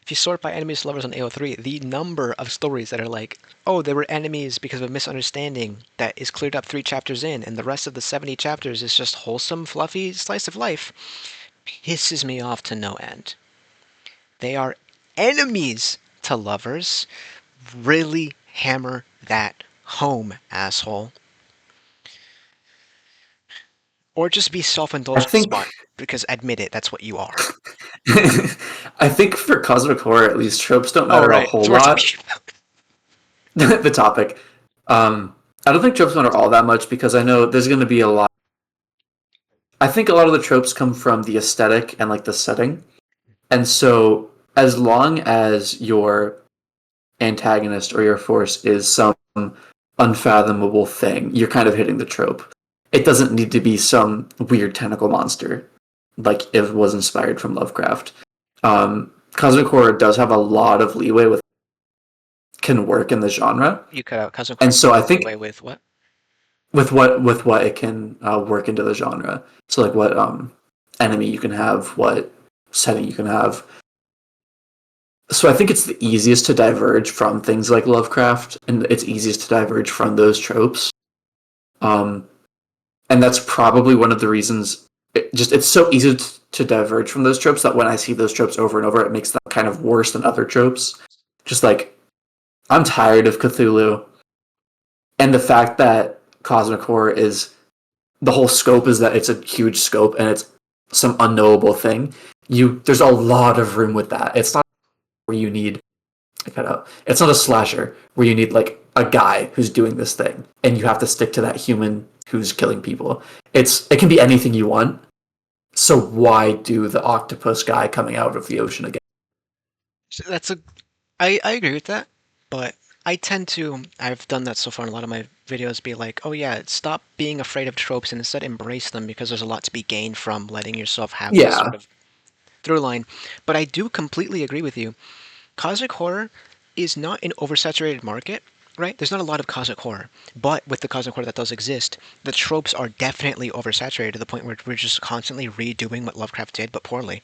If you sort by enemies to lovers on AO3, the number of stories that are like, oh, they were enemies because of a misunderstanding that is cleared up 3 chapters in, and the rest of the 70 chapters is just wholesome, fluffy slice of life, pisses me off to no end. They are enemies to lovers. Really hammer that home, asshole. Or just be I self-indulgent think smart, because admit it, that's what you are. I think for cosmic horror, at least tropes don't Oh, matter a right. whole So we're lot. talking about. The topic. I don't think tropes matter all that much because I know there's going to be a lot. I think a lot of the tropes come from the aesthetic and like the setting, and so as long as your antagonist or your force is some unfathomable thing, you're kind of hitting the trope. It doesn't need to be some weird tentacle monster like it was inspired from Lovecraft. Cosmic horror does have a lot of leeway with can work in the genre, You cut out Cosmic and Horror so I leeway think with what? with what it can work into the genre. So like what enemy you can have, what setting you can have. So I think it's the easiest to diverge from things like Lovecraft, and it's easiest to diverge from those tropes. Um, and that's probably one of the reasons. It's so easy to diverge from those tropes that when I see those tropes over and over, it makes them kind of worse than other tropes. Just like I'm tired of Cthulhu, and the fact that cosmic horror is the whole scope is that it's a huge scope and it's some unknowable thing. There's a lot of room with that. It's not where you need I cut out. It's not a slasher where you need like a guy who's doing this thing and you have to stick to that human who's killing people. It can be anything you want. So why do the octopus guy coming out of the ocean again? So that's a I agree with that, but I tend to I've done that so far in a lot of my videos be like, "Oh yeah, stop being afraid of tropes and instead embrace them because there's a lot to be gained from letting yourself have this sort Yeah. of through line." But I do completely agree with you. Cosmic horror is not an oversaturated market, right? There's not a lot of cosmic horror, but with the cosmic horror that does exist, the tropes are definitely oversaturated to the point where we're just constantly redoing what Lovecraft did, but poorly,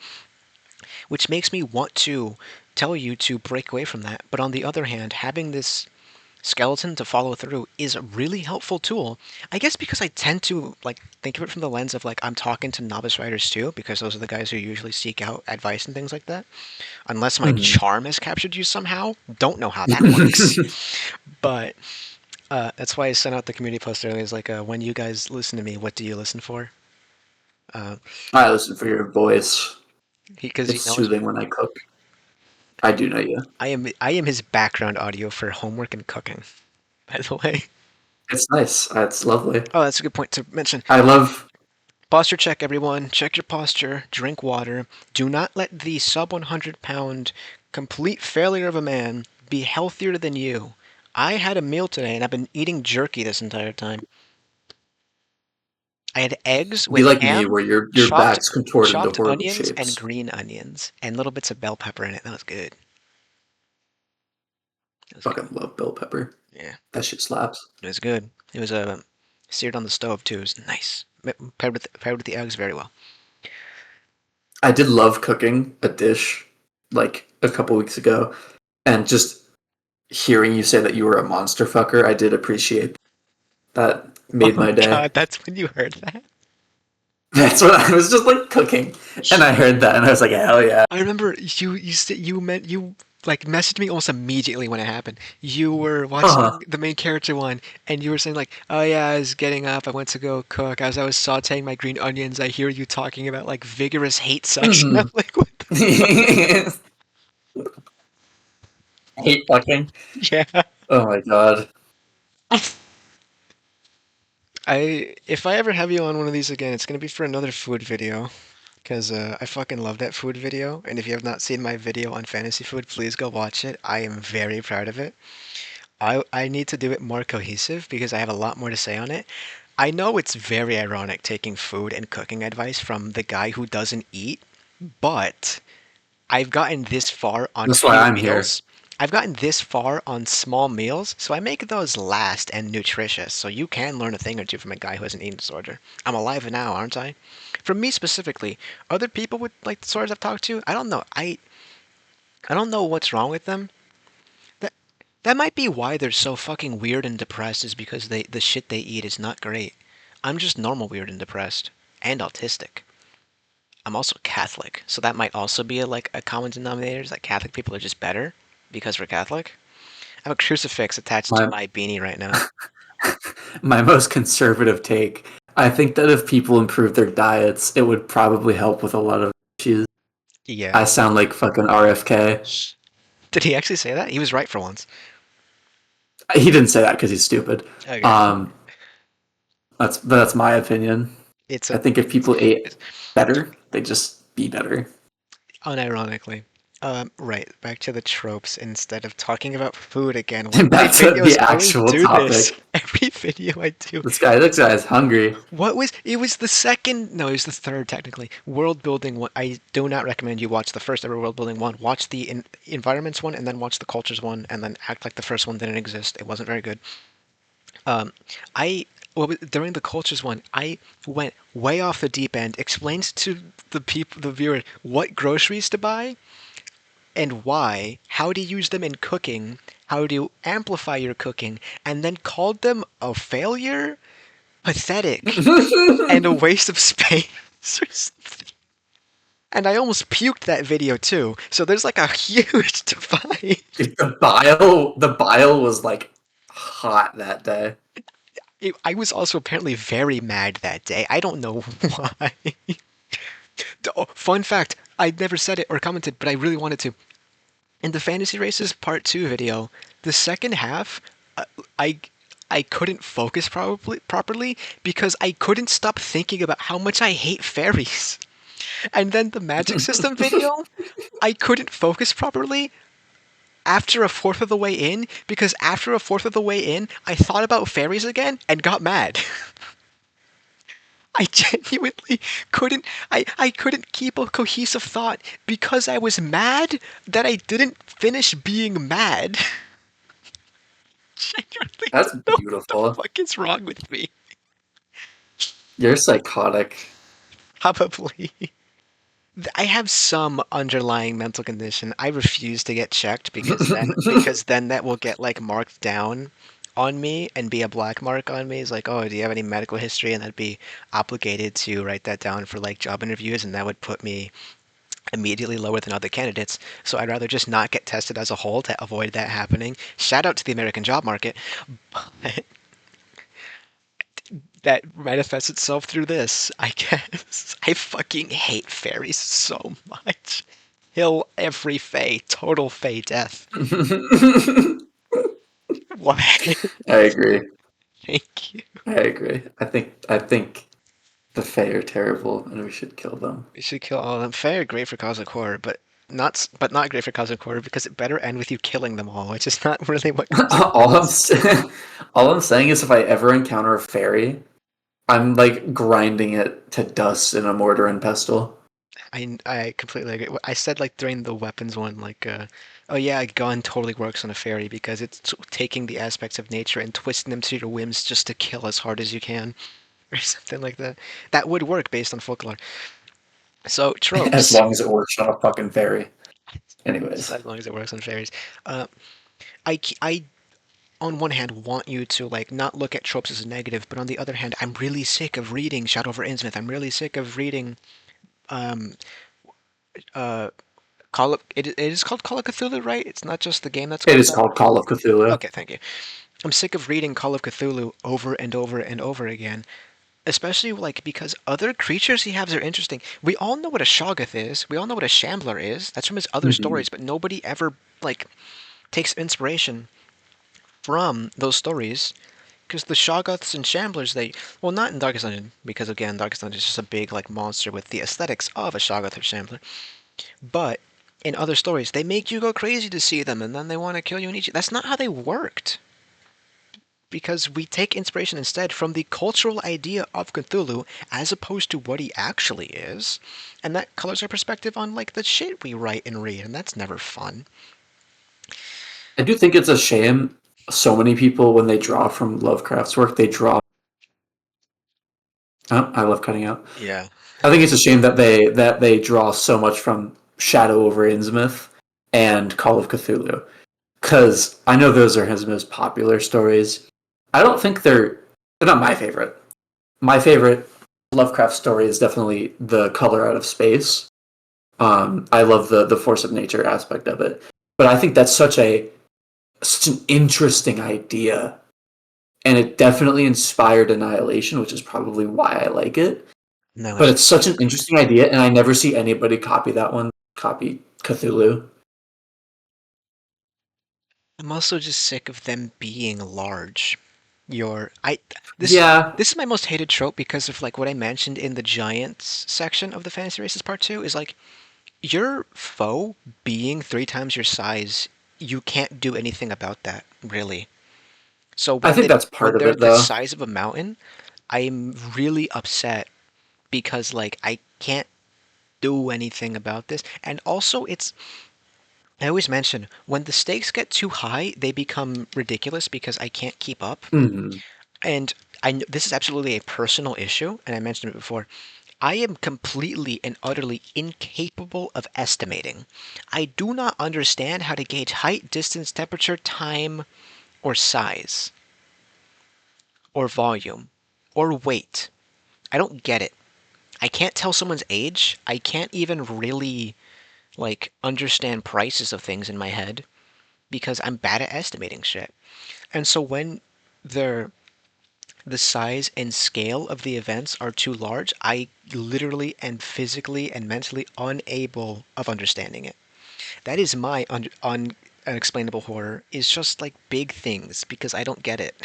which makes me want to tell you to break away from that. But on the other hand, having this skeleton to follow through is a really helpful tool. I guess because I tend to like think of it from the lens of like I'm talking to novice writers too, because those are the guys who usually seek out advice and things like that. Unless my Mm-hmm. charm has captured you somehow, don't know how that works. But that's why I sent out the community post earlier. Is like, when you guys listen to me, what do you listen for? Uh, I listen for your voice. because he It's knows soothing me. when I cook. I do know you. I am his background audio for homework and cooking. By the way. It's nice. It's lovely. Oh, that's a good point to mention. I love. Posture check, everyone. Check your posture. Drink water. Do not let the sub 100-pound complete failure of a man be healthier than you. I had a meal today and I've been eating jerky this entire time. I had eggs Be with like me, ham, where your chopped back's contorted into chopped horrible onions and shapes. green onions and little bits of bell pepper in it. That was good. That was good. Fucking love bell pepper. Yeah, That shit slaps. it was good. It was seared on the stove too. It was nice. Paired with the eggs very well. I did love cooking a dish like a couple weeks ago, and just hearing you say that you were a monster fucker, I did appreciate that. Oh Made my my day. god, that's when you heard that? That's what I was just like cooking, and I heard that, and I was like, hell yeah. I remember you like messaged me almost immediately when it happened. You were Uh watching the main character one, and you were saying like, "Oh yeah, I was getting up. I went to go cook. As I was sautéing my green onions, I hear you talking about like vigorous hate sex." And I'm huh. like, "What Hate fucking. the?" Yeah. Oh my god. If I ever have you on one of these again, it's gonna be for another food video. Because I fucking love that food video, and if you have not seen my video on fantasy food, please go watch it. I am very proud of it. I need to do it more cohesive because I have a lot more to say on it. I know it's very ironic taking food and cooking advice from the guy who doesn't eat, but I've gotten this far on That's why few I'm here. meals. I've gotten this far on small meals, so I make those last and nutritious, so you can learn a thing or two from a guy who has an eating disorder. I'm alive now, aren't I? From me specifically, other people with like disorders I've talked to, I don't know. I don't know what's wrong with them. That that might be why they're so fucking weird and depressed is because the shit they eat is not great. I'm just normal weird and depressed and autistic. I'm also Catholic, so that might also be like a common denominator. Is that Catholic people are just better because we're Catholic. I have a crucifix attached to My my beanie right now. my most conservative take. I think that if people improve their diets, it would probably help with a lot of issues. I Yeah. sound like fucking RFK. Did he actually say that? He was right for once. He didn't say that because he's stupid. Okay. Um, that's my opinion. It's I a think if people ate it's, better, they'd just be better. unironically. Right, back to the tropes instead of talking about food again. One of my Back to the videos, I always actual do this. topic. Every video I do. This guy is hungry. It was the second, no, it was the third technically. World building one. I do not recommend you watch the first ever world building one. Watch the environments one and then watch the cultures one and then act like the first one didn't exist. It wasn't very good. Um, I well, during the cultures one, I went way off the deep end, explained to the viewer what groceries to buy and why, how to use them in cooking, how to amplify your cooking, and then called them a failure, pathetic, and a waste of space or something. And I almost puked that video too. So there's like a huge divide. The bile was like hot that day. I was also apparently very mad that day. I don't know why. Oh, fun fact, I never said it or commented, but I really wanted to. In the Fantasy Races Part 2 video, the second half, uh, I I couldn't focus probably properly because I couldn't stop thinking about how much I hate fairies. And then the magic system video, I couldn't focus properly after a fourth of the way in because after a fourth of the way in, I thought about fairies again and got mad. I genuinely I couldn't keep a cohesive thought because I was mad that I didn't finish being mad. Genuinely That's don't know what the beautiful. fuck is wrong with me. You're psychotic. Probably. I have some underlying mental condition. I refuse to get checked because then that will get like marked down on me and be a black mark on me. It's like, oh, do you have any medical history? And I'd be obligated to write that down for like job interviews, and that would put me immediately lower than other candidates. So I'd rather just not get tested as a whole to avoid that happening. Shout out to the American job market. But that manifests itself through this, I guess. I fucking hate fairies so much. Kill every fae. Total fae death. Why? I agree. Thank you. I agree. I think the Fae are terrible, and we should kill them. We should kill all of them. Fae are great for cosmic horror, but not great for cosmic horror because it better end with you killing them all, which is not really what cosmic all horror I'm is. all I'm saying is, if I ever encounter a fairy, I'm like grinding it to dust in a mortar and pestle. I completely agree. I said like during the weapons one, like, oh yeah, a gun totally works on a fairy because it's taking the aspects of nature and twisting them to your whims just to kill as hard as you can, or something like that. That would work based on folklore. So As tropes, long as it works on a fucking fairy. Anyways. as long as it works on fairies. Uh, I on one hand want you to like not look at tropes as a negative, but on the other hand, I'm really sick of reading Shadow over Innsmouth. I'm really sick of reading um uh it is called Call of Cthulhu, right? It's not just the game that's It called is that. called Call of Cthulhu. Okay, thank you. I'm sick of reading Call of Cthulhu over and over and over again, especially like because other creatures he has are interesting. We all know what a Shoggoth is. We all know what a Shambler is. That's from his other Mhm. stories, but nobody ever like takes inspiration from those stories. Because the Shoggoths and Shamblers, well, not in Darkest Dungeon, because again, Darkest Dungeon is just a big like monster with the aesthetics of a Shoggoth or Shambler. But in other stories, they make you go crazy to see them, and then they want to kill you and eat you. That's not how they worked. Because we take inspiration instead from the cultural idea of Cthulhu as opposed to what he actually is, and that colors our perspective on like the shit we write and read, and that's never fun. I do think it's a shame so many people, when they draw from Lovecraft's work, they draw. Oh, I love cutting out. Yeah. I think it's a shame that they draw so much from Shadow over Innsmouth and Call of Cthulhu, because I know those are his most popular stories. I don't think they're not my favorite. My favorite Lovecraft story is definitely The Color Out of Space. I love the force of nature aspect of it, but I think that's such an interesting idea, and it definitely inspired Annihilation, which is probably why I like it. No, But it's it's such an interesting idea, and I never see anybody copy that one. Copy Cthulhu. I'm also just sick of them being large. Your I this Yeah, this is my most hated trope because of like what I mentioned in the giants section of the Fantasy Races Part 2 is like Your foe being 3 times your size, you can't do anything about that, really. So I think that's when part of they're it, the though. size of a mountain, I'm really upset because like I can't do anything about this. And also I always mention when the stakes get too high, they become ridiculous because I can't keep up. Hmm. And this is absolutely a personal issue, and I mentioned it before. I am completely and utterly incapable of estimating. I do not understand how to gauge height, distance, temperature, time, or size, or volume, or weight. I don't get it. I can't tell someone's age. I can't even really like understand prices of things in my head because I'm bad at estimating shit. And so when they're the size and scale of the events are too large, I literally and physically and mentally unable of understanding it. That is my unexplainable horror, is just like big things because I don't get it.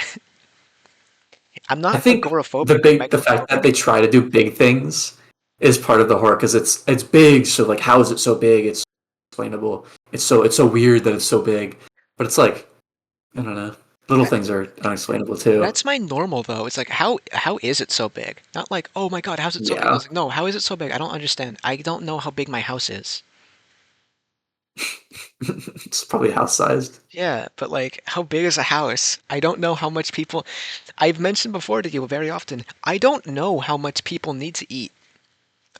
I'm I not think agoraphobic or the fact that megalitophobic. they try to do big things is part of the horror because it's big. So like, how is it so big? It's explainable. It's so weird that it's so big, but it's like I don't know. Little That things are unexplainable too. that's my normal though. It's like how is it so big? Not like, oh my god, how's it so big? Yeah, It's like, no, how is it so big? I don't understand. I don't know how big my house is. it's probably house sized. Yeah, but like, how big is a house? I don't know how much people. I've mentioned before to you very often, I don't know how much people need to eat.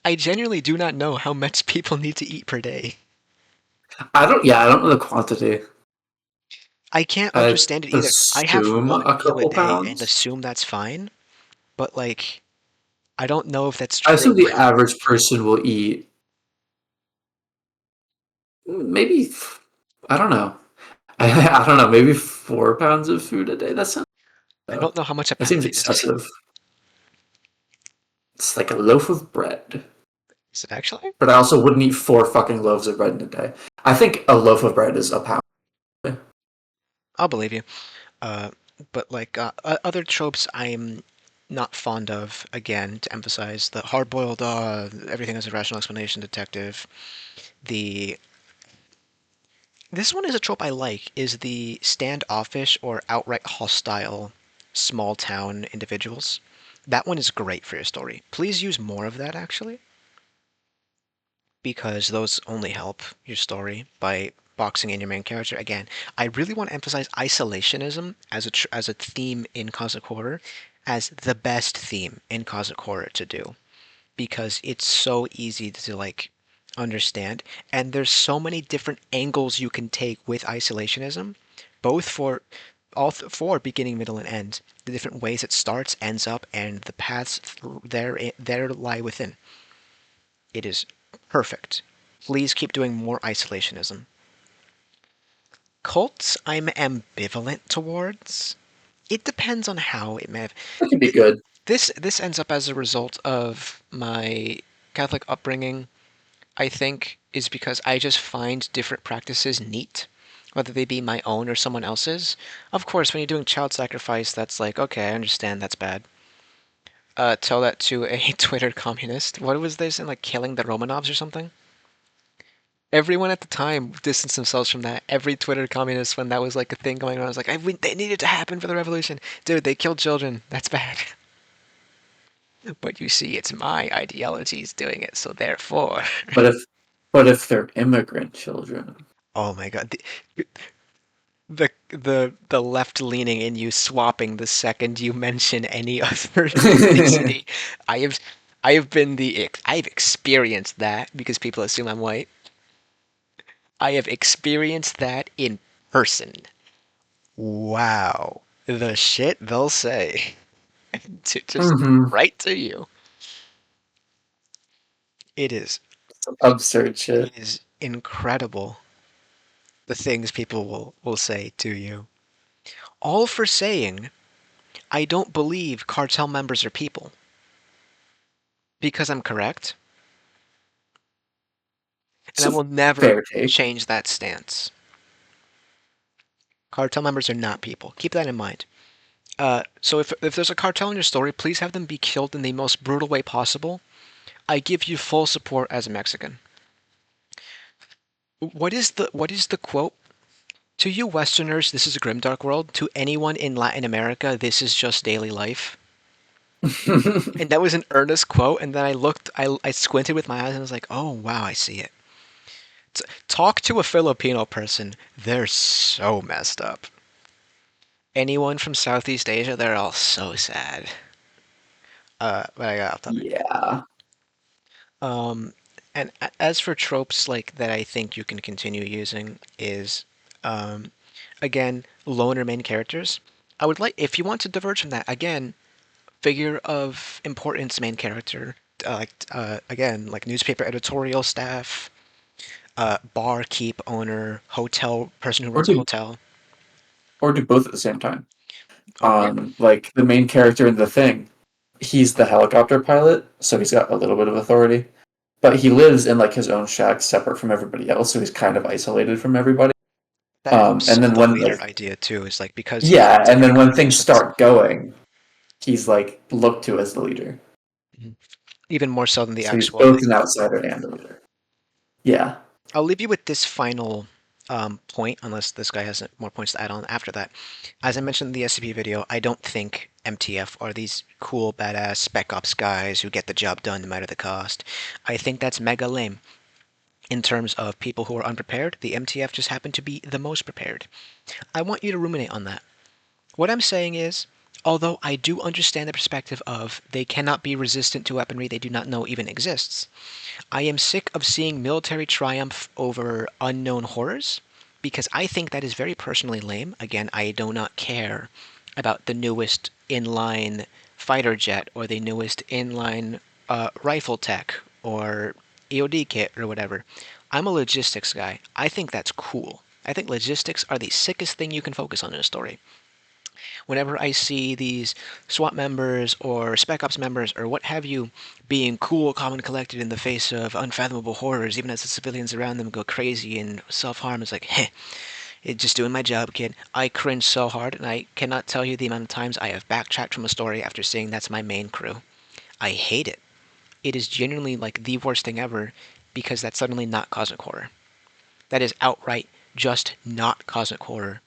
I genuinely do not know how much people need to eat per day. I don't. Yeah, I don't know the quantity. I can't I understand it either. I have assume one a meal a couple day and pounds. assume that's fine, but like, I don't know if that's I assume true. the average person will eat maybe. I don't know. I don't know. Maybe 4 pounds of food a day. That sounds. I don't know how much a That seems pound is. excessive. It's like a loaf of bread. Is it actually? But I also wouldn't eat 4 fucking loaves of bread in a day. I think a loaf of bread is a pound. I'll believe you. Uh, but like other tropes, I'm not fond of. Again, to emphasize the hard-boiled, everything has a rational explanation detective. The This one is a trope I like. Is the standoffish or outright hostile small town individuals. That one is great for your story. Please use more of that actually, because those only help your story by boxing in your main character. Again, I really want to emphasize isolationism as as a theme in cosmic horror as the best theme in cosmic horror to do because it's so easy to like understand, and there's so many different angles you can take with isolationism, both for for beginning, middle, and end. The different ways it starts, ends up, and the paths there lie within. It is perfect. Please keep doing more isolationism. Cults, I'm ambivalent towards. It depends on how it may have. That could be th- good. this ends up as a result of my Catholic upbringing, I think, is because I just find different practices neat, whether they be my own or someone else's. Of course, when you're doing child sacrifice, that's like, okay, I understand that's bad. Tell that to a Twitter communist. What was they saying, like killing the Romanovs or something? Everyone at the time distanced themselves from that. Every Twitter communist, when that was like a thing going on, was like, they needed to happen for the revolution. Dude, they killed children. That's bad. But you see, it's my ideologies doing it, so therefore. But if they're immigrant children, Oh my god. The left leaning in you swapping the second you mention any other ethnicity. I have I have been I've experienced that because people assume I'm white. I have experienced that in person. Wow. The shit they'll say to just mm-hmm. right to you. It is Absurd shit. it is incredible the things people will say to you. All for saying I don't believe cartel members are people. Because I'm correct, and It's I a will never fair take. change that stance. Cartel members are not people. Keep that in mind. So if there's a cartel in your story, please have them be killed in the most brutal way possible. I give you full support as a Mexican. what is the quote? To you Westerners, this is a grimdark world. To anyone in Latin America, this is just daily life. And that was an earnest quote. And then I squinted with my eyes and I was like, oh wow, I see it. Talk to a Filipino person. They're so messed up. Anyone from Southeast Asia, they're all so sad. But I got off topic. Yeah. Um, and as for tropes like that, I think you can continue using is, um, again, loner main characters. I would like if you want to diverge from that again, figure of importance main character, again like newspaper editorial staff, barkeep owner, hotel person who Or runs a do hotel. or do both at the same time. Oh yeah, Like the main character in the thing, he's the helicopter pilot, so he's got a little bit of authority. But he lives in like his own shack separate from everybody else, so he's kind of isolated from everybody. that helps And then the when leader like idea too. Is like because he yeah, owns and every then when things conversations. start going, he's like looked to as the leader. Mhm. Even more so than the So he's actual. both an outsider and a leader. Yeah. I'll leave you with this final point, unless this guy has more points to add on after that. As I mentioned in the SCP video, I don't think MTF are these cool, badass spec ops guys who get the job done no matter the cost. I think that's mega lame. In terms of people who are unprepared, the MTF just happen to be the most prepared. I want you to ruminate on that. What I'm saying is, although I do understand the perspective of they cannot be resistant to weaponry they do not know even exists, I am sick of seeing military triumph over unknown horrors because I think that is very personally lame. Again, I do not care about the newest inline fighter jet or the newest inline rifle tech or EOD kit or whatever. I'm a logistics guy. I think that's cool. I think logistics are the sickest thing you can focus on in a story. Whenever I see these SWAT members or Spec Ops members or what have you being cool, calm, and collected in the face of unfathomable horrors, even as the civilians around them go crazy and self-harm, it's like, heh, it's just doing my job, kid. I cringe so hard, and I cannot tell you the amount of times I have backtracked from a story after seeing that's my main crew. I hate it. It is genuinely like the worst thing ever because that's suddenly not cosmic horror. That is outright just not cosmic horror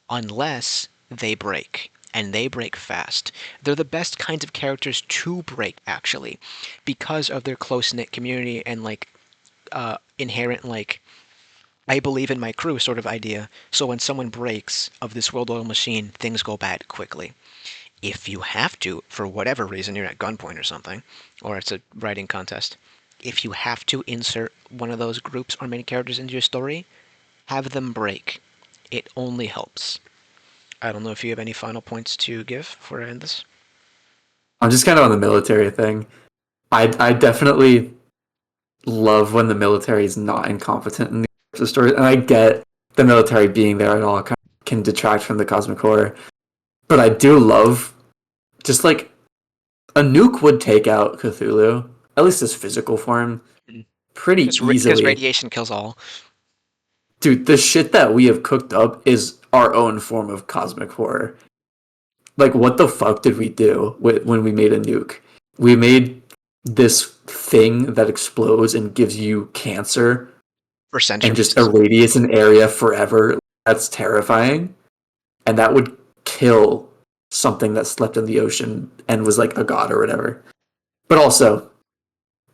unless they break. And they break fast. They're the best kinds of characters to break, actually, because of their close knit community and like inherent like I believe in my crew sort of idea. So when someone breaks of this world-oiled machine, things go bad quickly. If you have to, for whatever reason, you're at gunpoint or something, or it's a writing contest, if you have to insert one of those groups or main characters into your story, have them break. It only helps. I don't know if you have any final points to give before I end this. I'm just kind of on the military thing. I definitely love when the military is not incompetent in the story, and I get the military being there at all can detract from the cosmic horror, but I do love just like a nuke would take out Cthulhu, at least his physical form, pretty Because easily. radiation kills all. Dude, the shit that we have cooked up is our own form of cosmic horror. Like, what the fuck did we do when we made a nuke? We made this thing that explodes and gives you cancer For and just centuries. irradiates an area forever. That's terrifying. And that would kill something that slept in the ocean and was like a god or whatever. But also,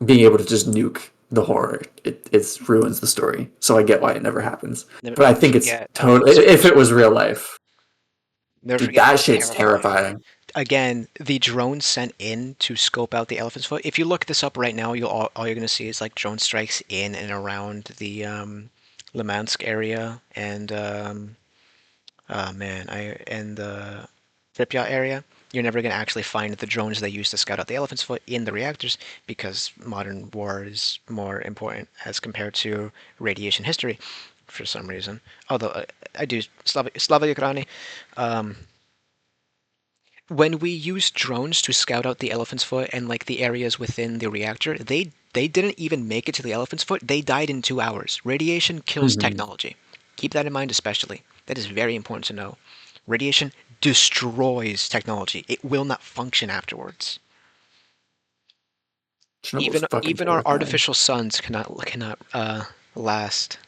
being able to just nuke the horror, it ruins the story. So I get why it never happens. Never, But I never think it's forget totally, if it Super. was real life, Never dude, forget that shit's Terrifier. terrifying. Again, the drones sent in to scope out the elephant's foot. If you look this up right now, all you're gonna see is like drone strikes in and around the Limansk area and oh man, I and the Pripyat area. You're never gonna actually find the drones they use to scout out the elephant's foot in the reactors because modern war is more important as compared to radiation history for some reason. Although I do Slava Ukraini. Um, when we used drones to scout out the elephant's foot and like the areas within the reactor, they didn't even make it to the elephant's foot. They died in 2 hours. Radiation kills Mm-hmm. technology. Keep that in mind, especially. That is very important to know. Radiation destroys technology. It will not function afterwards. Chernobyl's Even fucking even our terrifying. artificial suns cannot last.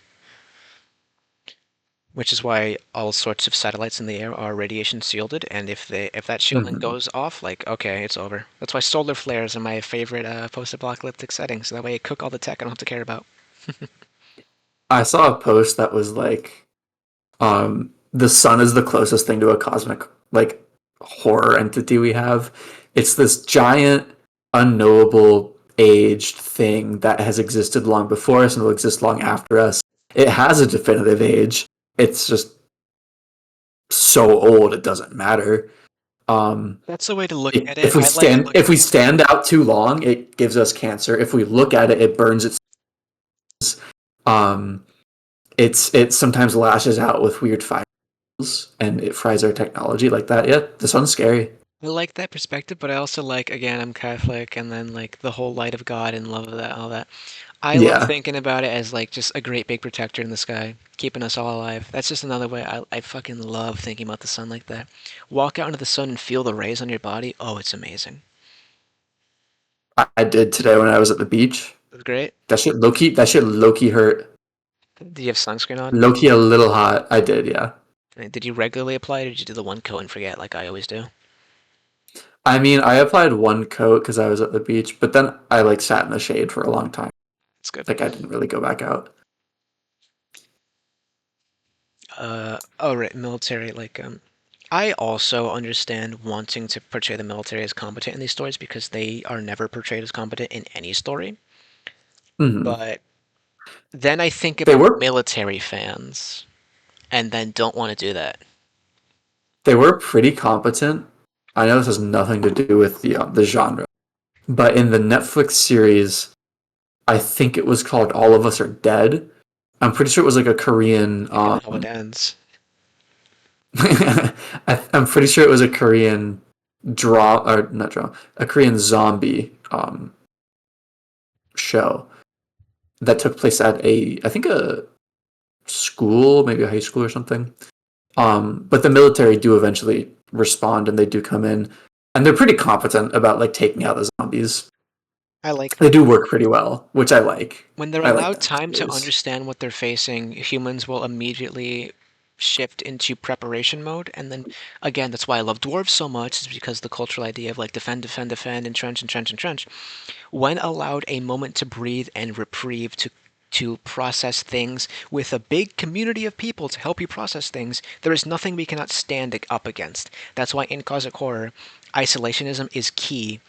which is why all sorts of satellites in the air are radiation shielded, and if that shielding Hmm. goes off, like, okay, it's over. That's why solar flares are my favorite post-apocalyptic setting, so that way I cook all the tech I don't have to care about. I saw a post that was like, the sun is the closest thing to a cosmic like horror entity we have. It's this giant, unknowable, aged thing that has existed long before us and will exist long after us. It has a definitive age. It's just so old it doesn't matter. Um, That's the way to look at it. if we I like stand looking if we at it. stand out too long, it gives us cancer. If we look at it, it burns its. Um, it sometimes lashes out with weird fires and it fries our technology like that. Yeah, this one's scary. I like that perspective, but I also like, again, I'm Catholic, and then like the whole light of God and love of that, all that. I love Yeah, thinking about it as like just a great big protector in the sky, keeping us all alive. That's just another way. I fucking love thinking about the sun like that. Walk out into the sun and feel the rays on your body. Oh, it's amazing. I did today when I was at the beach. It's great. That shit low key hurt. Do you have sunscreen on? Low key a little hot. I did, yeah. Did you regularly apply it, or did you do the one coat and forget like I always do? I mean, I applied one coat because I was at the beach, but then I like sat in the shade for a long time. It's good. Like I didn't really go back out. Oh right, military. I also understand wanting to portray the military as competent in these stories because they are never portrayed as competent in any story. Hmm. But then I think They about were military fans and then don't want to do that. they were pretty competent. I know this has nothing to do with the genre, but in the Netflix series, I think it was called All of Us Are Dead. I'm pretty sure it was like a Korean. I know how it ends. I'm pretty sure it was a Korean draw or not draw, a Korean zombie show that took place at I think a school, maybe a high school or something. But the military do eventually respond and they do come in and they're pretty competent about like taking out the zombies. I like They that. do work pretty well, which I like. When they're I like allowed that in time to series. understand what they're facing, humans will immediately shift into preparation mode. And then, again, that's why I love dwarves so much, is because the cultural idea of like defend, defend, defend, entrench, entrench, entrench. When allowed a moment to breathe and reprieve, to process things with a big community of people to help you process things, there is nothing we cannot stand up against. That's why in cosmic horror, isolationism is key,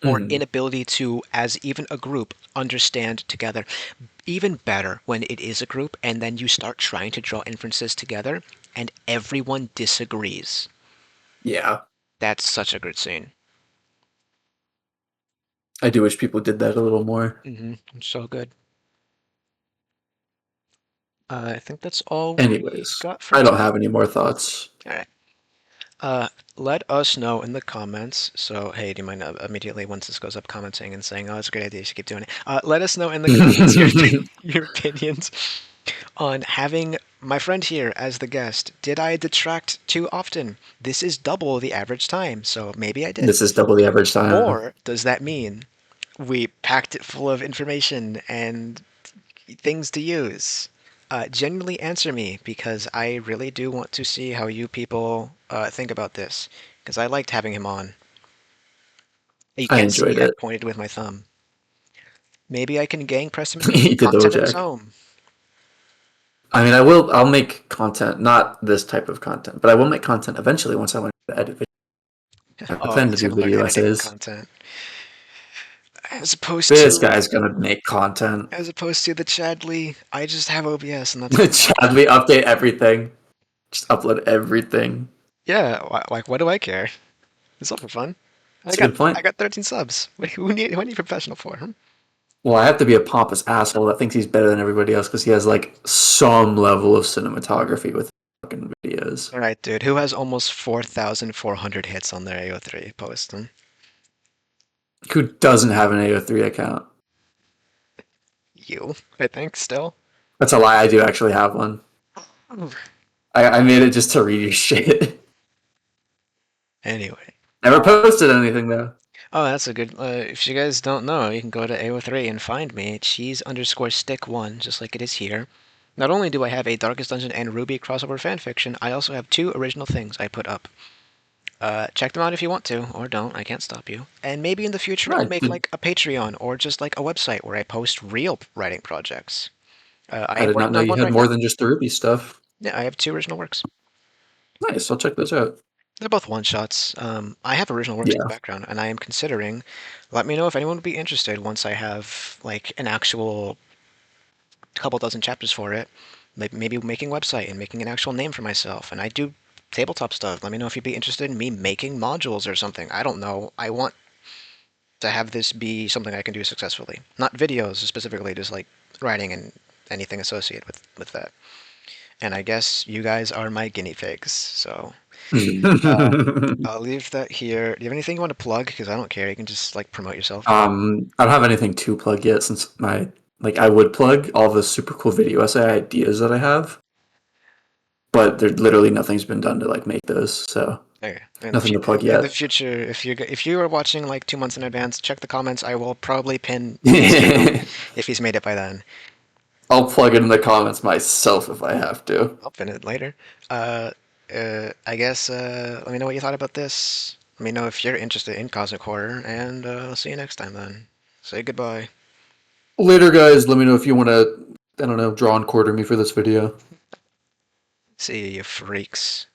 or Mhm. inability to, as even a group, understand together. Even better when it is a group and then you start trying to draw inferences together and everyone disagrees. Yeah, That's such a good scene. I do wish people did that a little more. So good. I think that's all we Anyways, got for I don't today. have any more thoughts. All right. Let us know in the comments. So, hey, do you mind immediately once this goes up commenting and saying, "Oh, it's a great idea. You should keep doing it." Let us know in the comments your your opinions on having my friend here as the guest. Did I detract too often? This is double the average time, so maybe I did. This is double the average time. Or does that mean we packed it full of information and things to use? Genuinely answer me because I really do want to see how you people think about this. Because I liked having him on. You I can't see enjoyed I it. pointed with my thumb. Maybe I can gang press him into He making did the content of his jack. own. I mean, I will. I'll make content, not this type of content, but I will make content eventually once I learn to edit. I Oh, plan to he's do gonna learn video editing essays. content as opposed This to guy's gonna make content. the Chadley. I just have OBS and that's all I have. Chadley update everything. Just upload everything. Yeah, like what do I care? It's all for fun. I That's a got good point. I got 13 subs. Who need professional for? Huh? Well, I have to be a pompous asshole that thinks he's better than everybody else because he has like some level of cinematography with fucking videos. All right, dude. Who has almost 4,400 hits on their AO3 post? Hmm? Who doesn't have an AO3 account? You, I think, still. That's a lie. I do actually have one. I made it just to read your shit. Anyway. Never posted anything though. Oh, that's a good. If you guys don't know, you can go to AO3 and find me. Cheese underscore stick one, just like it is here. Not only do I have a Darkest Dungeon and Ruby crossover fanfiction, I also have 2 original things I put up. Check them out if you want to, or don't. I can't stop you. And maybe in the future I'll Right. make like a Patreon or just like a website where I post real writing projects. I I am did not working know on you one had right more now. than just the Ruby stuff. Yeah, I have 2 original works. Nice. I'll check those out. They're both one shots. I have original works in the Yeah. background, and I am considering. Let me know if anyone would be interested once I have like an actual couple dozen chapters for it. Maybe making a website and making an actual name for myself. And I do tabletop stuff. Let me know if you'd be interested in me making modules or something. I don't know. I want to have this be something I can do successfully. Not videos specifically, just like writing and anything associated with that. And I guess you guys are my guinea pigs. So uh, I'll leave that here. Do you have anything you want to plug? Because I don't care. You can just like promote yourself. I don't have anything to plug yet since I would plug all the super cool video essay ideas that I have, but there literally nothing's been done to like make those, so Okay. nothing to plug In the yet. future, if you are watching like 2 months in advance, check the comments. I will probably pin his channel if he's made it by then. I'll plug it in the comments myself if I have to. I'll pin it later. Uh, I guess let me know what you thought about this. Let me know if you're interested in cosmic horror, and I'll see you next time then. Say goodbye. Later, guys. Let me know if you want to, I don't know, draw and quarter me for this video. See you, freaks.